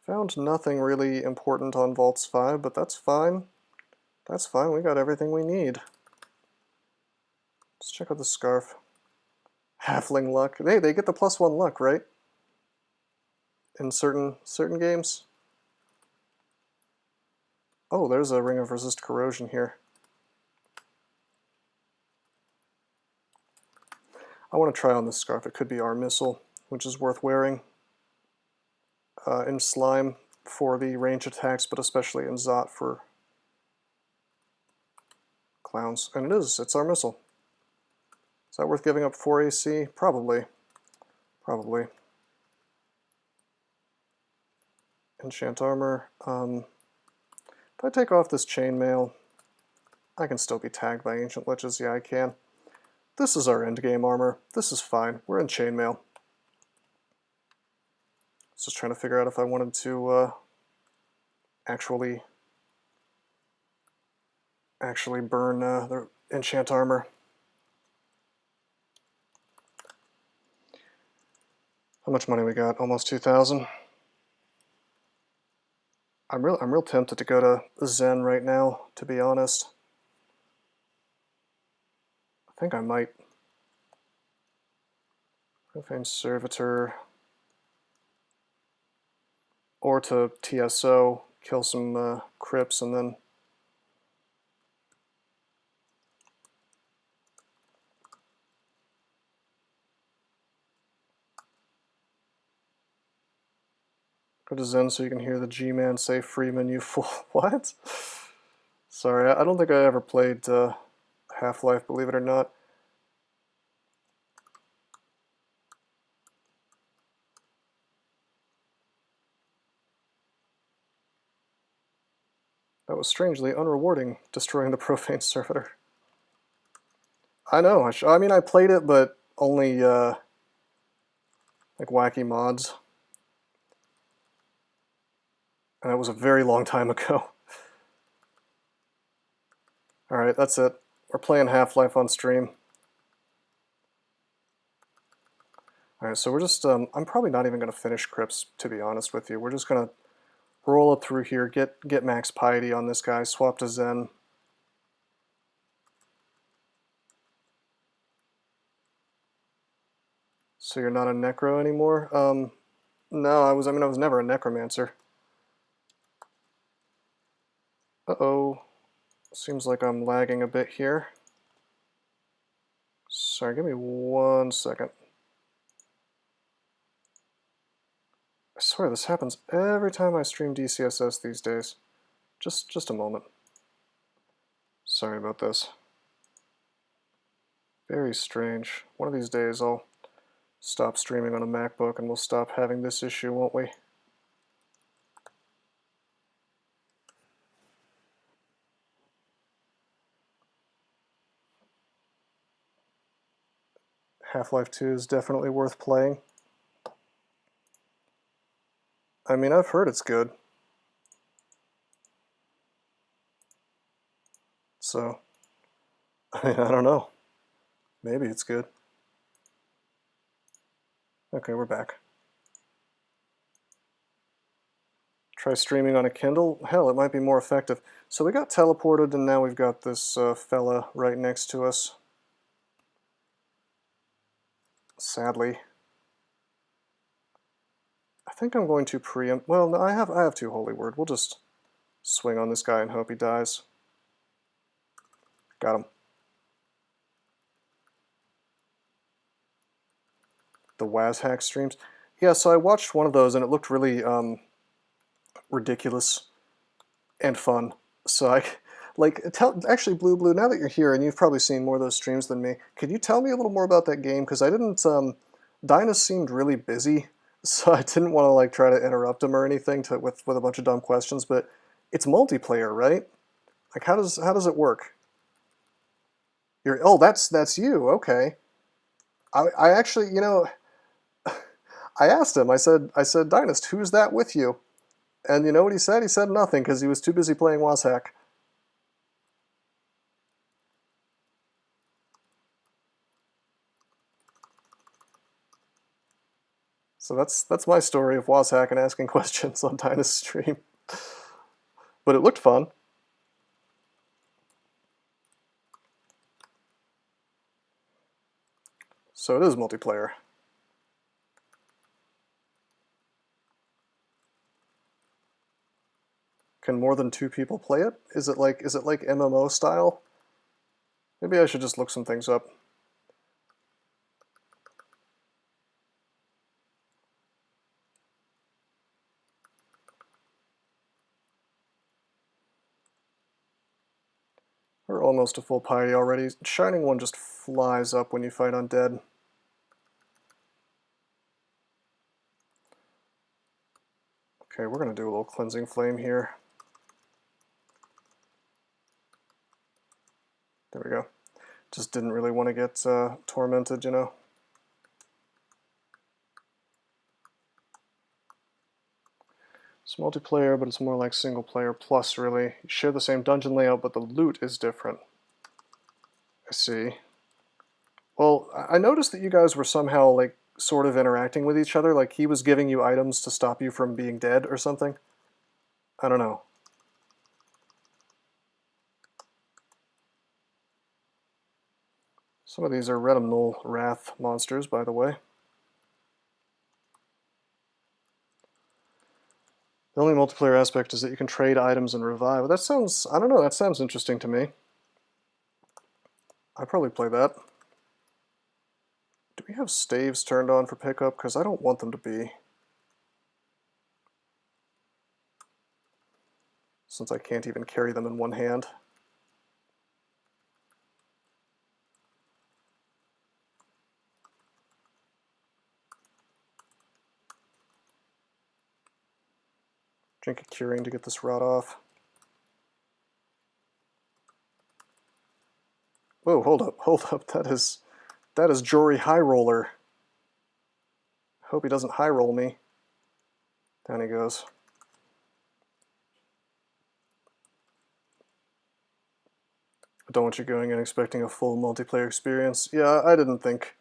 Found nothing really important on Vaults 5, but that's fine. That's fine, we got everything we need. Let's check out the scarf. Halfling luck. Hey, they get the +1 luck, right? In certain games. Oh, there's a Ring of Resist Corrosion here. I want to try on this scarf. It could be our missile, which is worth wearing. In Slime for the range attacks, but especially in Zot for clowns. And it is. It's our missile. Is that worth giving up 4 AC? Probably. Probably. Enchant armor. If I take off this chainmail, I can still be tagged by Ancient Liches. Yeah, I can. This is our endgame armor. This is fine. We're in chainmail. Just trying to figure out if I wanted to actually burn the enchant armor. How much money we got? Almost 2,000. I'm real tempted to go to Zen right now, to be honest. I think I might. Profane Servitor. Or to TSO, kill some Crips, and then go to Zen so you can hear the G-Man say, "Freeman, you fool." What? Sorry, I don't think I ever played Half-Life, believe it or not. That was strangely unrewarding, destroying the Profane Servitor. I know, I mean I played it, but only like wacky mods. And that was a very long time ago. Alright, that's it. We're playing Half-Life on stream. Alright, so we're just, I'm probably not even going to finish Crips, to be honest with you. We're just going to roll it through here, get max piety on this guy, swap to Zen. So you're not a Necro anymore? No, I was never a Necromancer. Uh-oh. Seems like I'm lagging a bit here. Sorry, give me 1 second. I swear this happens every time I stream DCSS these days. Just a moment. Sorry about this. Very strange. One of these days I'll stop streaming on a MacBook and we'll stop having this issue, won't we? Half-Life 2 is definitely worth playing. I mean, I've heard it's good. So, I mean, I don't know. Maybe it's good. Okay, we're back. Try streaming on a Kindle? Hell, it might be more effective. So we got teleported and now we've got this fella right next to us. Sadly. I think I'm going to preempt... Well, no, I have 2 Holy Word. We'll just swing on this guy and hope he dies. Got him. The WazHack streams. Yeah, so I watched one of those and it looked really ridiculous and fun. So actually, Blue, now that you're here and you've probably seen more of those streams than me, could you tell me a little more about that game? Because I didn't, Dinus seemed really busy, so I didn't want to like try to interrupt him or anything with a bunch of dumb questions. But it's multiplayer, right? Like, how does it work? Oh, that's you. Okay. I actually, you know, I asked him. I said, Dinus, who's that with you? And you know what he said? He said nothing because he was too busy playing WazHack. So that's my story of WazHack and asking questions on Dinus' stream. But it looked fun. So it is multiplayer. Can more than 2 people play it? Is it like MMO style? Maybe I should just look some things up. We're almost a full party already. Shining One just flies up when you fight undead. Okay, we're gonna do a little cleansing flame here. There we go. Just didn't really want to get tormented, you know. It's multiplayer, but it's more like single player plus, really. You share the same dungeon layout, but the loot is different. I see. Well, I noticed that you guys were somehow, like, sort of interacting with each other, like he was giving you items to stop you from being dead or something. I don't know. Some of these are Yredelemnul Wrath monsters, by the way. The only multiplayer aspect is that you can trade items and revive. That sounds, I don't know, that sounds interesting to me. I'd probably play that. Do we have staves turned on for pickup? Because I don't want them to be. Since I can't even carry them in one hand. Drink a curing to get this rot off. Whoa, hold up. That is Jory High Roller. Hope he doesn't high roll me. Down he goes. I don't want you going in expecting a full multiplayer experience. Yeah, I didn't think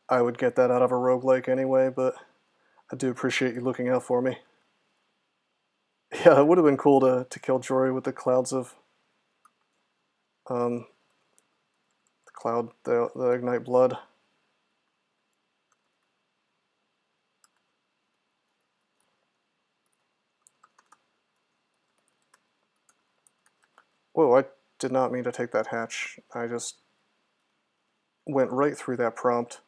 I would get that out of a roguelike anyway, but I do appreciate you looking out for me. Yeah, it would have been cool to kill Jory with the clouds of the ignite blood. Whoa, I did not mean to take that hatch. I just went right through that prompt.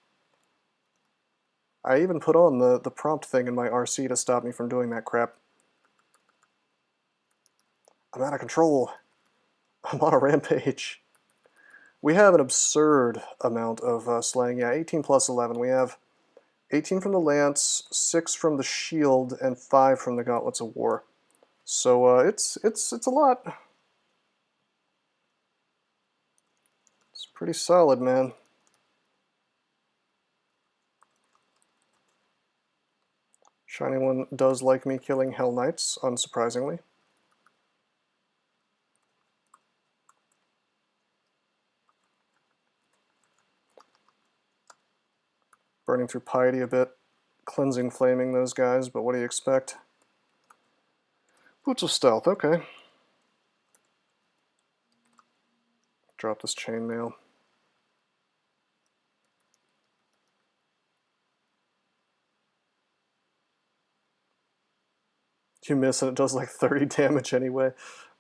I even put on the prompt thing in my RC to stop me from doing that crap. I'm out of control. I'm on a rampage. We have an absurd amount of slaying. Yeah, 18 plus 11. We have 18 from the lance, 6 from the shield, and 5 from the gauntlets of war. So it's a lot. It's pretty solid, man. Shiny One does like me killing Hell Knights, unsurprisingly. Burning through Piety a bit, cleansing flaming those guys, but what do you expect? Boots of Stealth, okay. Drop this chainmail. You miss and it does like 30 damage anyway.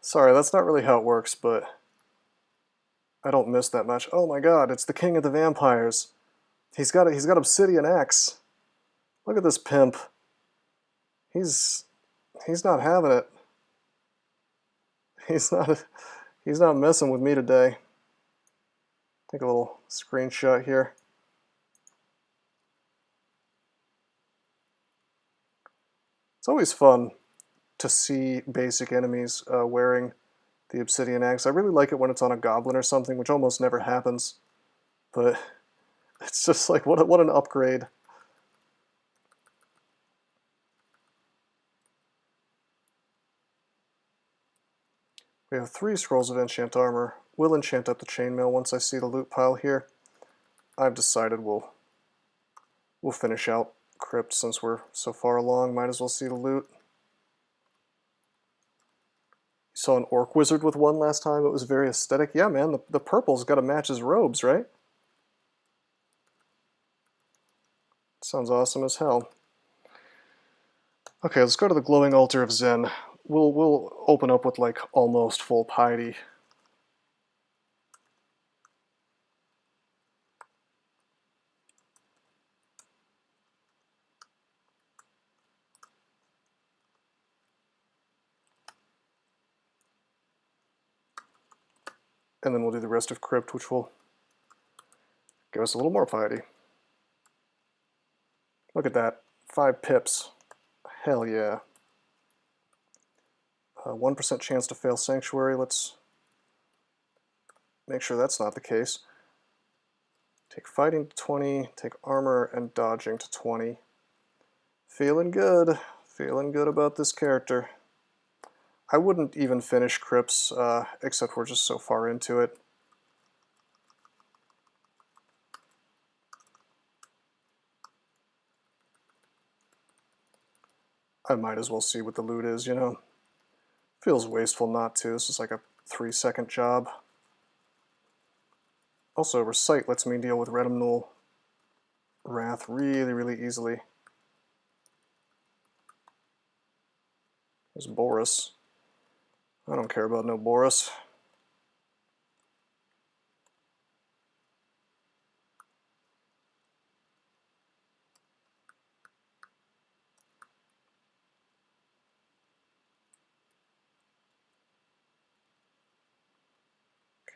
Sorry, that's not really how it works, but I don't miss that much. Oh my god, it's the king of the vampires. He's got obsidian axe. Look at this pimp. He's not having it. He's not messing with me today. Take a little screenshot here. It's always fun to see basic enemies wearing the obsidian axe. I really like it when it's on a goblin or something, which almost never happens. But it's just like, what an upgrade. We have 3 scrolls of enchant armor. We'll enchant up the chainmail once I see the loot pile here. I've decided we'll finish out Crypt since we're so far along. Might as well see the loot. You saw an orc wizard with one last time. It was very aesthetic. Yeah, man, the purple's got to match his robes, right? Sounds awesome as hell. Okay, let's go to the glowing altar of Zen. We'll open up with like almost full piety. And then we'll do the rest of Crypt, which will give us a little more piety. Look at that. 5 pips. Hell yeah. 1% chance to fail Sanctuary. Let's make sure that's not the case. Take fighting to 20, take armor and dodging to 20. Feeling good. Feeling good about this character. I wouldn't even finish Crypts, except we're just so far into it. I might as well see what the loot is, you know. Feels wasteful not to. This is like a 3-second job. Also, Recite lets me deal with Yredelemnul Wrath really, really easily. There's Boris. I don't care about no Boris.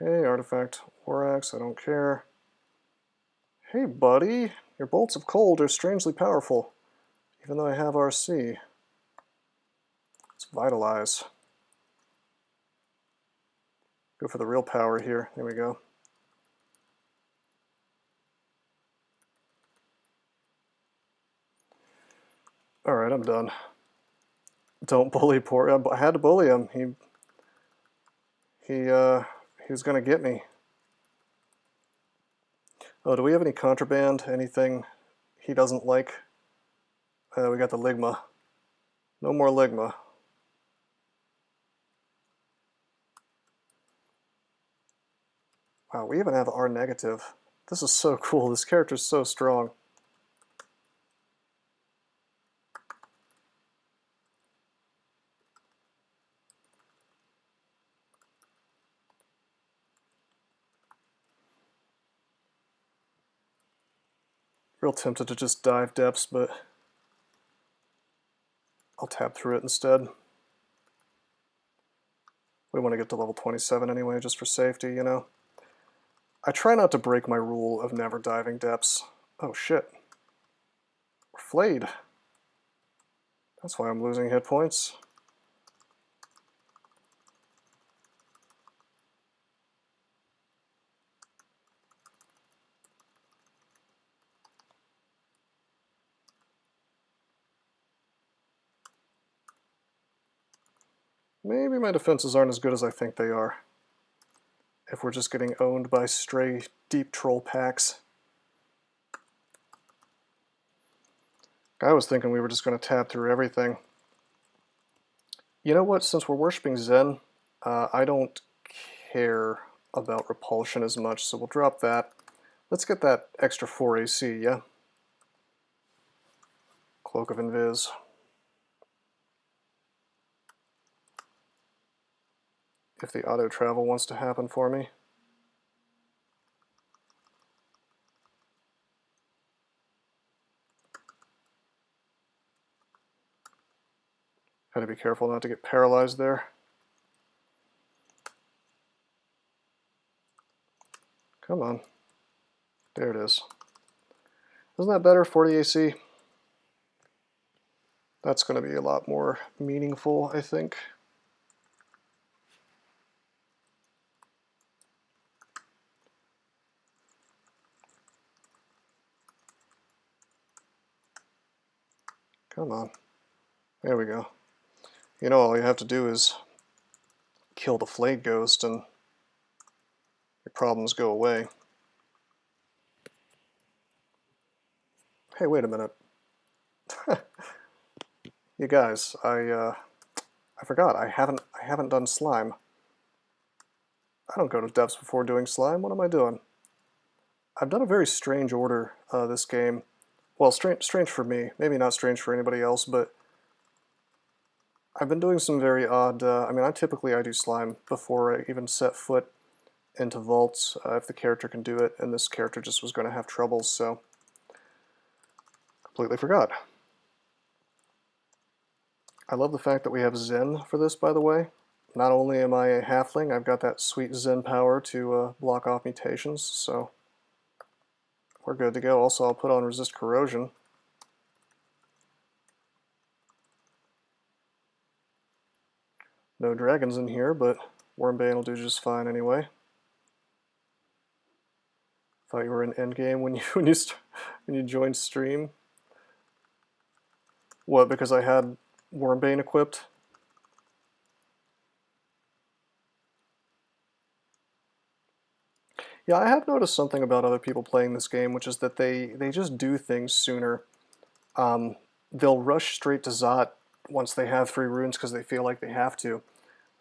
Okay, Artifact War Axe, I don't care. Hey buddy, your bolts of cold are strangely powerful, even though I have RC. Let's Vitalize. Go for the real power here. There we go. Alright, I'm done. Don't bully poor... I had to bully him. He was gonna get me. Oh, do we have any contraband? Anything he doesn't like? We got the Ligma. No more Ligma. Wow, we even have R negative. This is so cool. This character's so strong. Real tempted to just dive depths, but I'll tap through it instead. We want to get to level 27 anyway, just for safety, you know. I try not to break my rule of never diving depths. Oh shit. We're flayed. That's why I'm losing hit points. Maybe my defenses aren't as good as I think they are. If we're just getting owned by stray deep troll packs. I was thinking we were just going to tab through everything. You know what, since we're worshipping Zen, I don't care about repulsion as much, so we'll drop that. Let's get that extra 4 AC, yeah? Cloak of Invis. If the auto travel wants to happen for me. Had to be careful not to get paralyzed there. Come on. There it is. Isn't that better, 40 AC? That's going to be a lot more meaningful, I think. Come on. There we go. You know, all you have to do is kill the flayed ghost and your problems go away. Hey, wait a minute. You guys, I forgot. I haven't done slime. I don't go to depths before doing slime. What am I doing? I've done a very strange order this game. Well, strange for me. Maybe not strange for anybody else, but I've been doing some very odd... I mean, I do slime before I even set foot into vaults, if the character can do it, and this character just was going to have troubles, so... Completely forgot. I love the fact that we have Zen for this, by the way. Not only am I a halfling, I've got that sweet Zen power to block off mutations, so we're good to go. Also, I'll put on resist corrosion. No dragons in here, but Wormbane will do just fine anyway. Thought you were in endgame when you joined stream. What? Because I had Wormbane equipped? Yeah, I have noticed something about other people playing this game, which is that they just do things sooner. They'll rush straight to Zot once they have 3 runes because they feel like they have to,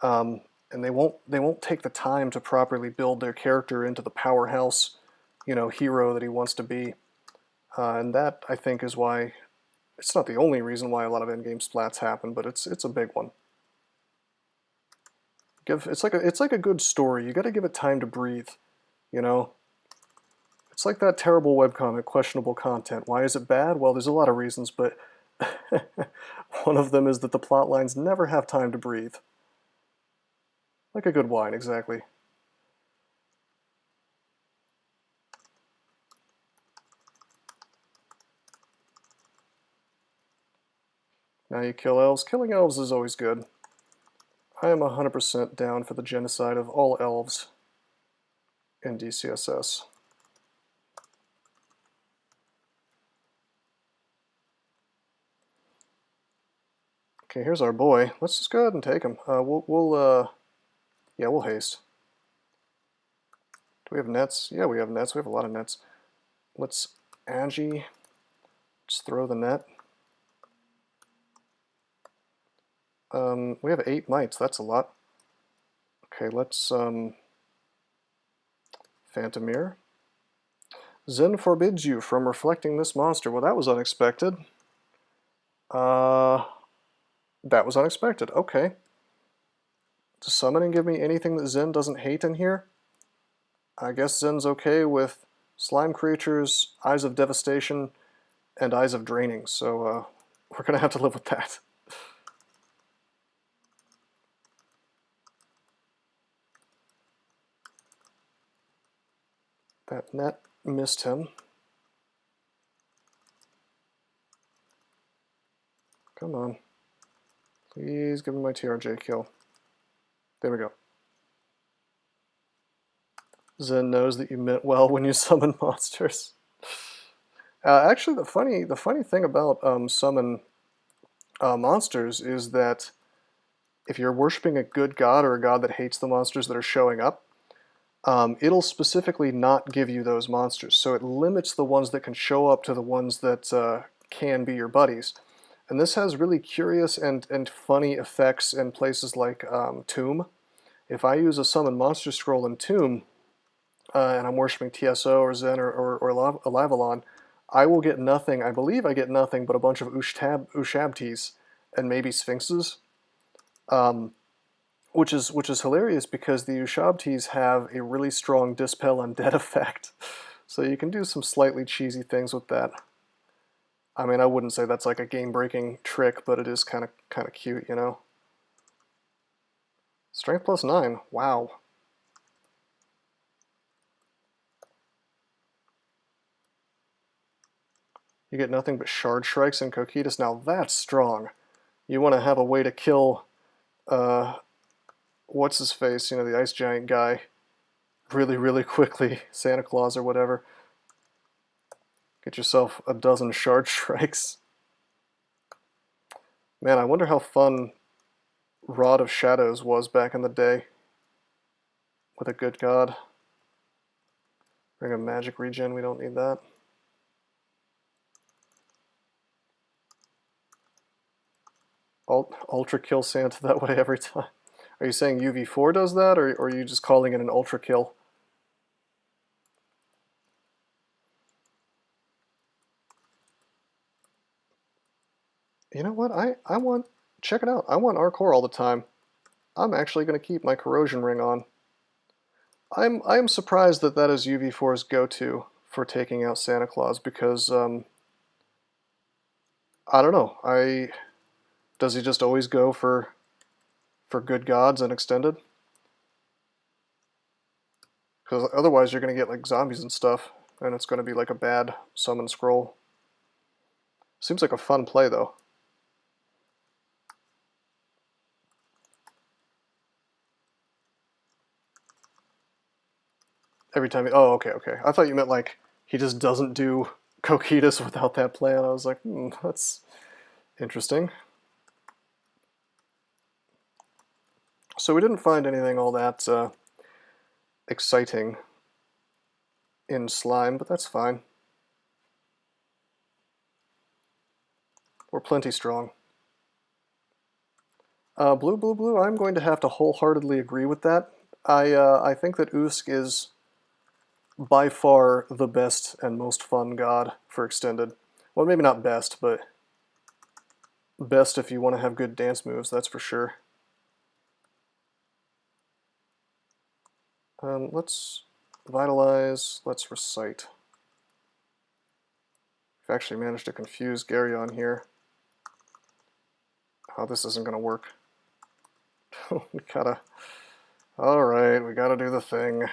and they won't take the time to properly build their character into the powerhouse, you know, hero that he wants to be. And that, I think, is why it's not the only reason why a lot of endgame splats happen, but it's a big one. It's like a good story. You got to give it time to breathe. You know, it's like that terrible webcomic, Questionable Content. Why is it bad? Well, there's a lot of reasons, but one of them is that the plot lines never have time to breathe. Like a good wine, exactly. Now you kill elves. Killing elves is always good. I am 100% down for the genocide of all elves in DCSS. Okay, here's our boy. Let's just go ahead and take him. We'll haste. Do we have nets? Yeah, we have nets. We have a lot of nets. Let's Agi. Just throw the net. We have 8 mites. That's a lot. Okay, let's Phantomir. Zen forbids you from reflecting this monster. Well, that was unexpected. That was unexpected. Okay. Does summoning give me anything that Zen doesn't hate in here? I guess Zen's okay with slime creatures, Eyes of Devastation, and Eyes of Draining, so we're going to have to live with that. That net missed him. Come on. Please give me my TRJ kill. There we go. Zen knows that you meant well when you summon monsters. Actually, the funny thing about summon monsters is that if you're worshiping a good god or a god that hates the monsters that are showing up, it'll specifically not give you those monsters. So it limits the ones that can show up to the ones that can be your buddies. And this has really curious and funny effects in places like Tomb. If I use a summon monster scroll in Tomb, and I'm worshiping TSO or Zen or Alavalon, I will get nothing. I believe I get nothing but a bunch of Ushabtis and maybe Sphinxes, which is hilarious because the Ushabtis have a really strong Dispel Undead effect. So you can do some slightly cheesy things with that. I mean, I wouldn't say that's like a game-breaking trick, but it is kind of cute, you know. Strength plus 9. Wow. You get nothing but Shard Shrikes and Coquetus. Now that's strong. You want to have a way to kill, what's his face, you know, the ice giant guy, really quickly, Santa Claus or whatever. Get yourself a dozen Shard Shrikes. Man, I wonder how fun Rod of Shadows was back in the day with a good god. Bring a magic regen, we don't need that. Ultra kill Santa that way every time. Are you saying UV4 does that, or are you just calling it an ultra kill? You know what? I want, check it out. I want Arcor all the time. I'm actually going to keep my corrosion ring on. I'm surprised that that is UV4's go-to for taking out Santa Claus because I don't know. Does he just always go for good gods and extended? Because otherwise you're going to get like zombies and stuff, and it's going to be like a bad summon scroll. Seems like a fun play though. Every time oh, okay. I thought you meant like he just doesn't do Coquetus without that plan. I was like, that's interesting. So we didn't find anything all that exciting in slime, but that's fine. We're plenty strong. Blue, I'm going to have to wholeheartedly agree with that. I think that Usk is by far the best and most fun god for extended. Well, maybe not best, but best if you want to have good dance moves, that's for sure. Let's vitalize, let's recite. I've actually managed to confuse Gary on here. Oh, this isn't going to work. We gotta... Alright, we gotta do the thing.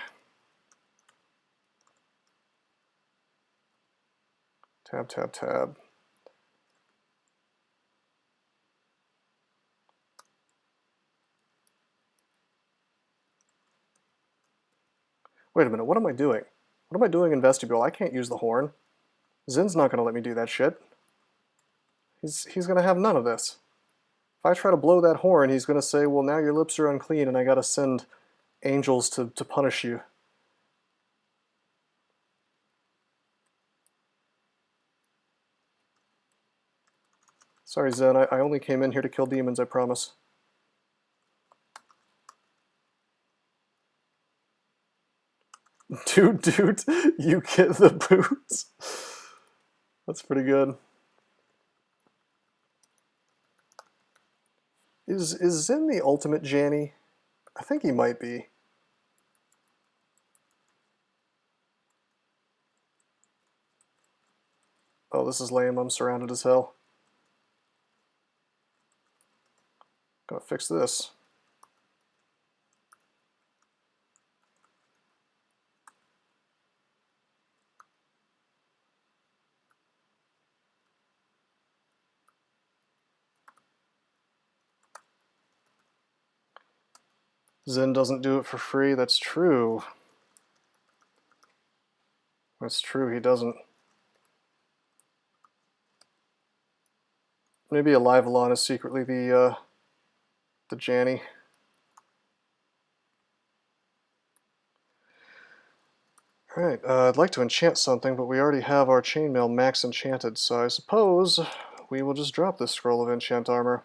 Tab. Wait a minute, what am I doing? What am I doing in vestibule? I can't use the horn. Zin's not going to let me do that shit. He's going to have none of this. If I try to blow that horn, he's going to say, well, now your lips are unclean and I got to send angels to punish you. Sorry, Zen, I only came in here to kill demons, I promise. Dude, you get the boots. That's pretty good. Is Zen the ultimate Janny? I think he might be. Oh, this is lame. I'm surrounded as hell. Gotta fix this. Zen doesn't do it for free. That's true. That's true, he doesn't. Maybe Alivalon is secretly the Janny. Alright, I'd like to enchant something, but we already have our chainmail max enchanted, so I suppose we will just drop this scroll of enchant armor.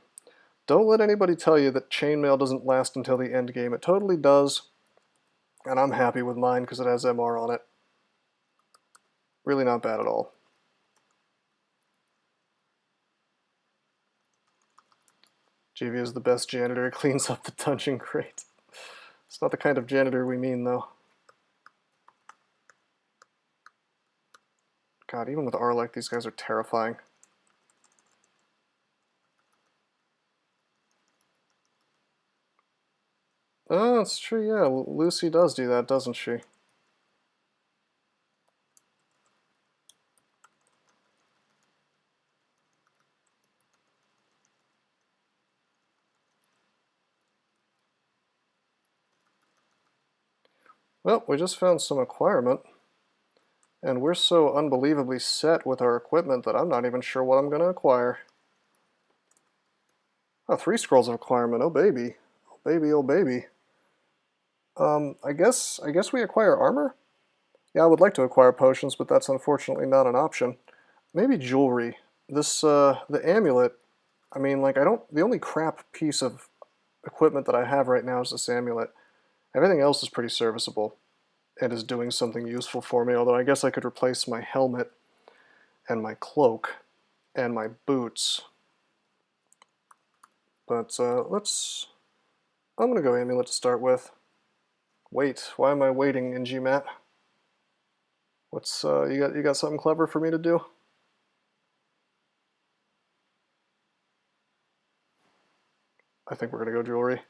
Don't let anybody tell you that chainmail doesn't last until the end game. It totally does, and I'm happy with mine because it has MR on it. Really not bad at all. GV is the best janitor. It cleans up the dungeon crate. It's not the kind of janitor we mean, though. God, even with Arlec, these guys are terrifying. Oh, that's true, yeah. Lucy does do that, doesn't she? Well, we just found some acquirement. And we're so unbelievably set with our equipment that I'm not even sure what I'm going to acquire. Oh, 3 scrolls of acquirement. Oh, baby. Oh, baby, oh, baby. I guess we acquire armor? Yeah, I would like to acquire potions, but that's unfortunately not an option. Maybe jewelry. This, the amulet, I mean, like, the only crap piece of equipment that I have right now is this amulet. Everything else is pretty serviceable and is doing something useful for me, although I guess I could replace my helmet and my cloak and my boots. But I'm gonna go amulet to start with. Wait, why am I waiting in GMAT? What's, you got something clever for me to do? I think we're gonna go jewelry.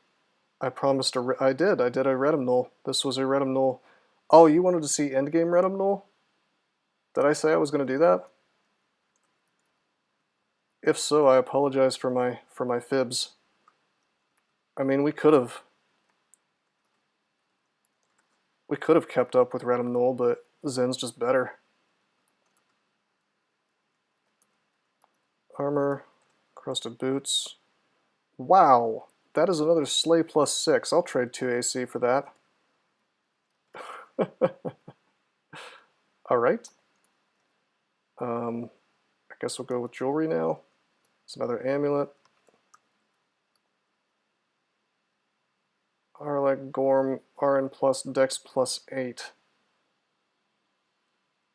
I promised I did Yredelemnul. This was Yredelemnul. Oh, you wanted to see endgame Yredelemnul? Did I say I was gonna do that? If so, I apologize for my fibs. I mean, we could have kept up with Yredelemnul, but Zen's just better. Armor, crusted boots. Wow, that is another Slay plus 6. I'll trade 2 AC for that. Alright. I guess we'll go with jewelry now. It's another amulet. Arlec, Gorm, RN plus, Dex plus 8.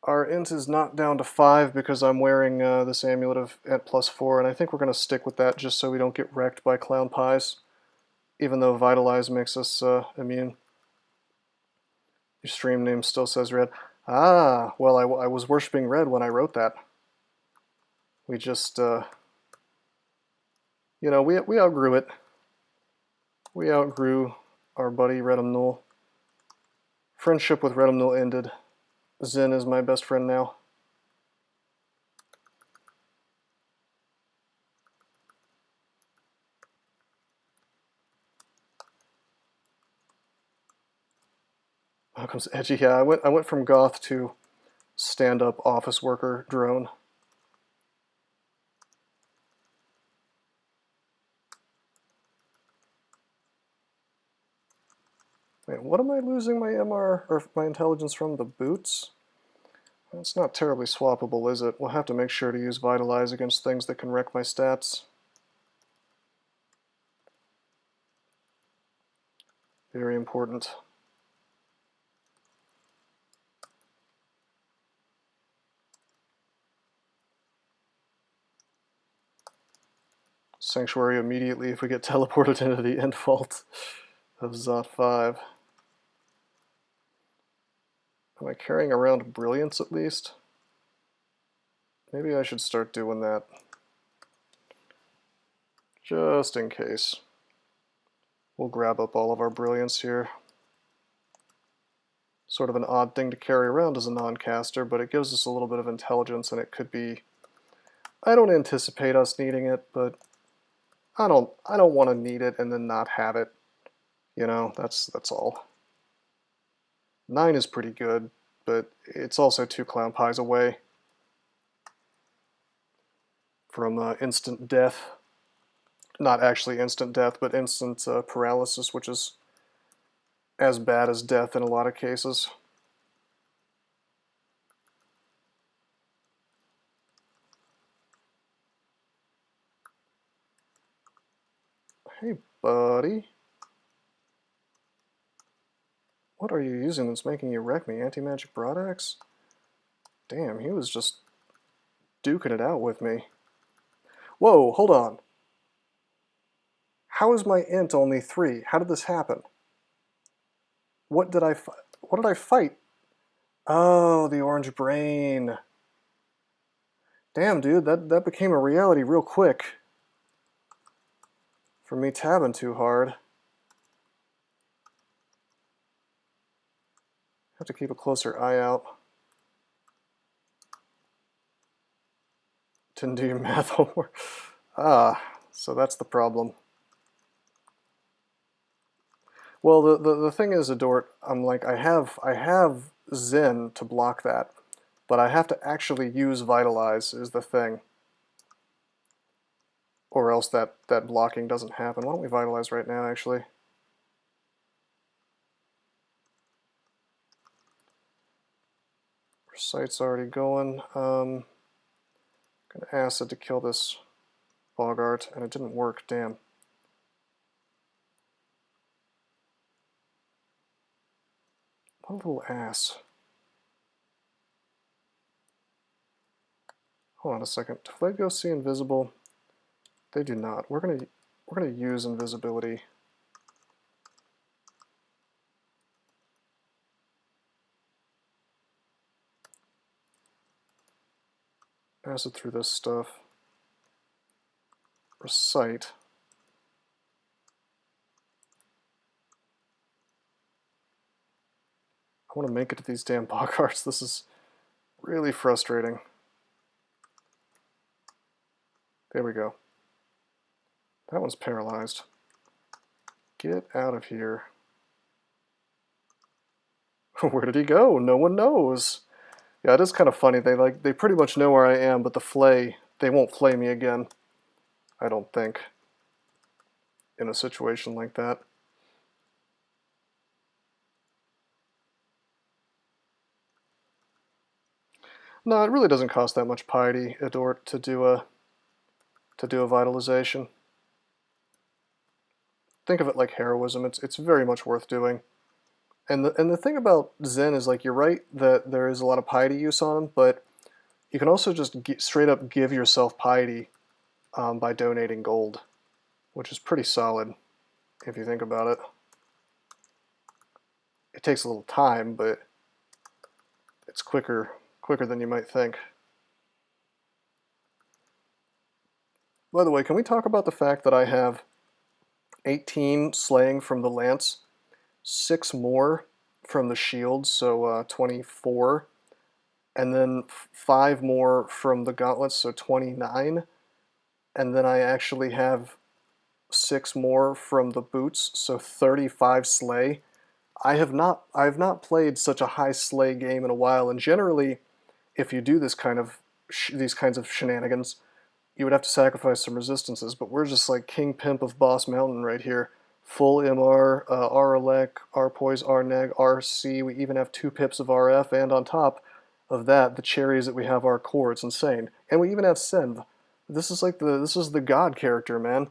Our int is not down to 5 because I'm wearing this amulet at plus 4, and I think we're going to stick with that just so we don't get wrecked by clown pies, even though Vitalize makes us immune. Your stream name still says red. Ah, well, I was worshipping red when I wrote that. We just, you know, we outgrew it. We outgrew our buddy Yredelemnul. Friendship with Yredelemnul ended. Zen is my best friend now. How comes edgy? Yeah, I went from goth to stand-up office worker drone. Wait, what am I losing my MR or my intelligence from? The boots? That's not terribly swappable, is it? We'll have to make sure to use Vitalize against things that can wreck my stats. Very important. Sanctuary immediately if we get teleported into the end vault of Zot 5. Am I carrying around Brilliance at least? Maybe I should start doing that. Just in case. We'll grab up all of our brilliance here. Sort of an odd thing to carry around as a non-caster, but it gives us a little bit of intelligence, and it could be... I don't anticipate us needing it, but I don't want to need it and then not have it. You know, that's all. 9 is pretty good, but it's also 2 clown pies away from instant death. Not actually instant death, but instant paralysis, which is as bad as death in a lot of cases. Hey, buddy. What are you using that's making you wreck me? Anti-magic broadaxe? Damn, he was just duking it out with me. Whoa, hold on. How is my int only 3? How did this happen? What did I fight? Oh, the orange brain. Damn, dude, that became a reality real quick. For me tabbing too hard. Have to keep a closer eye out. Didn't do your math homework. Ah, so that's the problem. Well, the thing is, Adort, I'm like, I have Zen to block that, but I have to actually use Vitalize is the thing. Or else that blocking doesn't happen. Why don't we Vitalize right now, actually? Sight's already going. Gonna acid to kill this Bogart, and it didn't work, damn. What a little ass. Hold on a second. Do Flade Ghosts see invisible? They do not. We're gonna use invisibility. Acid through this stuff. Recite. I want to make it to these damn Bogarts. This is really frustrating. There we go. That one's paralyzed. Get out of here. Where did he go? No one knows. Yeah, it is kind of funny. They pretty much know where I am, but the flay, they won't flay me again. I don't think. In a situation like that. No, it really doesn't cost that much piety, Adort, to do a vitalization. Think of it like heroism. It's very much worth doing. And the thing about Zen is, like, you're right that there is a lot of piety use on them, but you can also just straight up give yourself piety by donating gold, which is pretty solid if you think about it. It takes a little time, but it's quicker than you might think. By the way, can we talk about the fact that I have 18 slaying from the lance, 6 more from the shield, so 24, and then 5 more from the gauntlets, so 29, and then I actually have 6 more from the boots, so 35 slay. I have not played such a high slay game in a while, and generally, if you do these kinds of shenanigans, you would have to sacrifice some resistances, but we're just like King Pimp of Boss Mountain right here. Full MR, R-Elec, R-Poise, R-Neg, RC, we even have 2 pips of RF, and on top of that, the cherries that we have are core, it's insane. And we even have Senv. This is the god character, man.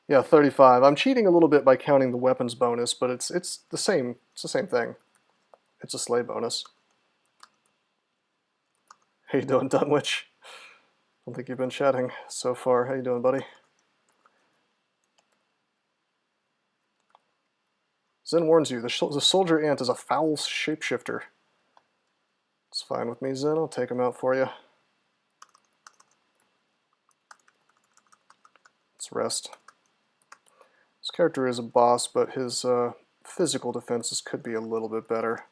Yeah, 35. I'm cheating a little bit by counting the weapons bonus, but it's the same thing. It's a slay bonus. How you doing, Dunwich? Don't think you've been chatting so far. How you doing, buddy? Zen warns you, the soldier ant is a foul shapeshifter. It's fine with me, Zen. I'll take him out for you. Let's rest. This character is a boss, but his physical defenses could be a little bit better.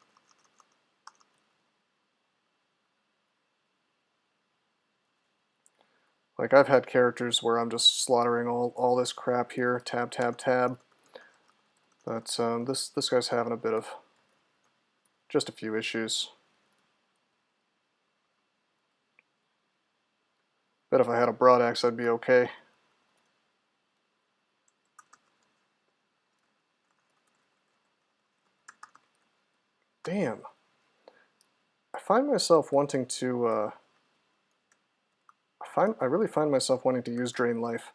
Like, I've had characters where I'm just slaughtering all this crap here, tab, tab, tab. But this guy's having a bit of just a few issues. Bet if I had a broad axe, I'd be okay. Damn. I find myself wanting to, I really find myself wanting to use Drain Life.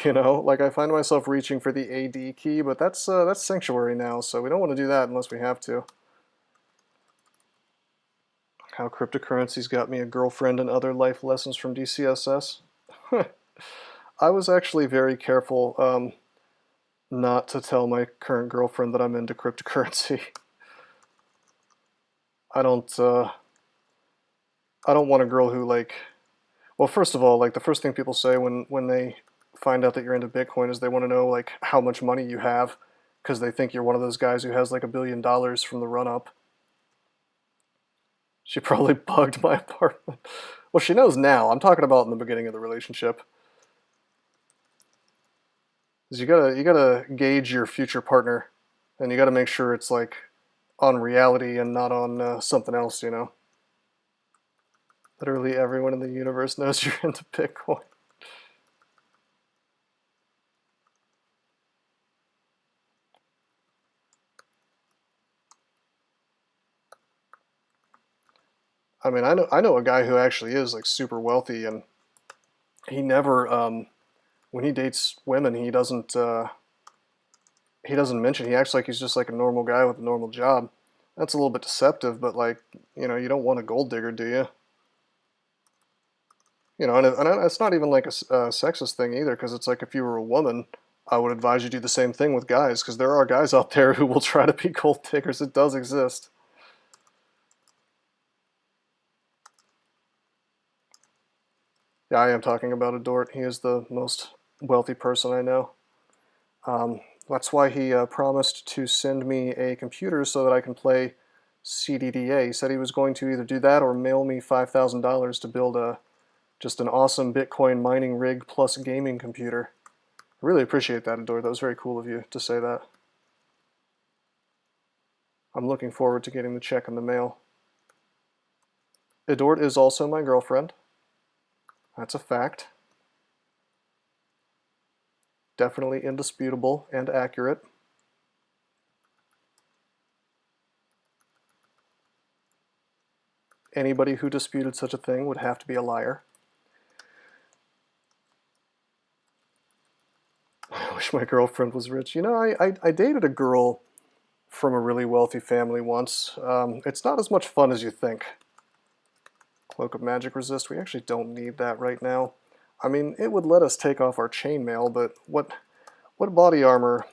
You know, like I find myself reaching for the AD key, but that's Sanctuary now, so we don't want to do that unless we have to. How cryptocurrency's got me a girlfriend and other life lessons from DCSS. I was actually very careful not to tell my current girlfriend that I'm into cryptocurrency. I don't want a girl who, like, well, first of all, like, the first thing people say when they find out that you're into Bitcoin is they want to know, like, how much money you have, because they think you're one of those guys who has like $1 billion from the run-up. She probably bugged my apartment. Well, she knows now. I'm talking about in the beginning of the relationship. Is you gotta gauge your future partner, and you gotta make sure it's like on reality and not on something else, you know. Literally everyone in the universe knows you're into Bitcoin. I mean, I know a guy who actually is like super wealthy, and he never when he dates women, he doesn't mention, he acts like he's just like a normal guy with a normal job. That's a little bit deceptive, but, like, you know, you don't want a gold digger, do you? You know, and it's not even like a sexist thing either, because it's like if you were a woman, I would advise you do the same thing with guys, because there are guys out there who will try to be gold diggers. It does exist. Yeah, I am talking about Adort. He is the most wealthy person I know. That's why he promised to send me a computer so that I can play CDDA. He said he was going to either do that or mail me $5,000 to build just an awesome Bitcoin mining rig plus gaming computer. I really appreciate that, Adort. That was very cool of you to say that. I'm looking forward to getting the check in the mail. Adort is also my girlfriend. That's a fact. Definitely indisputable and accurate. Anybody who disputed such a thing would have to be a liar. I wish my girlfriend was rich. You know, I dated a girl from a really wealthy family once. It's not as much fun as you think. Cloak of Magic Resist. We actually don't need that right now. I mean, it would let us take off our chainmail, but what body armor?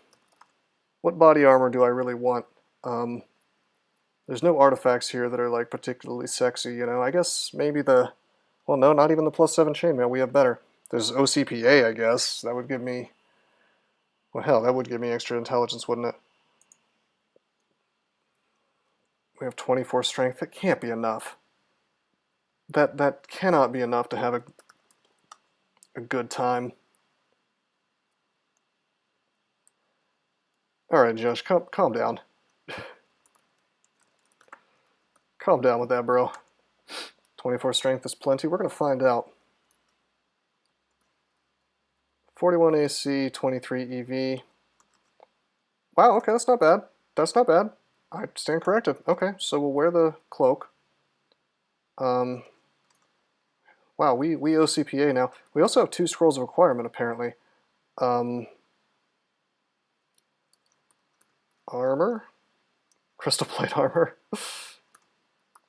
What body armor do I really want? There's no artifacts here that are like particularly sexy, you know. I guess maybe well, no, not even the +7 chainmail. We have better. There's OCPA, I guess. That would give me, well, hell, that would give me extra intelligence, wouldn't it? We have 24 strength. That can't be enough. That cannot be enough to have a good time. Alright, Josh, calm down. Calm down with that, bro. 24 strength is plenty. We're going to find out. 41 AC, 23 EV. Wow, okay, that's not bad. That's not bad. I stand corrected. Okay, so we'll wear the cloak. Wow, we OCPA now. We also have 2 scrolls of acquirement, apparently. Armor. Crystal plate armor.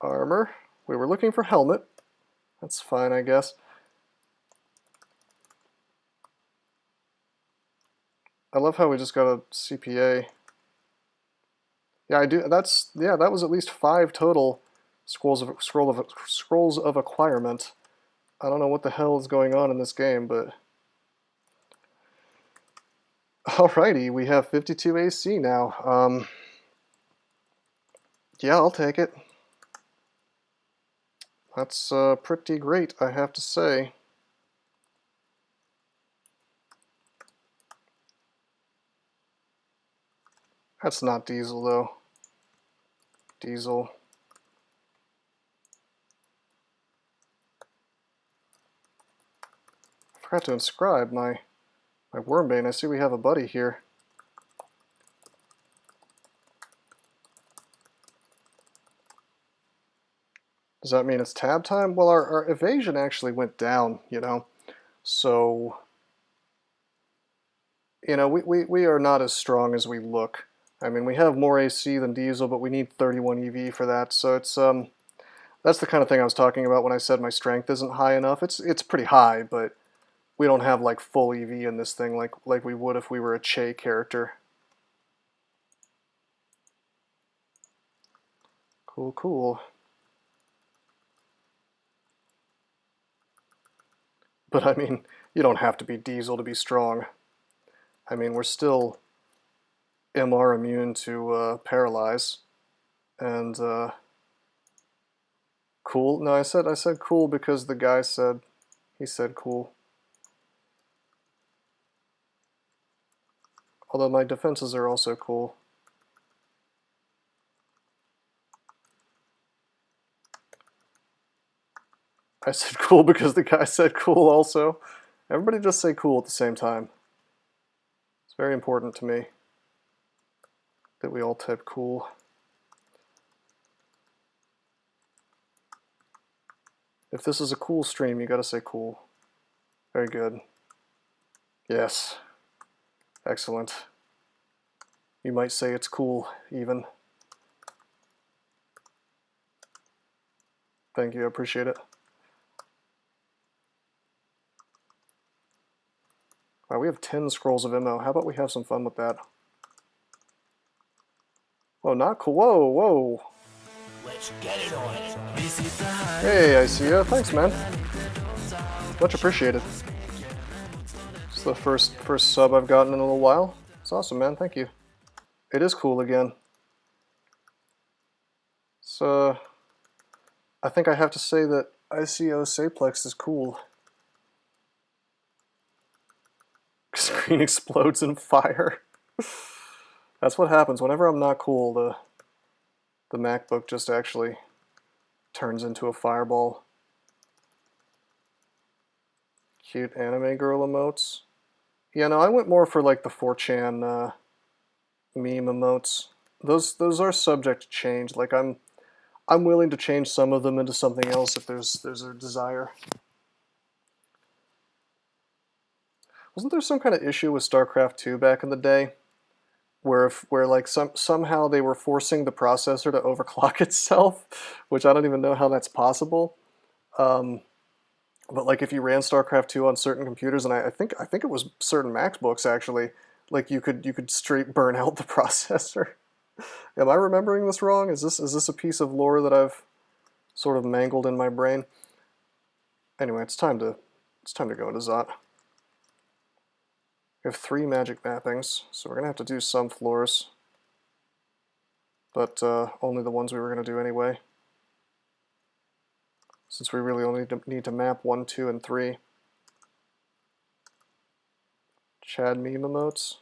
Armor. We were looking for helmet. That's fine, I guess. I love how we just got a CPA. Yeah, I do. That was at least 5 total scrolls of acquirement. I don't know what the hell is going on in this game, but Alrighty, we have 52 AC now. Yeah, I'll take it. That's pretty great, I have to say. That's not Diesel, though. Diesel. I forgot to inscribe my Wormbane. I see we have a buddy here. Does that mean it's tab time? Well, our evasion actually went down, you know. So, you know, we are not as strong as we look. I mean, we have more AC than Diesel, but we need 31 EV for that. So it's that's the kind of thing I was talking about when I said my strength isn't high enough. It's pretty high, but we don't have like full EV in this thing like we would if we were a Che character. Cool, cool. But I mean, you don't have to be Diesel to be strong. I mean, we're still MR immune to paralyze, and cool. No, I said cool because the guy said he said cool. Although my defenses are also cool. I said cool because the guy said cool also. Everybody just say cool at the same time. It's very important to me that we all type cool. If this is a cool stream, you gotta say cool. Very good. Yes. Excellent. You might say it's cool, even. Thank you, I appreciate it. Wow, we have 10 scrolls of MO. How about we have some fun with that? Whoa, not cool. Whoa, whoa. Let's get it on. Hey, I see ya. Thanks, man. Much appreciated. It's the first sub I've gotten in a little while. It's awesome, man. Thank you. It is cool again. So, I think I have to say that ICO Saplex is cool. Screen explodes in fire. That's what happens whenever I'm not cool. The MacBook just actually turns into a fireball. Cute anime girl emotes. Yeah, no, I went more for like the 4chan meme emotes. Those are subject to change. Like I'm willing to change some of them into something else if there's a desire. Wasn't there some kind of issue with StarCraft 2 back in the day? Where like somehow they were forcing the processor to overclock itself, which I don't even know how that's possible. But like if you ran StarCraft 2 on certain computers, and I think it was certain MacBooks actually, like you could straight burn out the processor. Am I remembering this wrong? Is this a piece of lore that I've sort of mangled in my brain? Anyway, it's time to go into Zot. We have 3 magic mappings, so we're gonna have to do some floors, but only the ones we were gonna do anyway, since we really only need to map 1, 2, and 3. Chad meme emotes.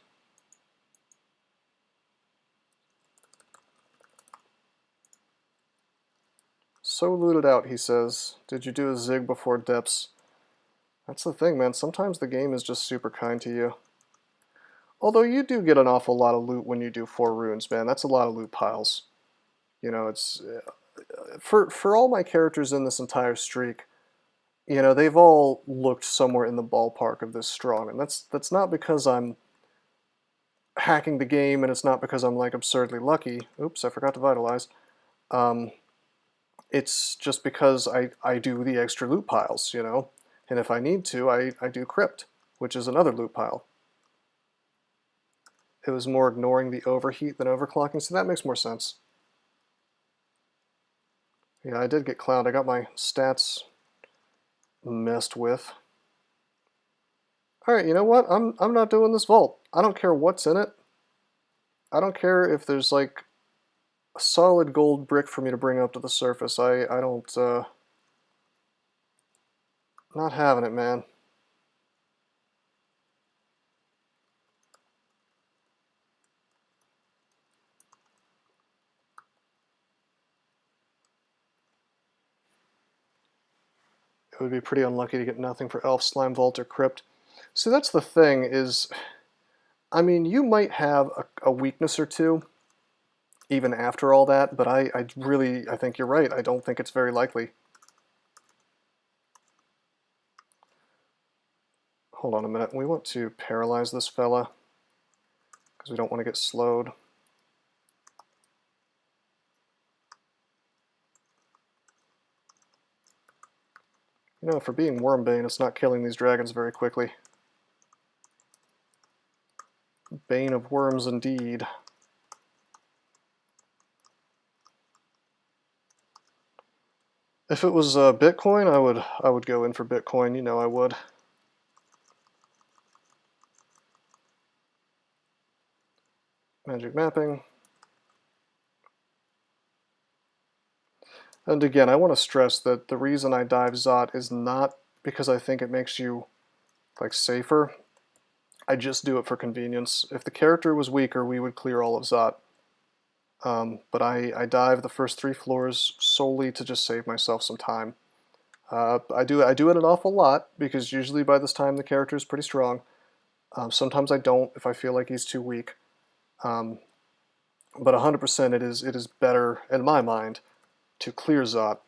So looted out, he says. Did you do a zig before depths? That's the thing, man. Sometimes the game is just super kind to you. Although you do get an awful lot of loot when you do 4 runes, man. That's a lot of loot piles. You know, it's for all my characters in this entire streak, you know, they've all looked somewhere in the ballpark of this strong, and that's not because I'm hacking the game, and it's not because I'm like absurdly lucky. Oops, I forgot to vitalize. It's just because I do the extra loot piles, you know, and if I need to, I do crypt, which is another loot pile. It was more ignoring the overheat than overclocking, so that makes more sense. Yeah, I did get clowned. I got my stats messed with. Alright, you know what? I'm not doing this vault. I don't care what's in it. I don't care if there's like a solid gold brick for me to bring up to the surface. I don't, not having it, man. It would be pretty unlucky to get nothing for Elf, Slime Vault, or Crypt. See, that's the thing is, I mean, you might have a weakness or two, even after all that, but I think you're right. I don't think it's very likely. Hold on a minute. We want to paralyze this fella, because we don't want to get slowed. You know, for being Wormbane, it's not killing these dragons very quickly. Bane of worms, indeed. If it was Bitcoin, I would go in for Bitcoin. You know I would. Magic mapping. And again, I want to stress that the reason I dive Zot is not because I think it makes you like safer. I just do it for convenience. If the character was weaker, we would clear all of Zot. But I dive the first 3 floors solely to just save myself some time. I do it an awful lot because usually by this time the character is pretty strong. Sometimes I don't if I feel like he's too weak. But 100% it is better in my mind to clear Zot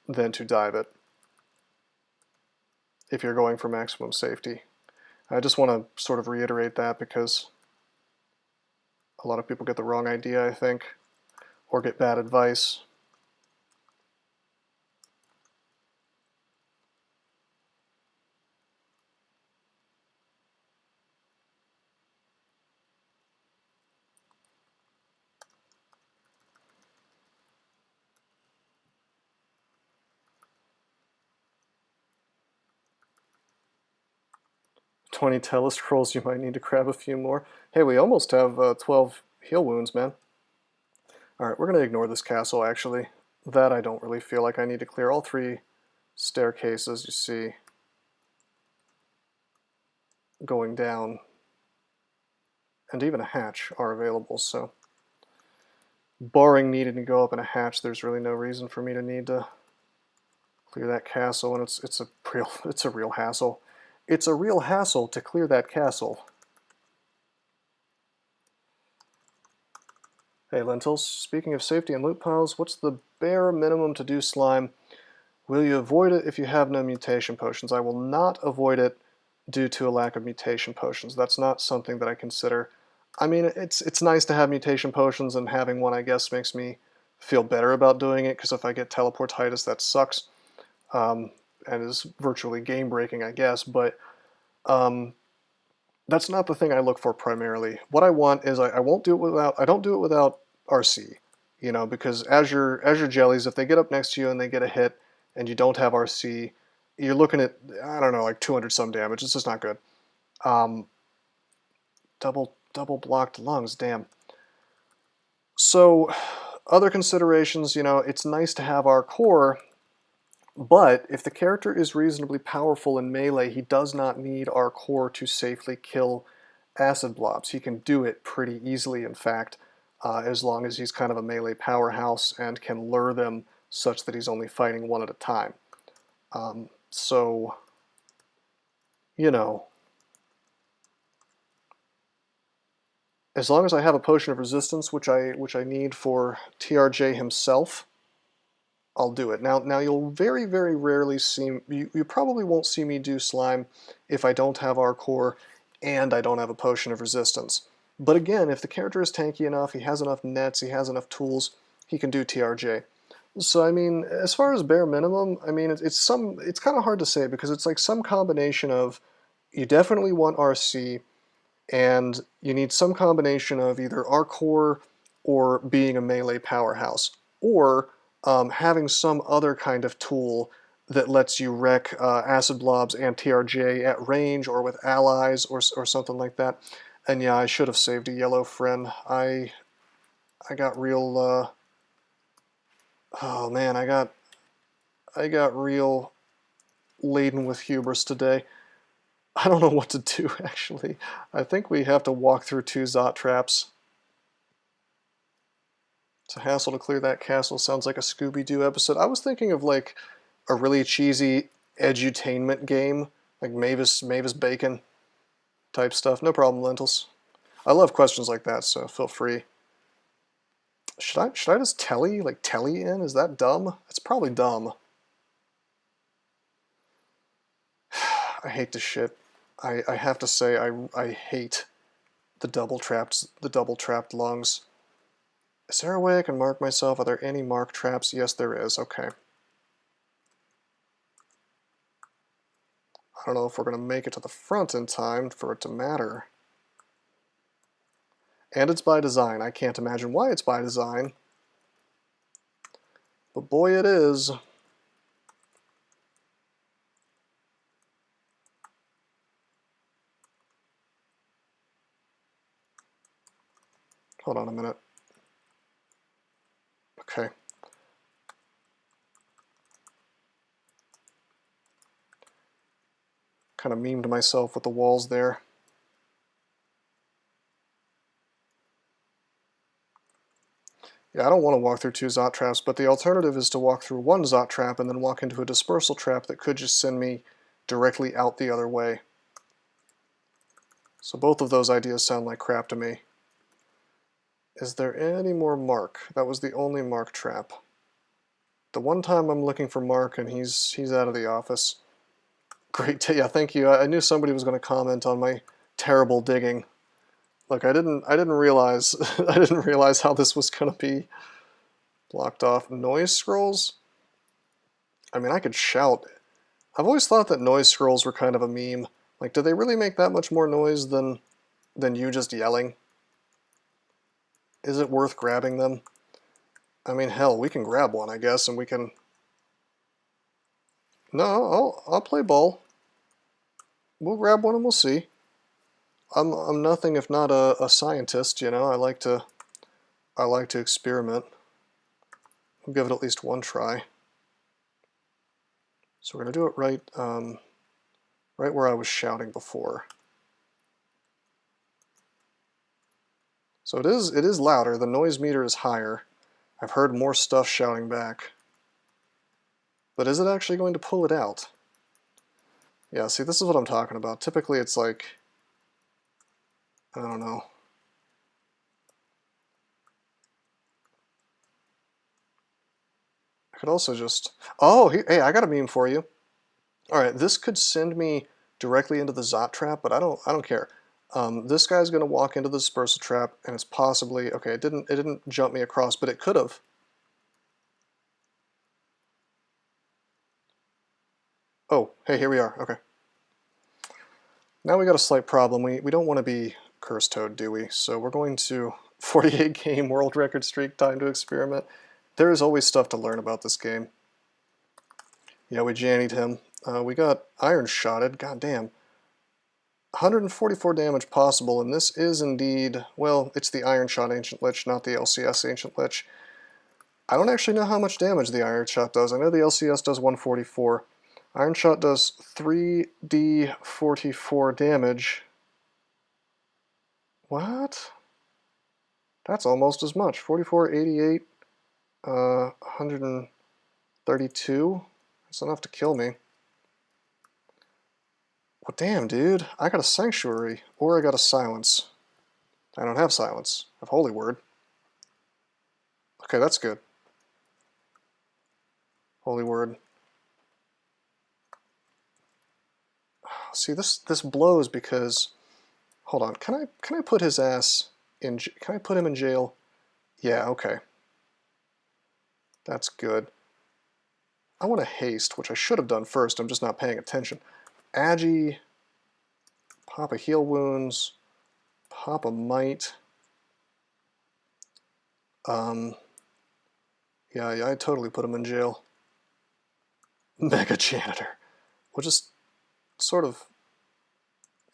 than to dive it if you're going for maximum safety. I just want to sort of reiterate that because a lot of people get the wrong idea, I think, or get bad advice. "20 telescrolls, you might need to grab a few more." Hey, we almost have 12 heal wounds, man. Alright, we're going to ignore this castle, actually. That I don't really feel like I need to clear. All 3 staircases, you see, going down, and even a hatch are available, so barring needing to go up in a hatch, there's really no reason for me to need to clear that castle, and it's a real hassle. It's a real hassle to clear that castle. Hey Lentils, speaking of safety and loot piles, what's the bare minimum to do slime? Will you avoid it if you have no mutation potions? I will not avoid it due to a lack of mutation potions. That's not something that I consider. I mean, it's nice to have mutation potions, and having one, I guess, makes me feel better about doing it, because if I get teleportitis, that sucks, and is virtually game-breaking, I guess, but that's not the thing I look for primarily. What I want is I don't do it without RC, you know, because as your jellies, if they get up next to you and they get a hit and you don't have RC, you're looking at, I don't know, like 200 some damage. It's just not good. Double blocked lungs, damn. So other considerations, you know, it's nice to have our core, but if the character is reasonably powerful in melee, he does not need our core to safely kill acid blobs. He can do it pretty easily, in fact, as long as he's kind of a melee powerhouse and can lure them such that he's only fighting one at a time. So, you know, as long as I have a potion of resistance, which I need for TRJ himself, I'll do it. Now you'll very, very rarely see, you probably won't see me do slime if I don't have our core and I don't have a potion of resistance. But again, if the character is tanky enough, he has enough nets, he has enough tools, he can do TRJ. So I mean, as far as bare minimum, I mean, it's kind of hard to say, because it's like some combination of, you definitely want RC, and you need some combination of either our core or being a melee powerhouse, or having some other kind of tool that lets you wreck acid blobs and TRJ at range or with allies or something like that. And yeah, I should have saved a yellow friend. I got real oh man, I got real laden with hubris today. I don't know what to do, actually. I think we have to walk through 2 Zot traps. It's a hassle to clear that castle. Sounds like a Scooby-Doo episode. I was thinking of like a really cheesy edutainment game, like Mavis Bacon type stuff. No problem, Lentils. I love questions like that, so feel free. Should I just telly in? Is that dumb? It's probably dumb. I hate this shit. I have to say I hate the double trapped lungs. Is there a way I can mark myself? Are there any mark traps? Yes, there is. Okay. I don't know if we're going to make it to the front in time for it to matter. And it's by design. I can't imagine why it's by design. But boy, it is. Hold on a minute. Okay. Kind of memed myself with the walls there. Yeah, I don't want to walk through 2 Zot traps, but the alternative is to walk through 1 Zot trap and then walk into a dispersal trap that could just send me directly out the other way. So both of those ideas sound like crap to me. Is there any more Mark? That was the only Mark trap. The one time I'm looking for Mark and he's out of the office. Great, yeah, thank you. I knew somebody was going to comment on my terrible digging. Look, I didn't realize I didn't realize how this was going to be blocked off. Noise scrolls? I mean, I could shout. I've always thought that noise scrolls were kind of a meme. Like, do they really make that much more noise than you just yelling? Is it worth grabbing them? I mean, hell, we can grab one, I guess, and we can... No, I'll play ball. We'll grab one and we'll see. I'm nothing if not a scientist, you know. I like to experiment. We'll give it at least one try. So we're gonna do it right right where I was shouting before. So it is louder. The noise meter is higher. I've heard more stuff shouting back. But is it actually going to pull it out? Yeah, see, this is what I'm talking about. Typically it's like, I don't know. I could also just... Oh, hey, I got a meme for you. Alright, this could send me directly into the Zot trap, but I don't care. This guy's going to walk into the dispersal trap, and it's possibly... Okay, it didn't jump me across, but it could have. Oh, hey, here we are. Okay. Now we got a slight problem. We don't want to be Cursed Toad, do we? So we're going to 48 game world record streak, time to experiment. There is always stuff to learn about this game. Yeah, we jannied him. We got iron shotted. God damn. 144 damage possible, and this is indeed, well, it's the Iron Shot Ancient Lich, not the LCS Ancient Lich. I don't actually know how much damage the Iron Shot does. I know the LCS does 144. Iron Shot does 3d44 damage. What? That's almost as much. 44, 88, 132. That's enough to kill me. Well, damn, dude. I got a Sanctuary, or I got a Silence. I don't have Silence. I have Holy Word. Okay, that's good. Holy Word. See, this blows because... Hold on. Can I put his ass in... Can I put him in jail? Yeah, okay. That's good. I want to haste, which I should have done first. I'm just not paying attention. Agi, pop a heal wounds, pop a might. Yeah, I totally put him in jail. Mega Janitor. We'll just sort of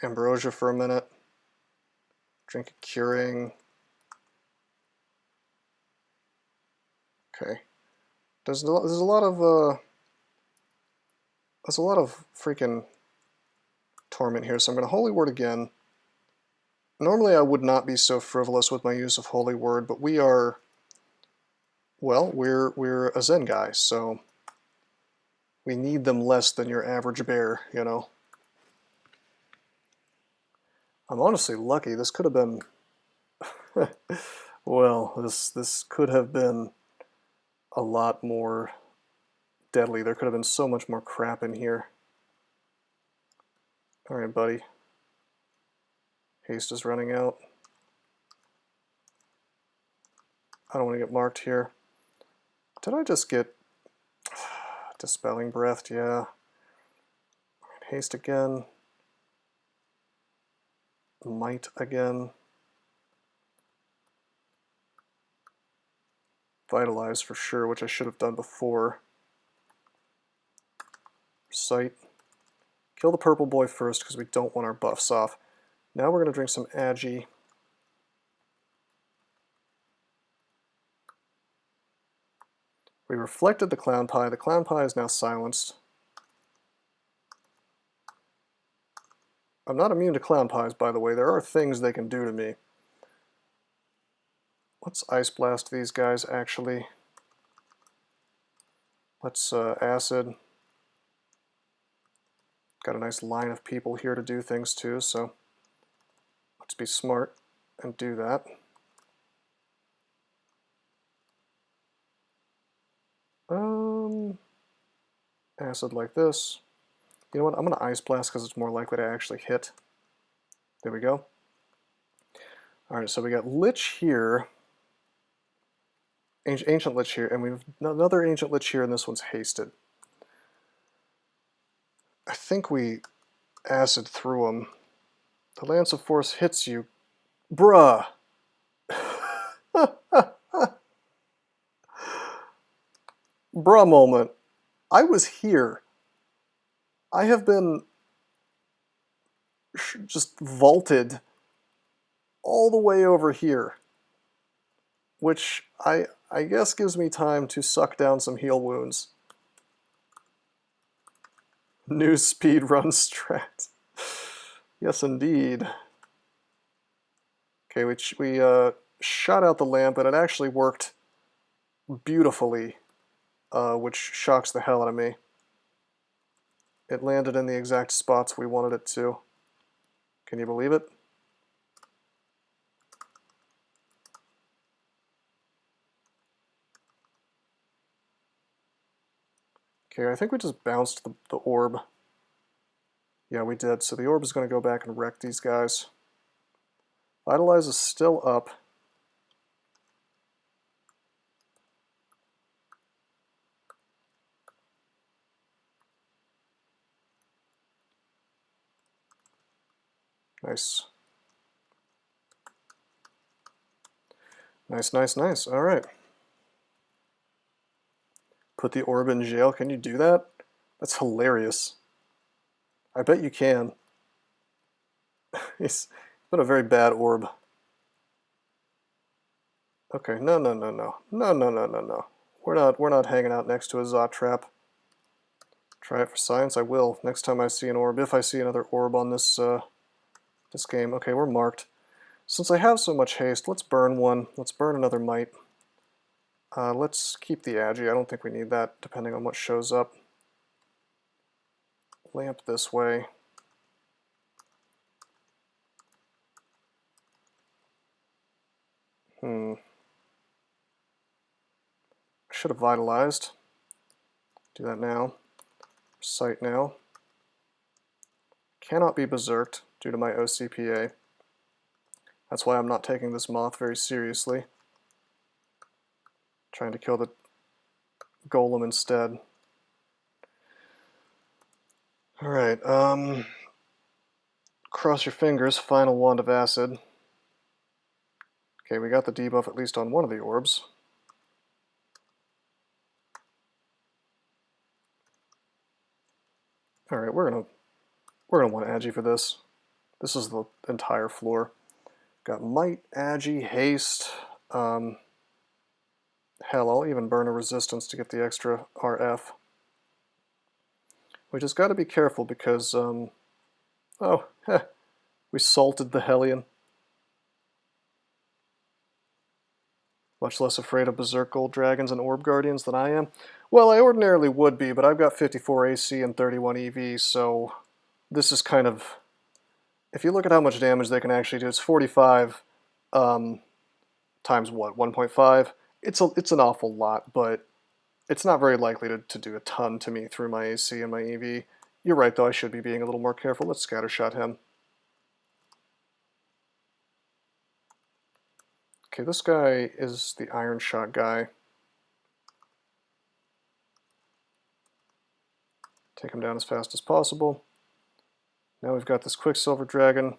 ambrosia for a minute. Drink a curing. Okay. There's a lot of freaking torment here, so I'm going to Holy Word again. Normally I would not be so frivolous with my use of Holy Word, but we are, well, we're a Zen guy, so we need them less than your average bear, you know. I'm honestly lucky. This could have been, well, this could have been a lot more deadly. There could have been so much more crap in here. All right, buddy. Haste is running out. I don't want to get marked here. Did I just get Dispelling Breath? Yeah. Haste again. Might again. Vitalize for sure, which I should have done before. Sight. Kill the purple boy first because we don't want our buffs off. Now we're going to drink some Agi. We reflected the clown pie. The clown pie is now silenced. I'm not immune to clown pies, by the way. There are things they can do to me. Let's Ice Blast these guys, actually. Let's Acid. Got a nice line of people here to do things to, so let's be smart and do that. Acid like this. You know what? I'm going to Ice Blast because it's more likely to actually hit. There we go. Alright, so we got Lich here. Ancient Lich here, and we have another Ancient Lich here, and this one's hasted. I think we Acid through him. The Lance of Force hits you. Bruh! Bruh moment. I was here. I have been just vaulted all the way over here, which I guess gives me time to suck down some heal wounds. New speed run strat. Yes, indeed. Okay, we shot out the lamp, and it actually worked beautifully, which shocks the hell out of me. It landed in the exact spots we wanted it to. Can you believe it? Okay, I think we just bounced the orb. Yeah, we did. So the orb is going to go back and wreck these guys. Vitalize is still up. Nice. Nice, nice, nice. All right. Put the orb in jail. Can you do that? That's hilarious. I bet you can. It's been a very bad orb. Okay, no. We're not hanging out next to a Zot trap. Try it for science. I will next time I see an orb. If I see another orb on this this game. Okay, we're marked. Since I have so much haste, let's burn one. Let's burn another might. Let's keep the Agi. I don't think we need that, depending on what shows up. Lamp this way. I should have vitalized. Do that now. Sight now. Cannot be berserked due to my OCPA. That's why I'm not taking this moth very seriously. Trying to kill the golem instead. Alright, cross your fingers, final wand of acid. Okay, we got the debuff at least on one of the orbs. All right, we're gonna want Agi for this. This is the entire floor. Got Might, Agi, Haste. Hell, I'll even burn a resistance to get the extra RF. We just got to be careful because, oh, heh, we salted the Hellion. Much less afraid of Berserk Gold Dragons and Orb Guardians than I am. Well, I ordinarily would be, but I've got 54 AC and 31 EV, so this is kind of... If you look at how much damage they can actually do, it's 45 times what, 1.5? It's an awful lot, but it's not very likely to do a ton to me through my AC and my EV. You're right, though, I should be being a little more careful. Let's scattershot him. Okay, this guy is the Iron Shot guy. Take him down as fast as possible. Now we've got this Quicksilver Dragon.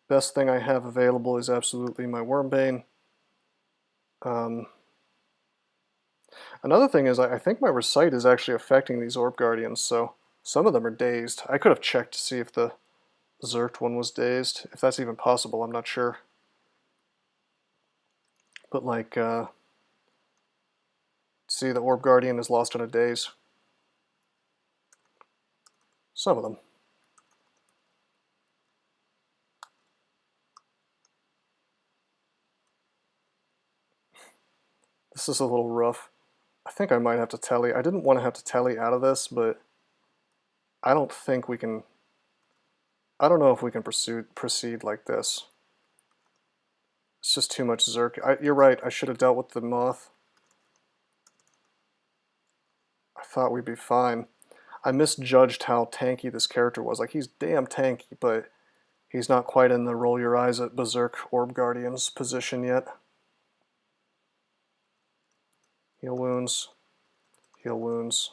Best thing I have available is absolutely my Wormbane. Another thing is I think my Recite is actually affecting these Orb Guardians, so some of them are dazed. I could have checked to see if the Zerked one was dazed. If that's even possible, I'm not sure. But like, see, the Orb Guardian is lost in a daze. Some of them. This is a little rough. I think I might have to telly. I didn't want to have to telly out of this, but I don't think we can... I don't know if we can proceed like this. It's just too much Zerk. You're right, I should have dealt with the Moth. I thought we'd be fine. I misjudged how tanky this character was. Like, he's damn tanky, but he's not quite in the roll your eyes at Berserk Orb Guardians position yet. Heal wounds. Heal wounds.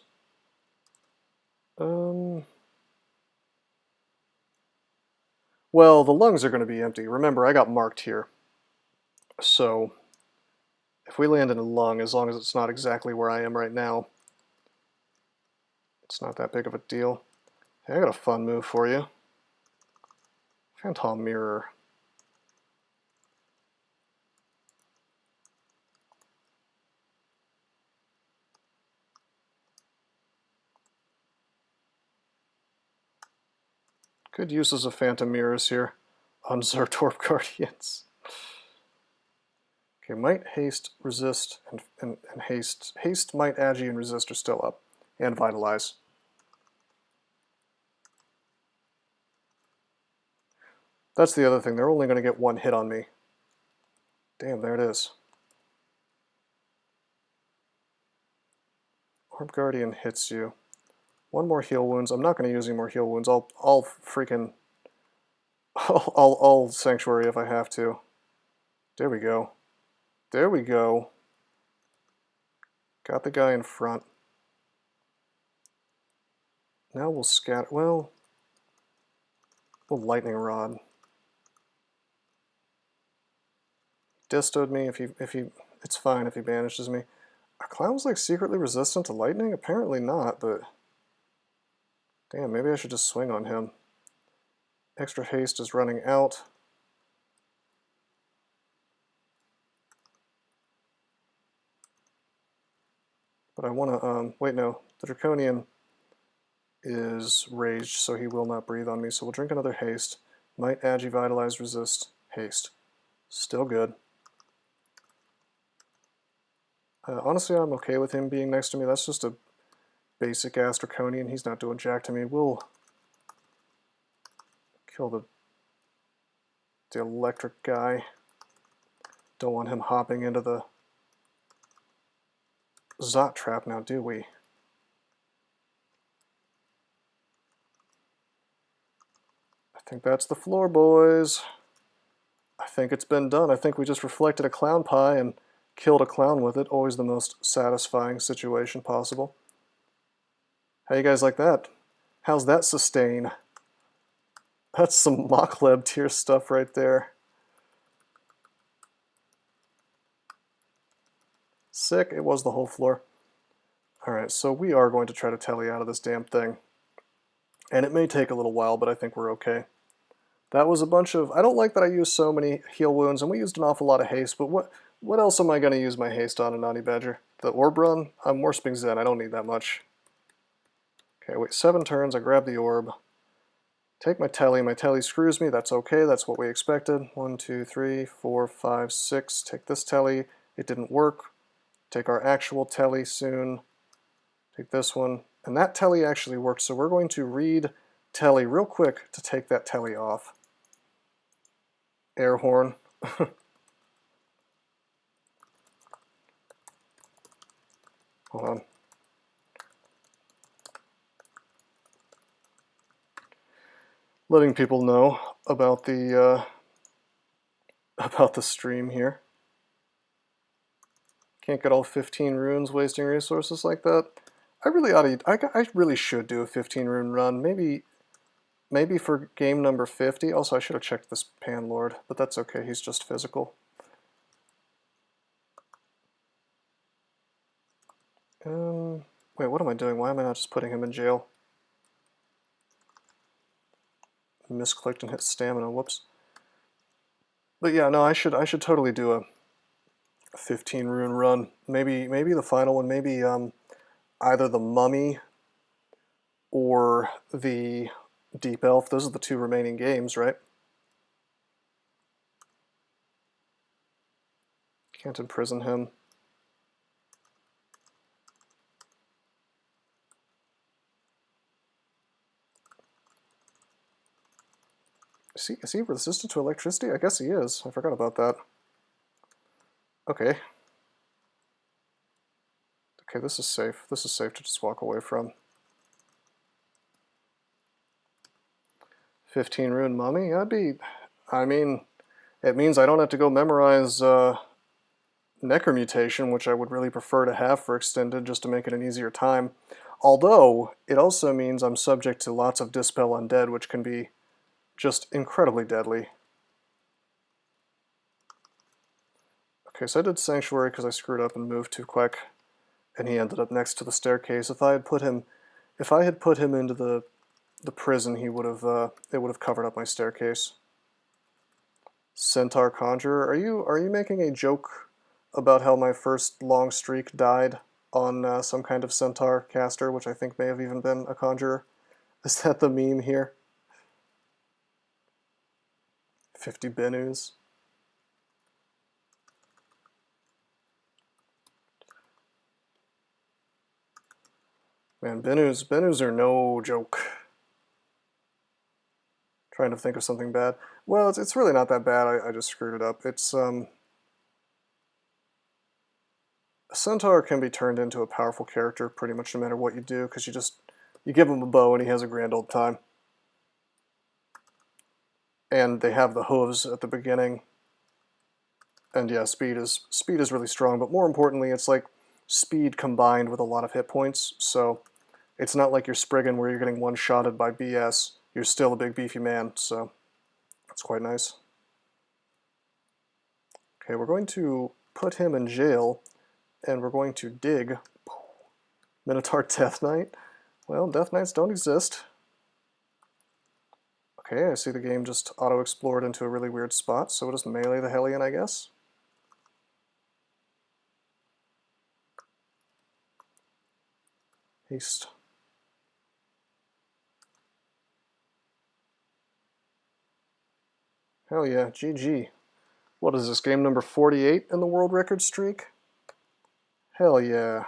Well, the lungs are going to be empty. Remember, I got marked here. So, if we land in a lung, as long as it's not exactly where I am right now, it's not that big of a deal. Hey, I got a fun move for you. Phantom Mirror. Good uses of Phantom Mirrors here on Zerked Orb Guardians. Okay, Might, Haste, Resist, and Haste. Haste, Might, Agi, and Resist are still up. And Vitalize. That's the other thing. They're only going to get one hit on me. Damn, there it is. Orb Guardian hits you. One more heal wounds. I'm not going to use any more heal wounds. I'll freaking... I'll Sanctuary if I have to. There we go. There we go. Got the guy in front. Now we'll scatter... Well... We'll Lightning Rod. Distoed me if he... It's fine if he banishes me. Are clowns like secretly resistant to lightning? Apparently not, but... Damn, maybe I should just swing on him. Extra haste is running out. But I want to, wait, no. The Draconian is raged, so he will not breathe on me. So we'll drink another haste. Might, Agi, Vitalize, Resist, Haste. Still good. Honestly, I'm okay with him being next to me. That's just a basic-ass Draconian. He's not doing jack to me. We'll kill the electric guy. Don't want him hopping into the Zot trap now, do we? I think that's the floor, boys. I think it's been done. I think we just reflected a clown pie and killed a clown with it. Always the most satisfying situation possible. How you guys like that? How's that sustain? That's some Mochleb tier stuff right there. Sick. It was the whole floor. Alright, so we are going to try to telly out of this damn thing. And it may take a little while, but I think we're okay. That was a bunch of... I don't like that I used so many heal wounds, and we used an awful lot of haste, but what else am I going to use my haste on in Naughty Badger? The orb run? I'm Warsping Zen, I don't need that much. Okay, wait, 7 turns, I grab the orb. Take my telly screws me, that's okay, that's what we expected. 1, 2, 3, 4, 5, 6, take this telly, it didn't work. Take our actual telly soon. Take this one, and that telly actually worked, so we're going to read telly real quick to take that telly off. Air horn. Hold on. Letting people know about the stream here. Can't get all 15 runes wasting resources like that. I really ought to. I really should do a 15 rune run. Maybe for game number 50. Also, I should have checked this Panlord, but that's okay. He's just physical. Wait, what am I doing? Why am I not just putting him in jail? Misclicked and hit stamina. Whoops. But yeah, no, I should totally do a 15 rune run. Maybe the final one. Maybe either the Mummy or the Deep Elf. Those are the 2 remaining games, right? Can't imprison him. Is he resistant to electricity? I guess he is. I forgot about that. Okay. Okay, this is safe. This is safe to just walk away from. 15 rune Mummy? I mean, it means I don't have to go memorize Necromutation, which I would really prefer to have for extended just to make it an easier time. Although, it also means I'm subject to lots of Dispel Undead, which can be just incredibly deadly. Okay, so I did Sanctuary because I screwed up and moved too quick, and he ended up next to the staircase. If I had put him into the prison, he would have it would have covered up my staircase. Centaur Conjurer, are you making a joke about how my first long streak died on some kind of Centaur caster, which I think may have even been a Conjurer? Is that the meme here? 50 Benus. Man, Benus are no joke. Trying to think of something bad. Well, it's really not that bad. I just screwed it up. It's a Centaur can be turned into a powerful character pretty much no matter what you do, because you give him a bow and he has a grand old time. And they have the hooves at the beginning. And yeah, speed is really strong, but more importantly, it's like speed combined with a lot of hit points, so it's not like you're Spriggan where you're getting one-shotted by BS. You're still a big beefy man, so that's quite nice. Okay, we're going to put him in jail, and we're going to dig. Minotaur Death Knight? Well, Death Knights don't exist. Okay, I see the game just auto-explored into a really weird spot, so we'll just melee the Hellion, I guess. Haste. Hell yeah, GG. What is this, game number 48 in the world record streak? Hell yeah.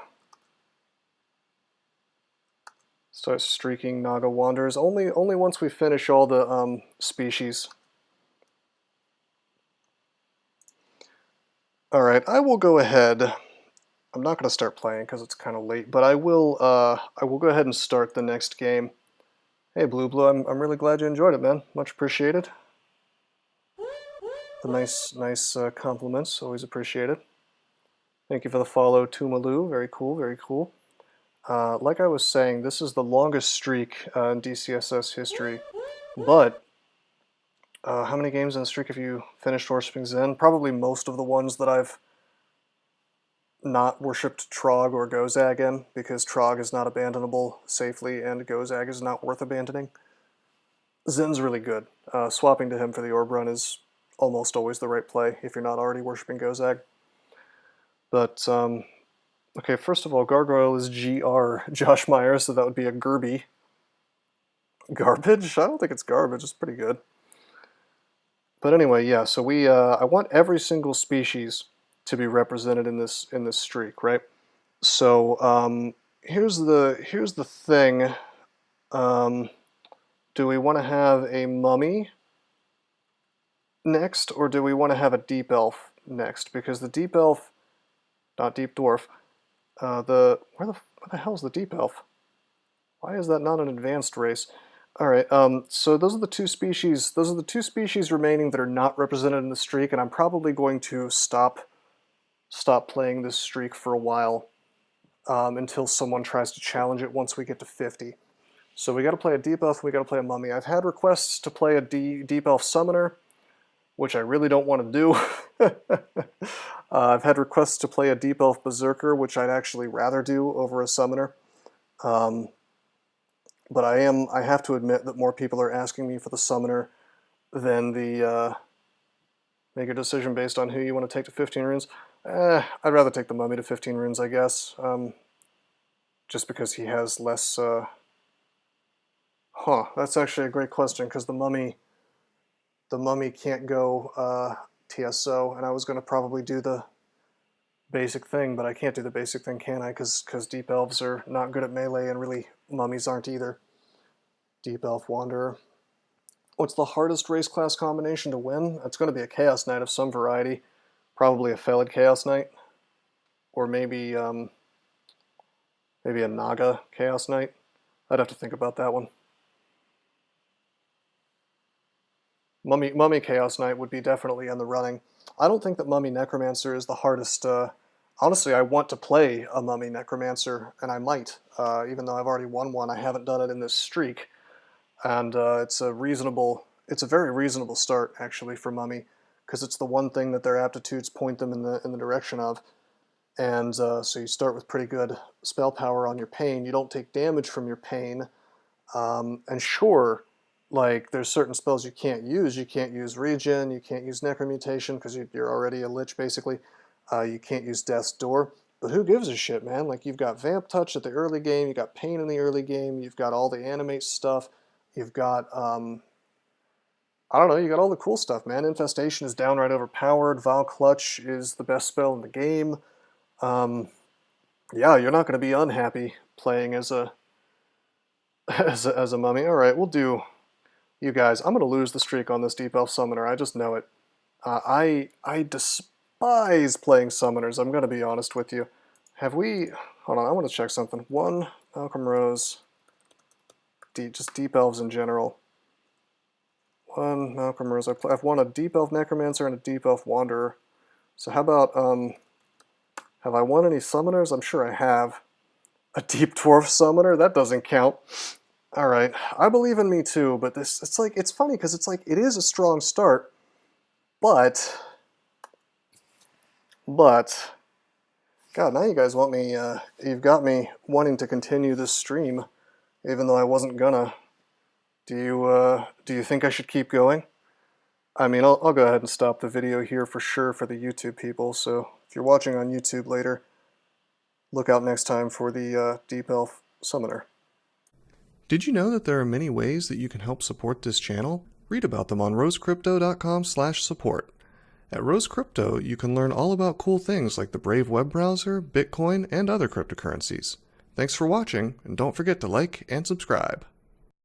Start streaking Naga Wanderers. Only once we finish all the species. Alright, I will go ahead. I'm not going to start playing because it's kind of late, but I will go ahead and start the next game. Hey, Blue, I'm really glad you enjoyed it, man. Much appreciated. The nice compliments, always appreciated. Thank you for the follow, Tumalu. Very cool, very cool. Like I was saying, this is the longest streak in DCSS history, but how many games in the streak have you finished Warsping Zen? Probably most of the ones that I've not worshipped Trog or Gozag in, because Trog is not abandonable safely and Gozag is not worth abandoning. Zin's really good. Swapping to him for the Orb Run is almost always the right play if you're not already worshipping Gozag. But, okay, first of all, Gargoyle is GR Josh Meyer, so that would be a Gerby. Garbage? I don't think it's garbage, it's pretty good. But anyway, yeah, so I want every single species to be represented in this streak, right? So here's the thing. Do we want to have a mummy next, or do we want to have a deep elf next? Because the deep elf, not deep dwarf, where the hell's the deep elf? Why is that not an advanced race? All right, so those are the two species. Those are the two species remaining that are not represented in the streak, and I'm probably going to stop playing this streak for a while until someone tries to challenge it once we get to 50. So we got to play a deep elf, and we got to play a mummy. I've had requests to play a deep elf summoner, which I really don't want to do. I've had requests to play a deep elf berserker, which I'd actually rather do over a summoner. But I have to admit that more people are asking me for the summoner than the make a decision based on who you want to take to 15 runes. I'd rather take the mummy to 15 runes, I guess. Just because he has less... that's actually a great question, because the mummy can't go TSO, and I was going to probably do the basic thing, but I can't do the basic thing, can I? Because deep elves are not good at melee, and really mummies aren't either. Deep elf wanderer. What's the hardest race class combination to win? It's going to be a Chaos Knight of some variety. Probably a Felid Chaos Knight, or maybe a Naga Chaos Knight. I'd have to think about that one. Mummy Chaos Knight would be definitely in the running. I don't think that Mummy Necromancer is the hardest. Honestly, I want to play a Mummy Necromancer, and I might. Even though I've already won one, I haven't done it in this streak. And it's a very reasonable start, actually, for Mummy, because it's the one thing that their aptitudes point them in the direction of. And so you start with pretty good spell power on your pain. You don't take damage from your pain. And sure, like, there's certain spells you can't use. You can't use Regen, you can't use Necromutation, because you're already a Lich, basically. You can't use Death's Door. But who gives a shit, man? Like, you've got Vamp Touch at the early game, you've got Pain in the early game, you've got all the Animate stuff, you've got, I don't know, you got all the cool stuff, man. Infestation is downright overpowered, Vile Clutch is the best spell in the game. Yeah, you're not going to be unhappy playing as a mummy. Alright, we'll do... You guys, I'm going to lose the streak on this Deep Elf Summoner, I just know it. I despise playing summoners, I'm going to be honest with you. Have we... Hold on, I want to check something. One, Malcolm Rose, just Deep Elves in general. One, Malcolm Rose. I've won a Deep Elf Necromancer and a Deep Elf Wanderer. So how about, have I won any summoners? I'm sure I have. A Deep Dwarf Summoner? That doesn't count. Alright, I believe in me too, but it's funny because it's like, it is a strong start, but, God, now you guys want me, you've got me wanting to continue this stream, even though I wasn't gonna. Do you think I should keep going? I mean, I'll go ahead and stop the video here for sure for the YouTube people, so if you're watching on YouTube later, look out next time for the Deep Elf Summoner. Did you know that there are many ways that you can help support this channel? Read about them on rosecrypto.com/support. At Rose Crypto, you can learn all about cool things like the Brave web browser, Bitcoin, and other cryptocurrencies. Thanks for watching, and don't forget to like and subscribe.